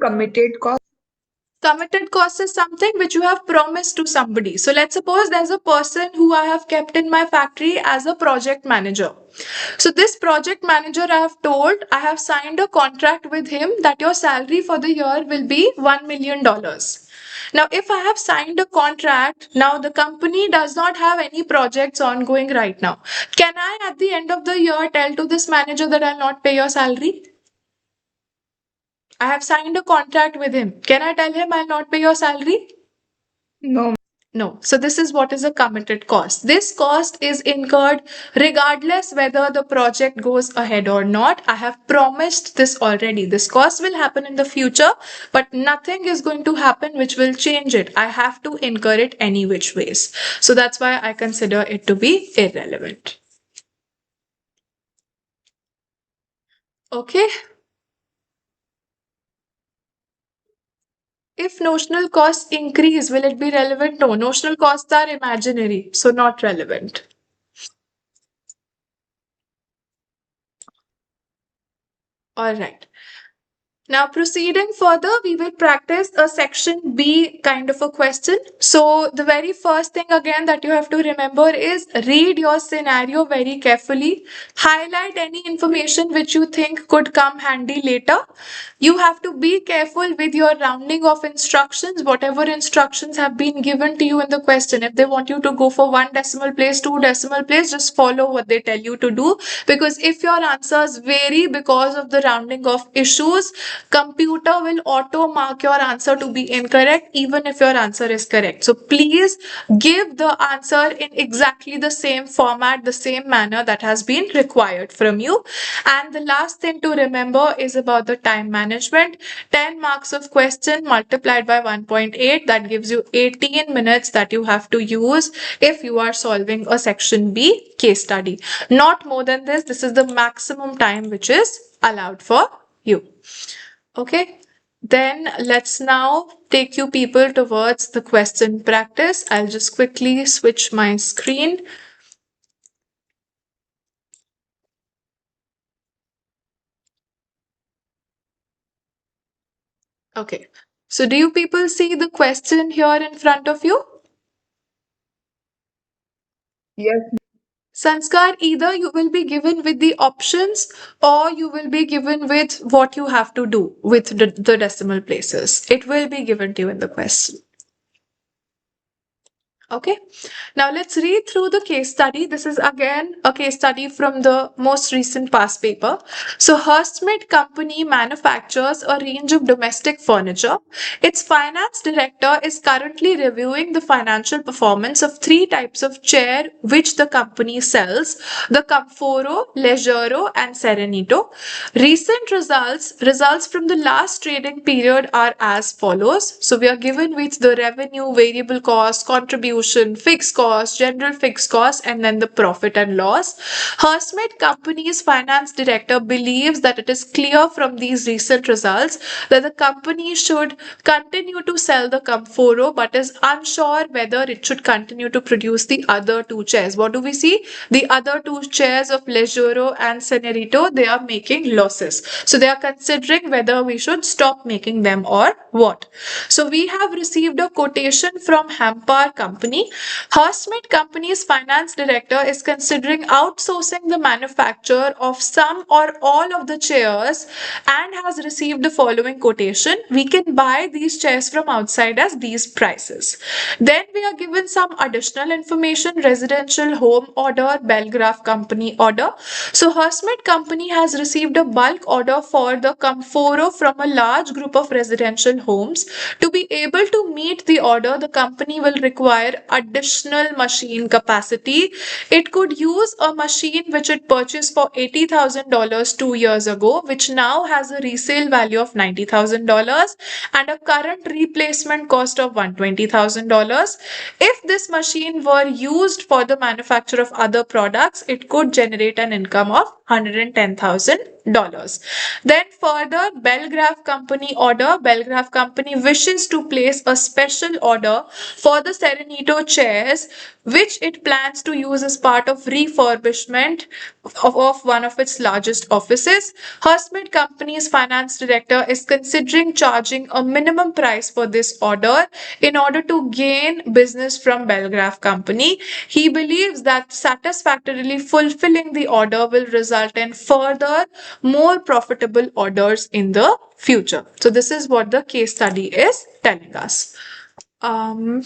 Committed cost. Committed cost is something which you have promised to somebody. So let's suppose there's a person who I have kept in my factory as a project manager. So this project manager I have told, I have signed a contract with him that your salary for the year will be $1 million. Now, if I have signed a contract, now the company does not have any projects ongoing right now. Can I, at the end of the year, tell to this manager that I'll not pay your salary? I have signed a contract with him. Can I tell him I'll not pay your salary? No. No. So this is what is a committed cost. This cost is incurred regardless whether the project goes ahead or not. I have promised this already. This cost will happen in the future, but nothing is going to happen which will change it. I have to incur it any which ways. So that's why I consider it to be irrelevant. Okay. If notional costs increase, will it be relevant? No, notional costs are imaginary, so not relevant. All right. Now, proceeding further, we will practice a section B kind of a question. So, the very first thing again that you have to remember is read your scenario very carefully. Highlight any information which you think could come handy later. You have to be careful with your rounding of instructions, whatever instructions have been given to you in the question. If they want you to go for 1 decimal place, 2 decimal place, just follow what they tell you to do. Because if your answers vary because of the rounding of issues, computer will auto mark your answer to be incorrect even if your answer is correct. So please give the answer in exactly the same format, the same manner that has been required from you. And the last thing to remember is about the time management. 10 marks of question multiplied by 1.8, that gives you 18 minutes that you have to use if you are solving a section B case study. Not more than this. This is the maximum time which is allowed for you. Okay, then let's now take you people towards the question practice. I'll just quickly switch my screen. Okay, so do you people see the question here in front of you? Yes. Sanskar, either you will be given with the options or you will be given with what you have to do with the decimal places. It will be given to you in the question. Okay, now let's read through the case study. This is again a case study from the most recent past paper. So Hurstmid Company manufactures a range of domestic furniture. Its finance director is currently reviewing the financial performance of 3 types of chair which the company sells: the Comforo, Leggero and Serenito. Recent results from the last trading period are as follows. So we are given with the revenue, variable cost, contribution, distribution, fixed cost, general fixed cost, and then the profit and loss. Hersmith Company's finance director believes that it is clear from these recent results that the company should continue to sell the Comforo but is unsure whether it should continue to produce the other two chairs. What do we see? The other two chairs of Legero and Senerito, they are making losses. So they are considering whether we should stop making them or what. So we have received a quotation from Hampar Company. Hersmith Company's finance director is considering outsourcing the manufacture of some or all of the chairs and has received the following quotation. We can buy these chairs from outside as these prices. Then we are given some additional information. Residential home order, Belgraph Company order. So Hersmith Company has received a bulk order for the Comforo from a large group of residential homes. To be able to meet the order, the company will require additional machine capacity. It could use a machine which it purchased for $80,000 2 years ago, which now has a resale value of $90,000 and a current replacement cost of $120,000. If this machine were used for the manufacture of other products, it could generate an income of $110,000. Then further, Belgraph Company order. Belgraph Company wishes to place a special order for the Serenito chairs, which it plans to use as part of refurbishment of one of its largest offices. Hersmith Company's finance director is considering charging a minimum price for this order in order to gain business from Belgraph Company. He believes that satisfactorily fulfilling the order will result in further more profitable orders in the future. So this is what the case study is telling us. Um,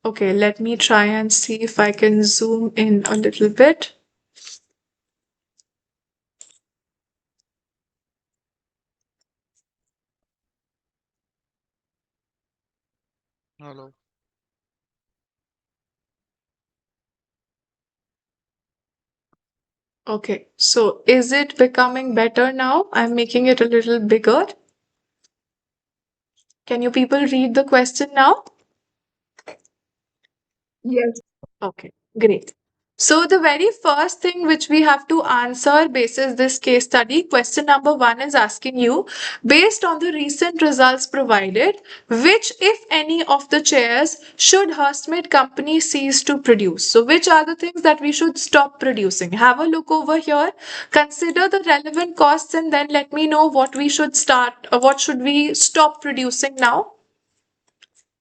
okay, let me try and see if I can zoom in a little bit. Hello. Okay, so is it becoming better now? I'm making it a little bigger. Can you people read the question now? Yes. Okay, great. So the very first thing which we have to answer basis this case study, question number one is asking you, based on the recent results provided, which, if any, of the chairs should Hersmith Company cease to produce? So which are the things that we should stop producing? Have a look over here, consider the relevant costs, and then let me know what we should start or what should we stop producing now.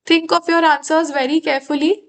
Think of your answers very carefully.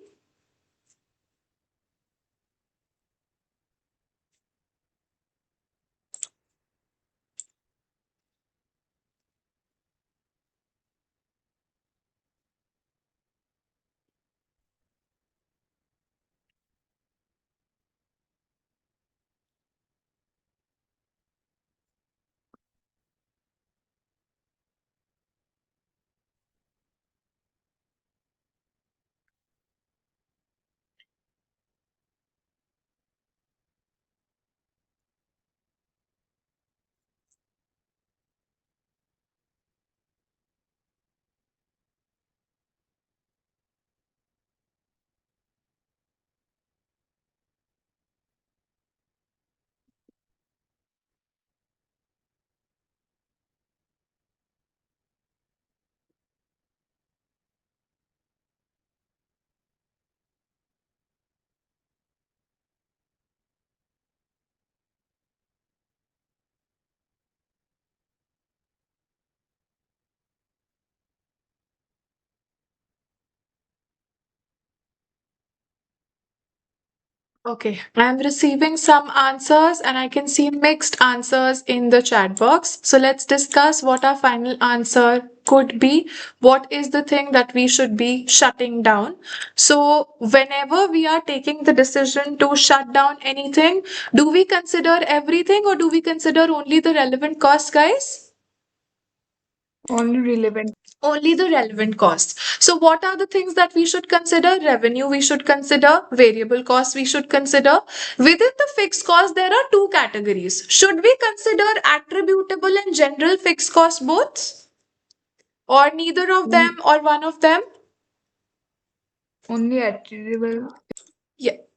Okay, I'm receiving some answers and I can see mixed answers in the chat box. So let's discuss what our final answer could be. What is the thing that we should be shutting down? So, whenever we are taking the decision to shut down anything, do we consider everything or do we consider only the relevant costs, guys? Only relevant. Only the relevant costs. So, what are the things that we should consider? Revenue, we should consider, variable costs, we should consider. Within the fixed cost, there are two categories. Should we consider attributable and general fixed costs both? Or neither of Mm, them or one of them? only attributable.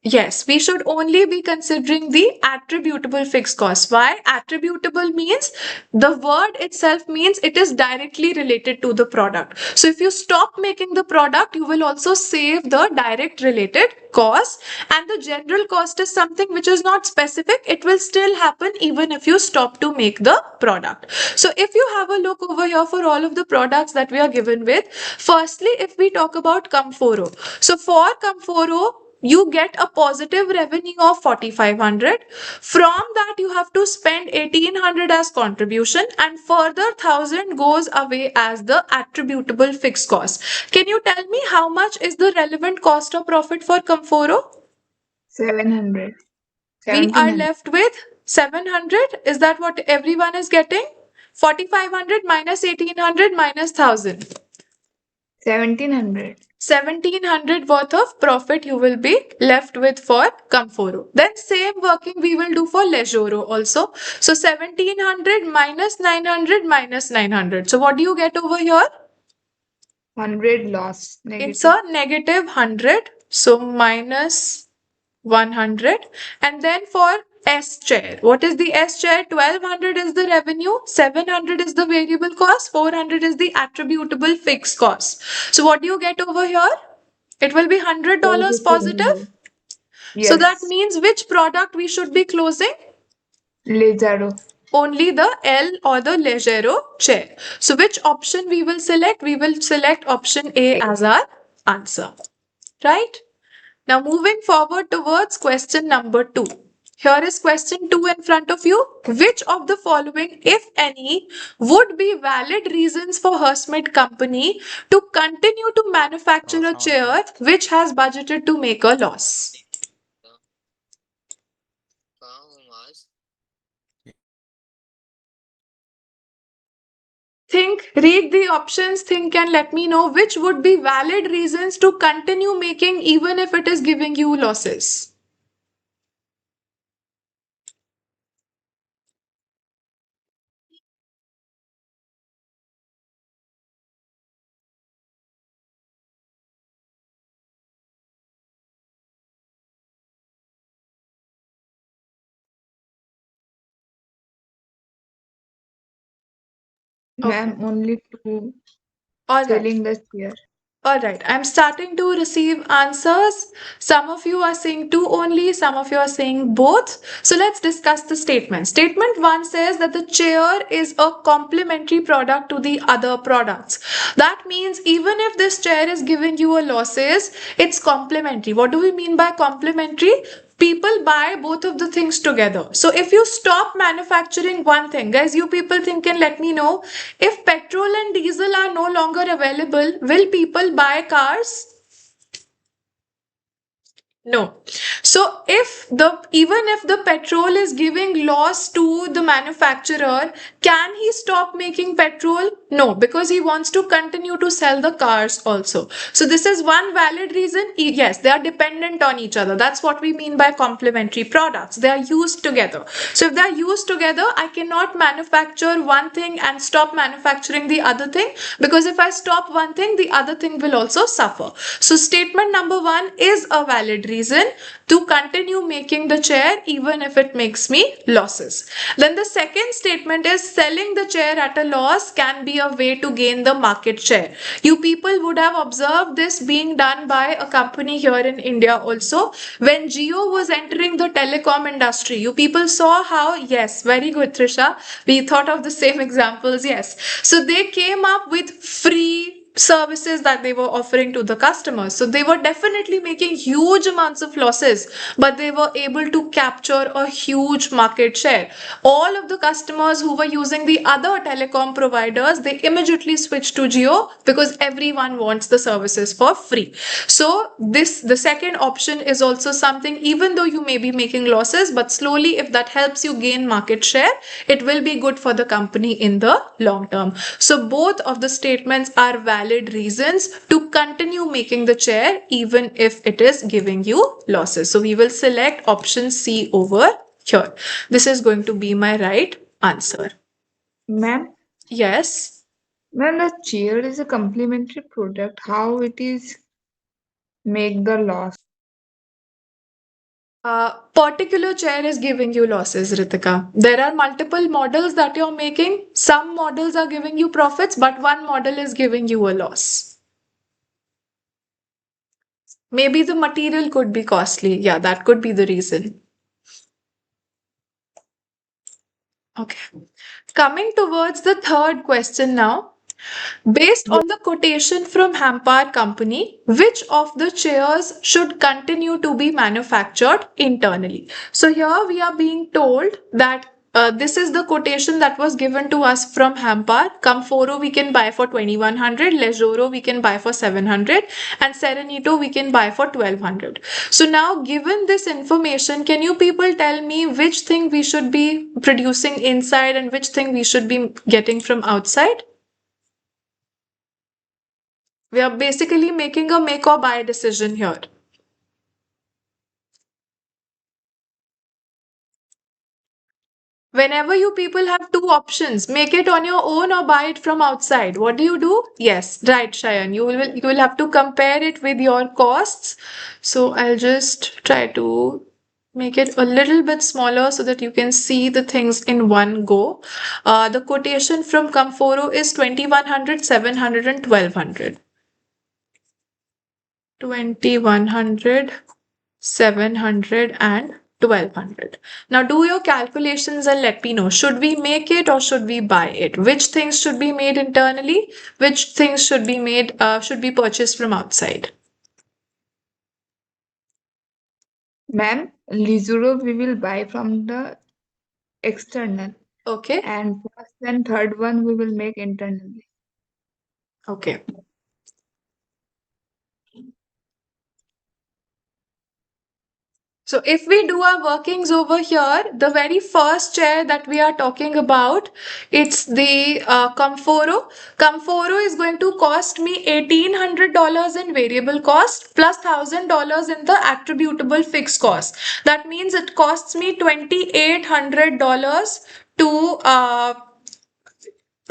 Yes, we should only be considering the attributable fixed cost. Why? Attributable means the word itself means it is directly related to the product. So if you stop making the product, you will also save the direct related cost. And the general cost is something which is not specific. It will still happen even if you stop to make the product. So if you have a look over here for all of the products that we are given with, firstly, if we talk about Comforo. So for Comforo, you get a positive revenue of 4500. From that you have to spend 1800 as contribution, and further 1000 goes away as the attributable fixed cost. Can you tell me how much is the relevant cost of profit for Comforo? 700. We are 1700. left with 700. Is that what everyone is getting? 4500 minus 1800 minus 1000. 1700. 1700 worth of profit you will be left with for Comforo. Then same working we will do for Leisure also. So 1700 minus 900 minus 900. So what do you get over here? 100 loss. It's Negative. a negative 100. So minus 100. And then for S chair, what is the S chair? 1200 is the revenue, 700 is the variable cost, 400 is the attributable fixed cost. So what do you get over here? It will be $100 Positive positive. 100. So that Yes. means which product we should be closing? Lizardo. Only the L or the Leggero chair. So which option we will select? We will select option A as our answer. Right? Now moving forward towards question number 2. Here is question 2 in front of you. Which of the following, if any, would be valid reasons for Hershmit company to continue to manufacture a chair Assalamualaikum. which has budgeted to make a loss? Think, read the options, think and let me know which would be valid reasons to continue making even if it is giving you losses. Okay. Ma'am, only two. All right. Selling the chair. All right, I'm starting to receive answers. Some of you are saying two only, some of you are saying both. So let's discuss the statement. Statement one says that the chair is a complementary product to the other products. That means even if this chair is giving you a losses, it's complementary. What do we mean by complementary? People buy both of the things together. So if you stop manufacturing one thing, guys, you people think and let me know, if petrol and diesel are no longer available, will people buy cars? No. So if the even if the petrol is giving loss to the manufacturer, can he stop making petrol? No, because he wants to continue to sell the cars also. So this is one valid reason. Yes, they are dependent on each other. That's what we mean by complementary products. They are used together. So if they are used together, I cannot manufacture one thing and stop manufacturing the other thing, because if I stop one thing, the other thing will also suffer. So statement number 1 is a valid reason to continue making the chair even if it makes me losses. Then the second statement is selling the chair at a loss can be a way to gain the market share. You people would have observed this being done by a company here in India also. When Jio was entering the telecom industry, you people saw how, yes, very good, Trisha. We thought of the same examples, yes. So they came up with free services that they were offering to the customers. So they were definitely making huge amounts of losses, but they were able to capture a huge market share. All of the customers who were using the other telecom providers, they immediately switched to Jio because everyone wants the services for free. So the second option is also something, even though you may be making losses, but slowly if that helps you gain market share, it will be good for the company in the long term. So both of the statements are valid reasons to continue making the chair even if it is giving you losses. So we will select option C over here. This is going to be my right answer. Ma'am, Yes. ma'am, the chair is a complementary product. How it is make the loss. Particular chair is giving you losses, Ritika. There are multiple models that you're making. Some models are giving you profits, but one model is giving you a loss. Maybe the material could be costly. Yeah, that could be the reason. Okay. Coming towards the third question now. Based Yes, on the quotation from Hampar Company, which of the chairs should continue to be manufactured internally? So here we are being told that this is the quotation that was given to us from Hampar. Comforo we can buy for 2100, Leggero we can buy for 700, and Serenito we can buy for 1200. So now, given this information, can you people tell me which thing we should be producing inside and which thing we should be getting from outside? We are basically making a make or buy decision here. Whenever you people have two options, make it on your own or buy it from outside. What do you do? Yes, right, Shayan. You will have to compare it with your costs. So I'll just try to make it a little bit smaller so that you can see the things in one go. The quotation from Comforo is 2100, 700, and 1200. 2100, 700 and 1200. Now do your calculations and let me know. Should we make it or should we buy it? Which things should be made internally? Which things should be purchased from outside? ma'am, Lizuro we will buy from the external, Okay. and first and third one we will make internally. Okay. So if we do our workings over here, the very first chair that we are talking about, it's the Comforo. Comforo is going to cost me $1,800 in variable cost plus $1,000 in the attributable fixed cost. That means it costs me $2,800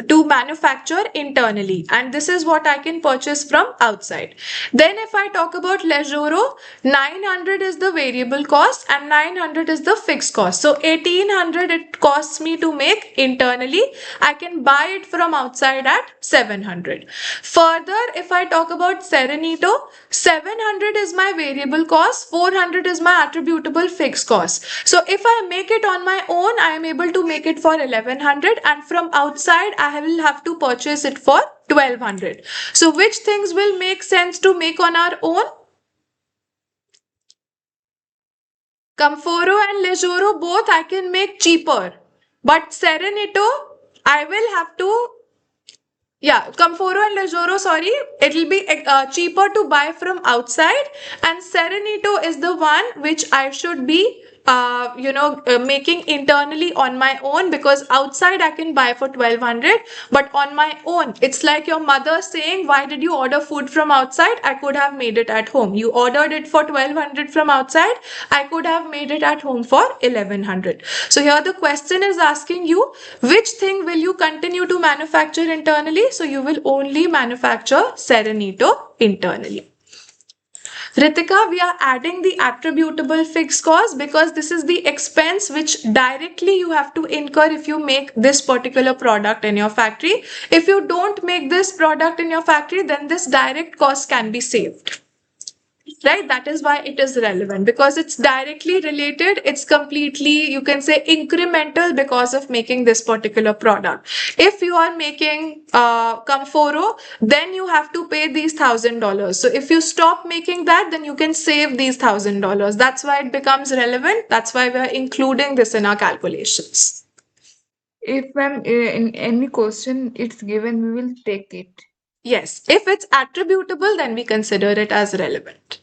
to manufacture internally, and this is what I can purchase from outside. Then if I talk about Leggero, 900 is the variable cost and 900 is the fixed cost. So 1800 it costs me to make internally. I can buy it from outside at 700. Further, if I talk about Serenito, 700 is my variable cost, 400 is my attributable fixed cost. So if I make it on my own, I am able to make it for 1100, and from outside I will have to purchase it for 1200. So which things will make sense to make on our own? Comforo and Leggero both I can make cheaper, but Serenito I will have to, yeah, Comforo and Leggero, sorry, it'll be cheaper to buy from outside, and Serenito is the one which I should be making internally on my own, because outside I can buy for 1200, but on my own it's like your mother saying, why did you order food from outside? I could have made it at home. You ordered it for 1200 from outside, I could have made it at home for 1100. So here the question is asking you, which thing will you continue to manufacture internally? So you will only manufacture Serenito internally. Ritika, we are adding the attributable fixed cost because this is the expense which directly you have to incur if you make this particular product in your factory. If you don't make this product in your factory, then this direct cost can be saved. Right? That is why it is relevant, because it's directly related. It's completely, you can say, incremental because of making this particular product. If you are making Comforo, then you have to pay these $1,000. So if you stop making that, then you can save these $1,000. That's why it becomes relevant. That's why we are including this in our calculations. If ma'am, in any question it's given, we will take it. Yes, if it's attributable, then we consider it as relevant.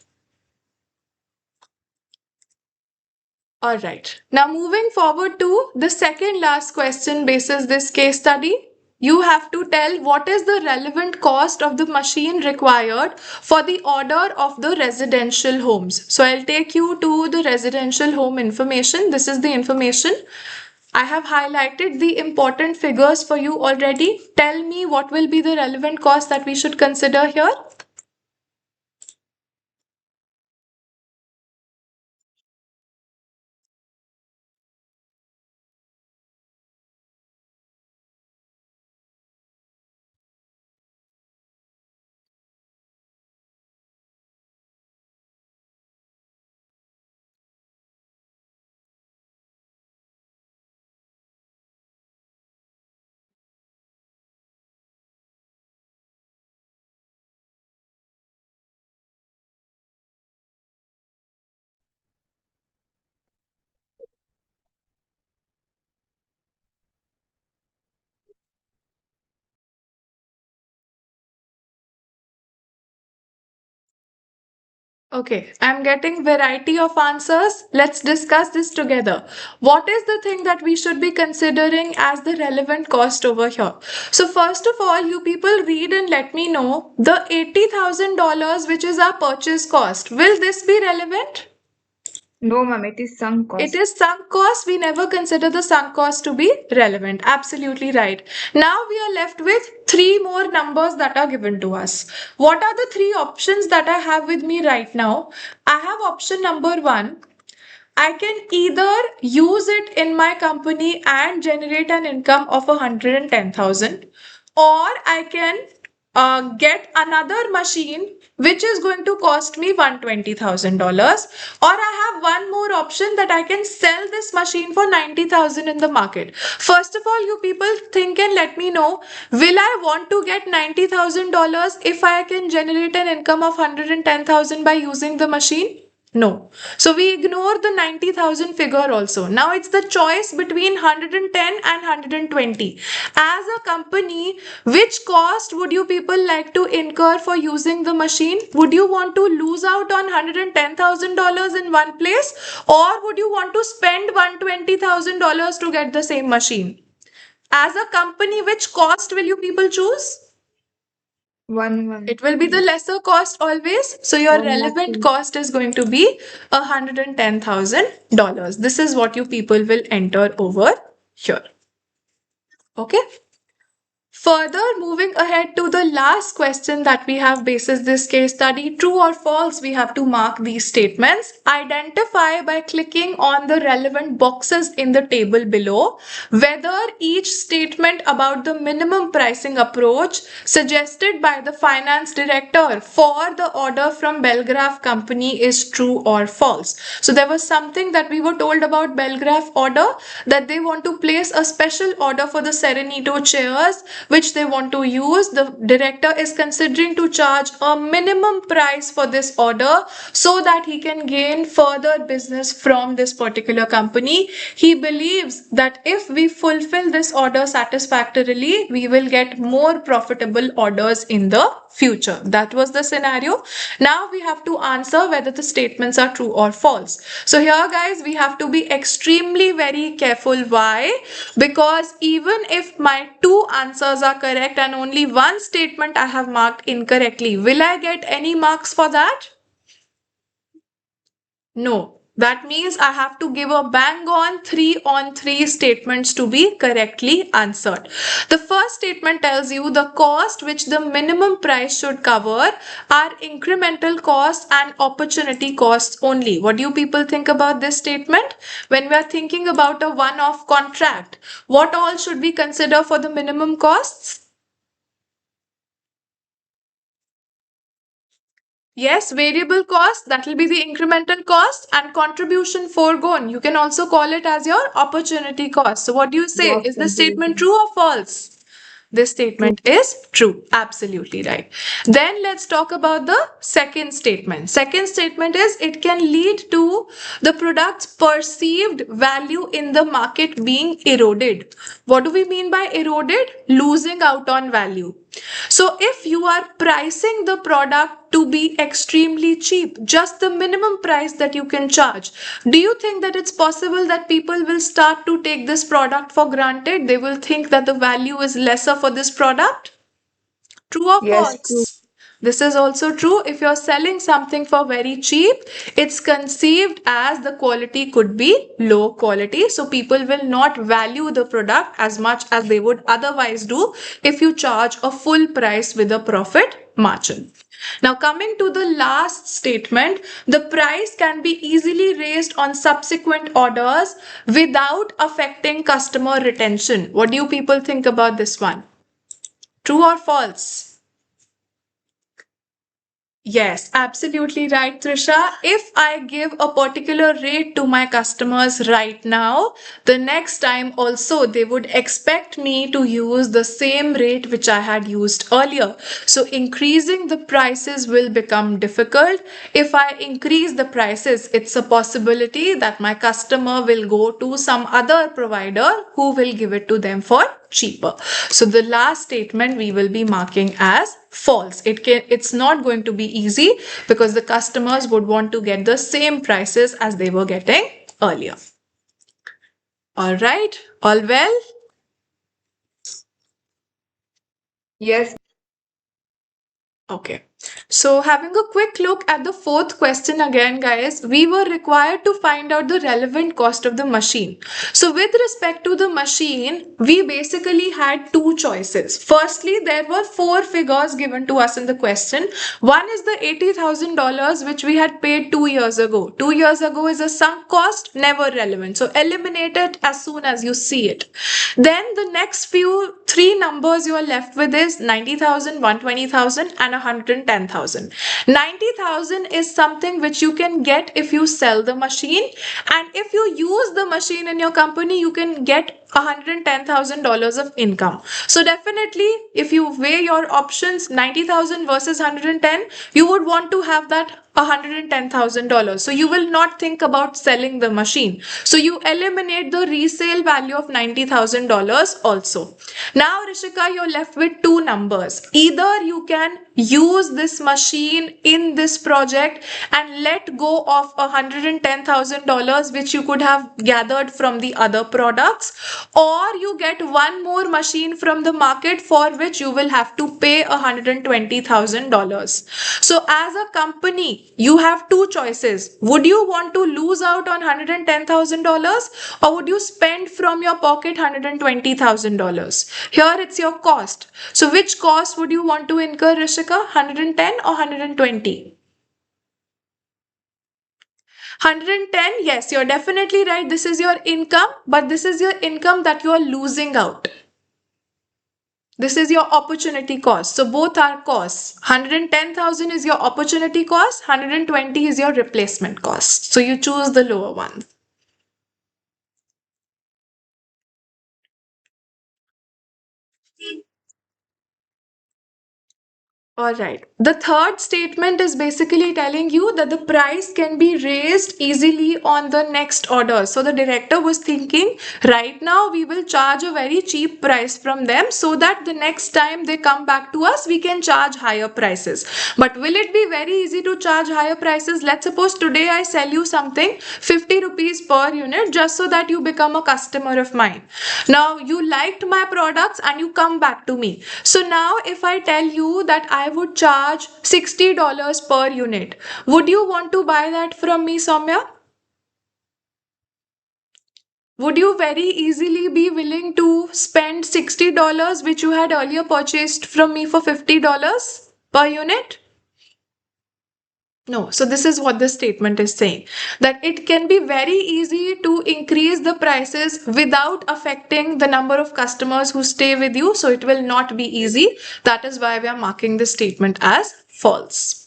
All right. Now moving forward to the second last question basis this case study. You have to tell what is the relevant cost of the machine required for the order of the residential homes. So I'll take you to the residential home information. This is the information. I have highlighted the important figures for you already. Tell me what will be the relevant cost that we should consider here. Okay, I'm getting variety of answers. Let's discuss this together. What is the thing that we should be considering as the relevant cost over here? So first of all, you people read and let me know the $80,000 which is our purchase cost. Will this be relevant? No, ma'am, it is sunk It cost. is sunk cost. We never consider the sunk cost to be relevant. Absolutely right. Now we are left with three more numbers that are given to us. What are the three options that I have with me right now? I have option number one. I can either use it in my company and generate an income of 110,000, or I can get another machine which is going to cost me $120,000, or I have one more option that I can sell this machine for 90,000 in the market. First of all, you people think and let me know, will I want to get $90,000 if I can generate an income of 110,000 by using the machine? No. So we ignore the 90,000 figure also. Now it's the choice between 110 and 120. As a company, which cost would you people like to incur for using the machine? Would you want to lose out on $110,000 in one place, or would you want to spend $120,000 to get the same machine? As a company, which cost will you people choose? One, It will be the please. lesser cost always. So your One lakh, relevant please. cost is going to be $110,000. This is what you people will enter over here. Okay. Further, moving ahead to the last question that we have basis this case study, true or false, we have to mark these statements. Identify by clicking on the relevant boxes in the table below whether each statement about the minimum pricing approach suggested by the finance director for the order from Belgraph company is true or false. So there was something that we were told about Belgraph order, that they want to place a special order for the Serenito chairs which they want to use. The director is considering to charge a minimum price for this order so that he can gain further business from this particular company. He believes that if we fulfill this order satisfactorily, we will get more profitable orders in the future. That was the scenario. Now we have to answer whether the statements are true or false. So here guys, we have to be extremely very careful. Why? Because even if my two answers are correct and only one statement I have marked incorrectly, will I get any marks for that? No. That means I have to give a bang on three statements to be correctly answered. The first statement tells you the cost which the minimum price should cover are incremental costs and opportunity costs only. What do you people think about this statement? When we are thinking about a one-off contract, what all should we consider for the minimum costs? Yes, variable cost, that will be the incremental cost, and contribution foregone. You can also call it as your opportunity cost. So, what do you say? Gross Is this statement contribution. true or false? This True. statement is true. Absolutely right. Then let's talk about the second statement. Second statement is it can lead to the product's perceived value in the market being eroded. What do we mean by eroded? Losing out on value. So if you are pricing the product to be extremely cheap, just the minimum price that you can charge, do you think that it's possible that people will start to take this product for granted? They will think that the value is lesser for this product? True or Yes, true. false? This is also true. If you're selling something for very cheap, it's conceived as the quality could be low quality. So people will not value the product as much as they would otherwise do if you charge a full price with a profit margin. Now, coming to the last statement, the price can be easily raised on subsequent orders without affecting customer retention. What do you people think about this one? True or false? Yes, absolutely right, Trisha. If I give a particular rate to my customers right now, the next time also they would expect me to use the same rate which I had used earlier. So increasing the prices will become difficult. If I increase the prices, it's a possibility that my customer will go to some other provider who will give it to them for cheaper. So the last statement we will be marking as false. It's not going to be easy because the customers would want to get the same prices as they were getting earlier. All right, all well? Yes. Okay. So having a quick look at the fourth question again, guys, we were required to find out the relevant cost of the machine. So with respect to the machine, we basically had two choices. Firstly, there were four figures given to us in the question. One is the $80,000 which we had paid 2 years ago. 2 years ago is a sunk cost, never relevant. So eliminate it as soon as you see it. Then the next few three numbers you are left with is 90,000, 120,000 and 110,000. 90,000 is something which you can get if you sell the machine, and if you use the machine in your company you can get $110,000 of income. So definitely if you weigh your options 90,000 versus 110, you would want to have that $110,000. So you will not think about selling the machine. So you eliminate the resale value of $90,000 also. Now, Rishika, you're left with two numbers. Either you can use this machine in this project and let go of $110,000 which you could have gathered from the other products, or you get one more machine from the market for which you will have to pay $120,000. So as a company, you have two choices. Would you want to lose out on $110,000 or would you spend from your pocket $120,000? Here it's your cost. So which cost would you want to incur, Rishika? 110 or 120? 110, yes, you're definitely right. This is your income, but this is your income that you are losing out. This is your opportunity cost. So both are costs. 110,000 is your opportunity cost, 120 is your replacement cost. So you choose the lower one. All right. The third statement is basically telling you that the price can be raised easily on the next order. So the director was thinking, right now we will charge a very cheap price from them so that the next time they come back to us, we can charge higher prices. But will it be very easy to charge higher prices? Let's suppose today I sell you something 50 rupees per unit just so that you become a customer of mine. Now you liked my products and you come back to me. So now if I tell you that I would charge $60 per unit, would you want to buy that from me, Soumya? Would you very easily be willing to spend $60 which you had earlier purchased from me for $50 per unit? No. So this is what the statement is saying, that it can be very easy to increase the prices without affecting the number of customers who stay with you. So it will not be easy. That is why we are marking this statement as false.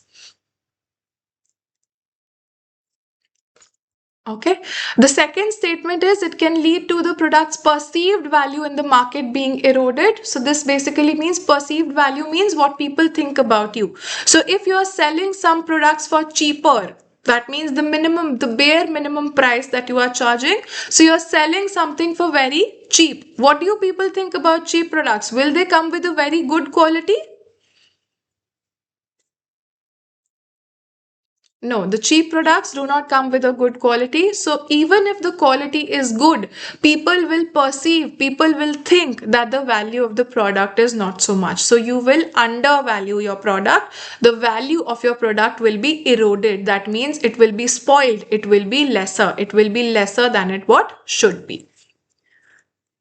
Okay. The second statement is it can lead to the product's perceived value in the market being eroded. So this basically means perceived value means what people think about you. So if you are selling some products for cheaper, that means the bare minimum price that you are charging. So you're selling something for very cheap. What do you people think about cheap products? Will they come with a very good quality? No, the cheap products do not come with a good quality. So even if the quality is good, people will think that the value of the product is not so much. So you will undervalue your product. The value of your product will be eroded. That means it will be spoiled. It will be lesser. It will be lesser than it what should be.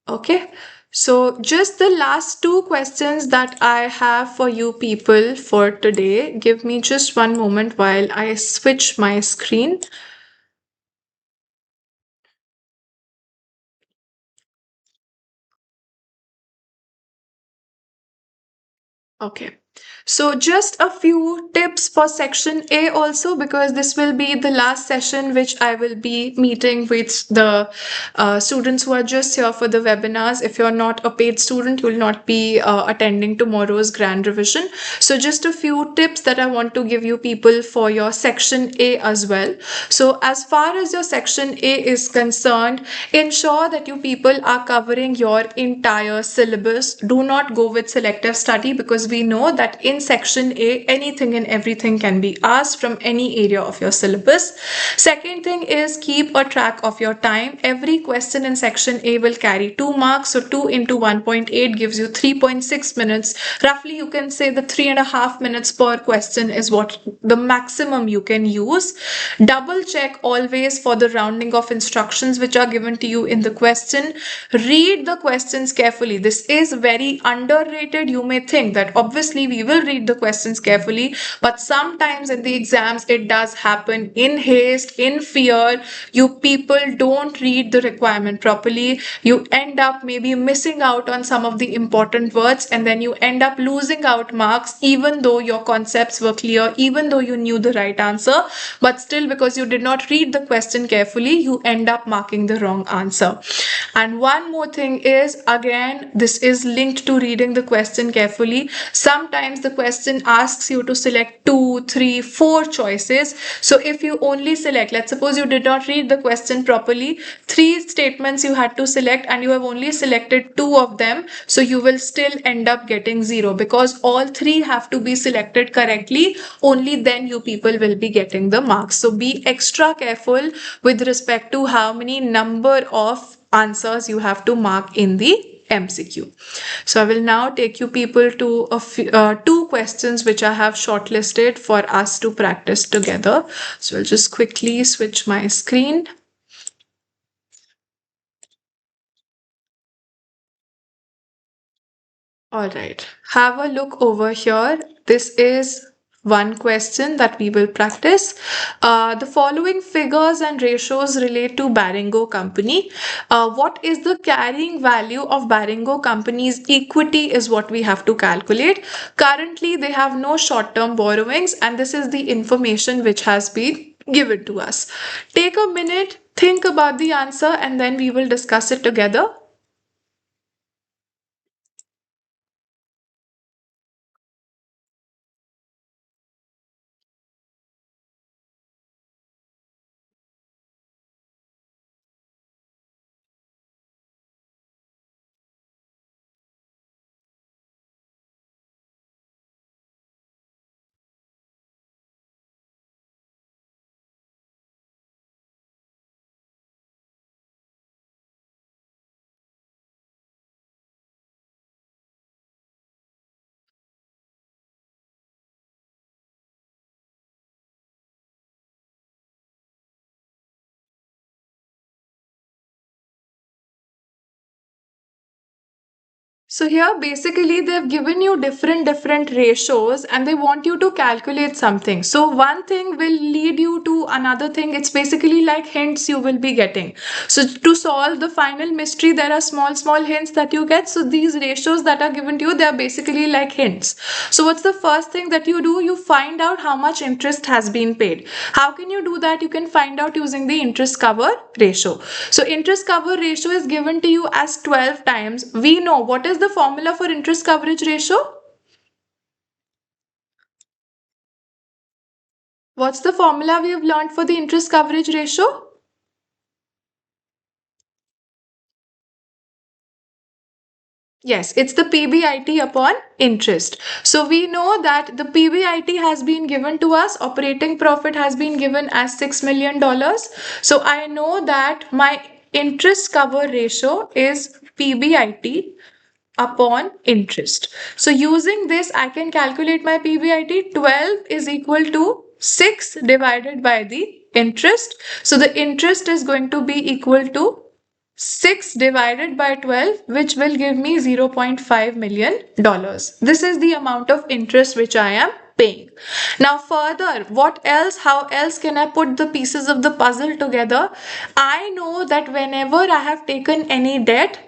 Okay. So just the last two questions that I have for you people for today. Give me just one moment while I switch my screen. Okay. So, just a few tips for section A also, because this will be the last session which I will be meeting with the students who are just here for the webinars. If you're not a paid student, you will not be attending tomorrow's grand revision. So, just a few tips that I want to give you people for your section A as well. So, as far as your section A is concerned, ensure that you people are covering your entire syllabus. Do not go with selective study, because we know that in section A, anything and everything can be asked from any area of your syllabus. Second thing is keep a track of your time. Every question in section A will carry 2 marks. So 2 into 1.8 gives you 3.6 minutes. Roughly, you can say the 3.5 minutes per question is what the maximum you can use. Double check always for the rounding of instructions which are given to you in the question. Read the questions carefully. This is very underrated. You may think that obviously we will read the questions carefully, but sometimes in the exams it does happen in haste, in fear. You people don't read the requirement properly. You end up maybe missing out on some of the important words, and then you end up losing out marks even though your concepts were clear, even though you knew the right answer, but still because you did not read the question carefully, you end up marking the wrong answer. And one more thing is, again, this is linked to reading the question carefully. Sometimes the question asks you to select two, three, four choices. So if you only select, let's suppose you did not read the question properly, three statements you had to select and you have only selected two of them, so you will still end up getting zero, because all three have to be selected correctly. Only then you people will be getting the marks. So be extra careful with respect to how many number of answers you have to mark in the MCQ. So I will now take you people to two questions which I have shortlisted for us to practice together. So I'll just quickly switch my screen. All right, have a look over here. This is one question that we will practice. The following figures and ratios relate to Baringo Company. What is the carrying value of Baringo Company's equity is what we have to calculate. Currently, they have no short-term borrowings, and this is the information which has been given to us. Take a minute, think about the answer, and then we will discuss it together. So here basically they've given you different ratios and they want you to calculate something. So one thing will lead you to another thing. It's basically like hints you will be getting. So to solve the final mystery, there are small hints that you get. So these ratios that are given to you, they are basically like hints. So what's the first thing that you do? You find out how much interest has been paid. How can you do that? You can find out using the interest cover ratio. So interest cover ratio is given to you as 12 times. We know what is the formula for interest coverage ratio? What's the formula we have learned for the interest coverage ratio? Yes, it's the PBIT upon interest. So we know that the PBIT has been given to us, operating profit has been given as $6 million. So I know that my interest cover ratio is PBIT upon interest. So using this, I can calculate my PBIT. 12 is equal to 6 divided by the interest. So the interest is going to be equal to 6 divided by 12, which will give me $0.5 million. This is the amount of interest which I am paying. Now further, what else, how else can I put the pieces of the puzzle together? I know that whenever I have taken any debt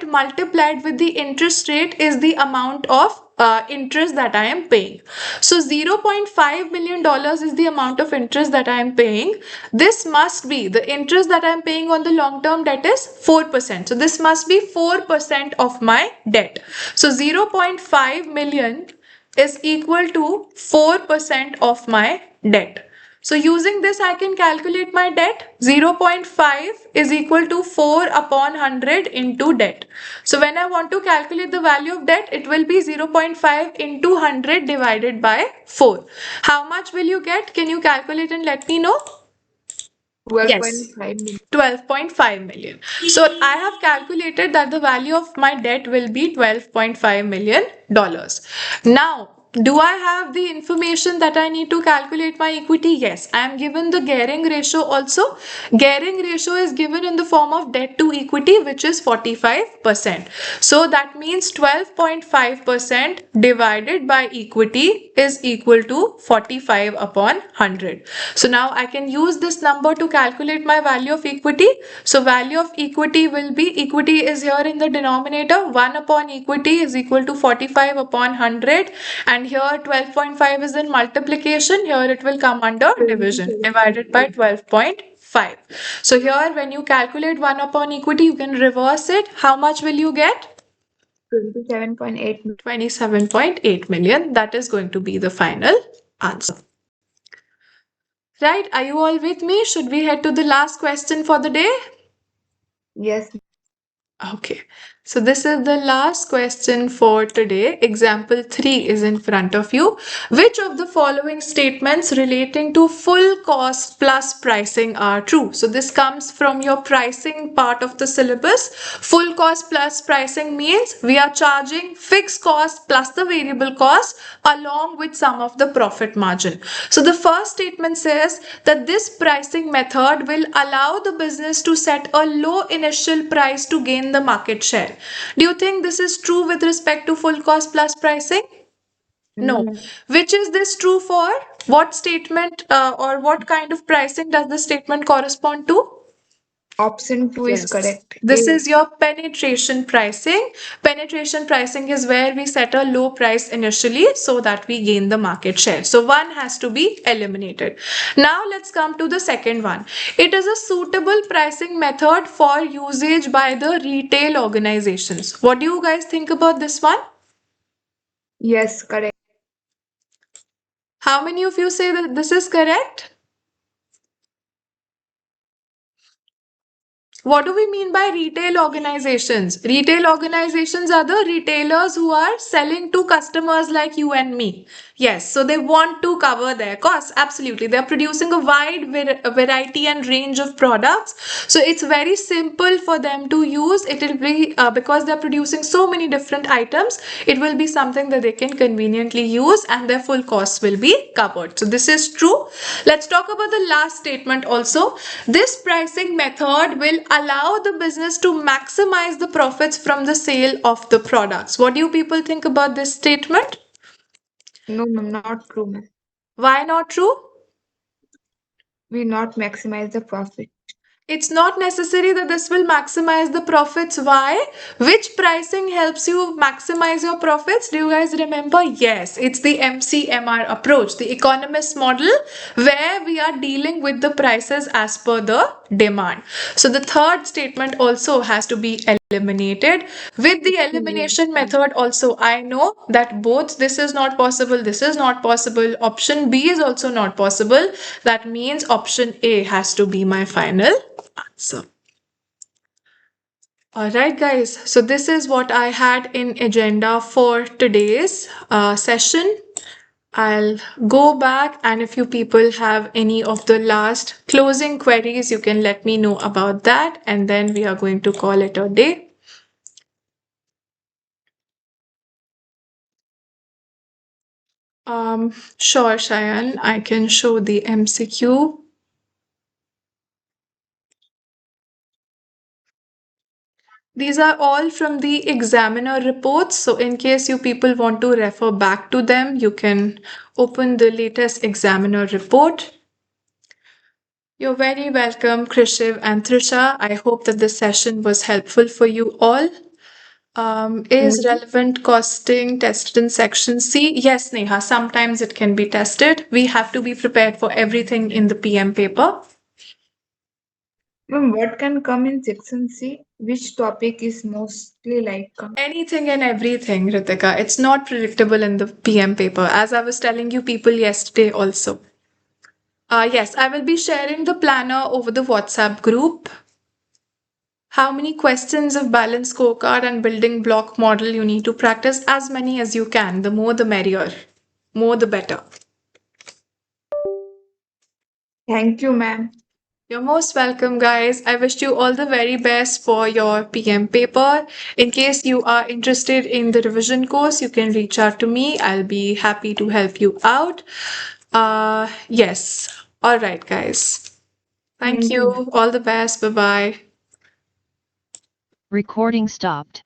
multiplied with the interest rate is the amount of interest that I am paying. So $0.5 million is the amount of interest that I am paying. This must be the interest that I am paying on the long term debt is 4%. So this must be 4% of my debt. So 0.5 million is equal to 4% of my debt. So using this, I can calculate my debt. 0.5 is equal to 4 upon 100 into debt. So when I want to calculate the value of debt, it will be 0.5 into 100 divided by 4. How much will you get? Can you calculate and let me know? Yes. 12.5 million. 12.5 million. So I have calculated that the value of my debt will be $12.5 million. Now, do I have the information that I need to calculate my equity? Yes. I am given the gearing ratio also. Gearing ratio is given in the form of debt to equity, which is 45%. So that means 12.5% divided by equity is equal to 45 upon 100. So now I can use this number to calculate my value of equity. So value of equity will be, equity is here in the denominator, 1 upon equity is equal to 45 upon 100, and here 12.5 is in multiplication, here it will come under division, divided by 12.5. So here when you calculate 1 upon equity, you can reverse it. How much will you get? 27.8 27.8 million. That is going to be the final answer. Right, are you all with me? Should we head to the last question for the day? Yes. Okay, so this is the last question for today. Example 3 is in front of you. Which of the following statements relating to full cost plus pricing are true? So this comes from your pricing part of the syllabus. Full cost plus pricing means we are charging fixed cost plus the variable cost along with some of the profit margin. So the first statement says that this pricing method will allow the business to set a low initial price to gain the market share. Do you think this is true with respect to full cost plus pricing? No. No. Which is this true for? What statement or what kind of pricing does the statement correspond to? Option 2 is Yes. correct. This A. is your penetration pricing. Penetration pricing is where we set a low price initially so that we gain the market share. So one has to be eliminated. Now let's come to the second one. It is a suitable pricing method for usage by the retail organizations. What do you guys think about this one? Yes, correct. How many of you say that this is correct? What do we mean by retail organizations? Retail organizations are the retailers who are selling to customers like you and me. Yes, so they want to cover their costs. Absolutely. They're producing a wide variety and range of products. So it's very simple for them to use. It will be because they're producing so many different items, it will be something that they can conveniently use and their full costs will be covered. So this is true. Let's talk about the last statement also. This pricing method will allow the business to maximize the profits from the sale of the products. What do you people think about this statement? No, ma'am, not true, ma'am. Why not true? We not maximize the profit. It's not necessary that this will maximize the profits. Why? Which pricing helps you maximize your profits? Do you guys remember? Yes, it's the MCMR approach, the economist model, where we are dealing with the prices as per the demand. So the third statement also has to be eliminated. With the elimination method also, I know that both this is not possible, this is not possible, option B is also not possible. That means option A has to be my final answer. All right, guys. So this is what I had in agenda for today's session. I'll go back, and if you people have any of the last closing queries, you can let me know about that, and then we are going to call it a day. Sure, Shayan, I can show the MCQ. These are all from the examiner reports. So in case you people want to refer back to them, you can open the latest examiner report. You're very welcome, Krishiv and Trisha. I hope that this session was helpful for you all. Is Mm-hmm. relevant costing tested in section C? Yes, Neha, sometimes it can be tested. We have to be prepared for everything in the PM paper. Ma'am, what can come in section C? Which topic is mostly like Anything and everything, Ritika. It's not predictable in the PM paper, as I was telling you people yesterday also. Yes, I will be sharing the planner over the WhatsApp group. How many questions of balance scorecard and building block model you need to practice? As many as you can. The more the merrier. More the better. Thank you, ma'am. You're most welcome, guys. I wish you all the very best for your PM paper. In case you are interested in the revision course, you can reach out to me. I'll be happy to help you out. Yes. All right, guys. Thank Thank you, ma'am. you. All the best. Bye bye. Recording stopped.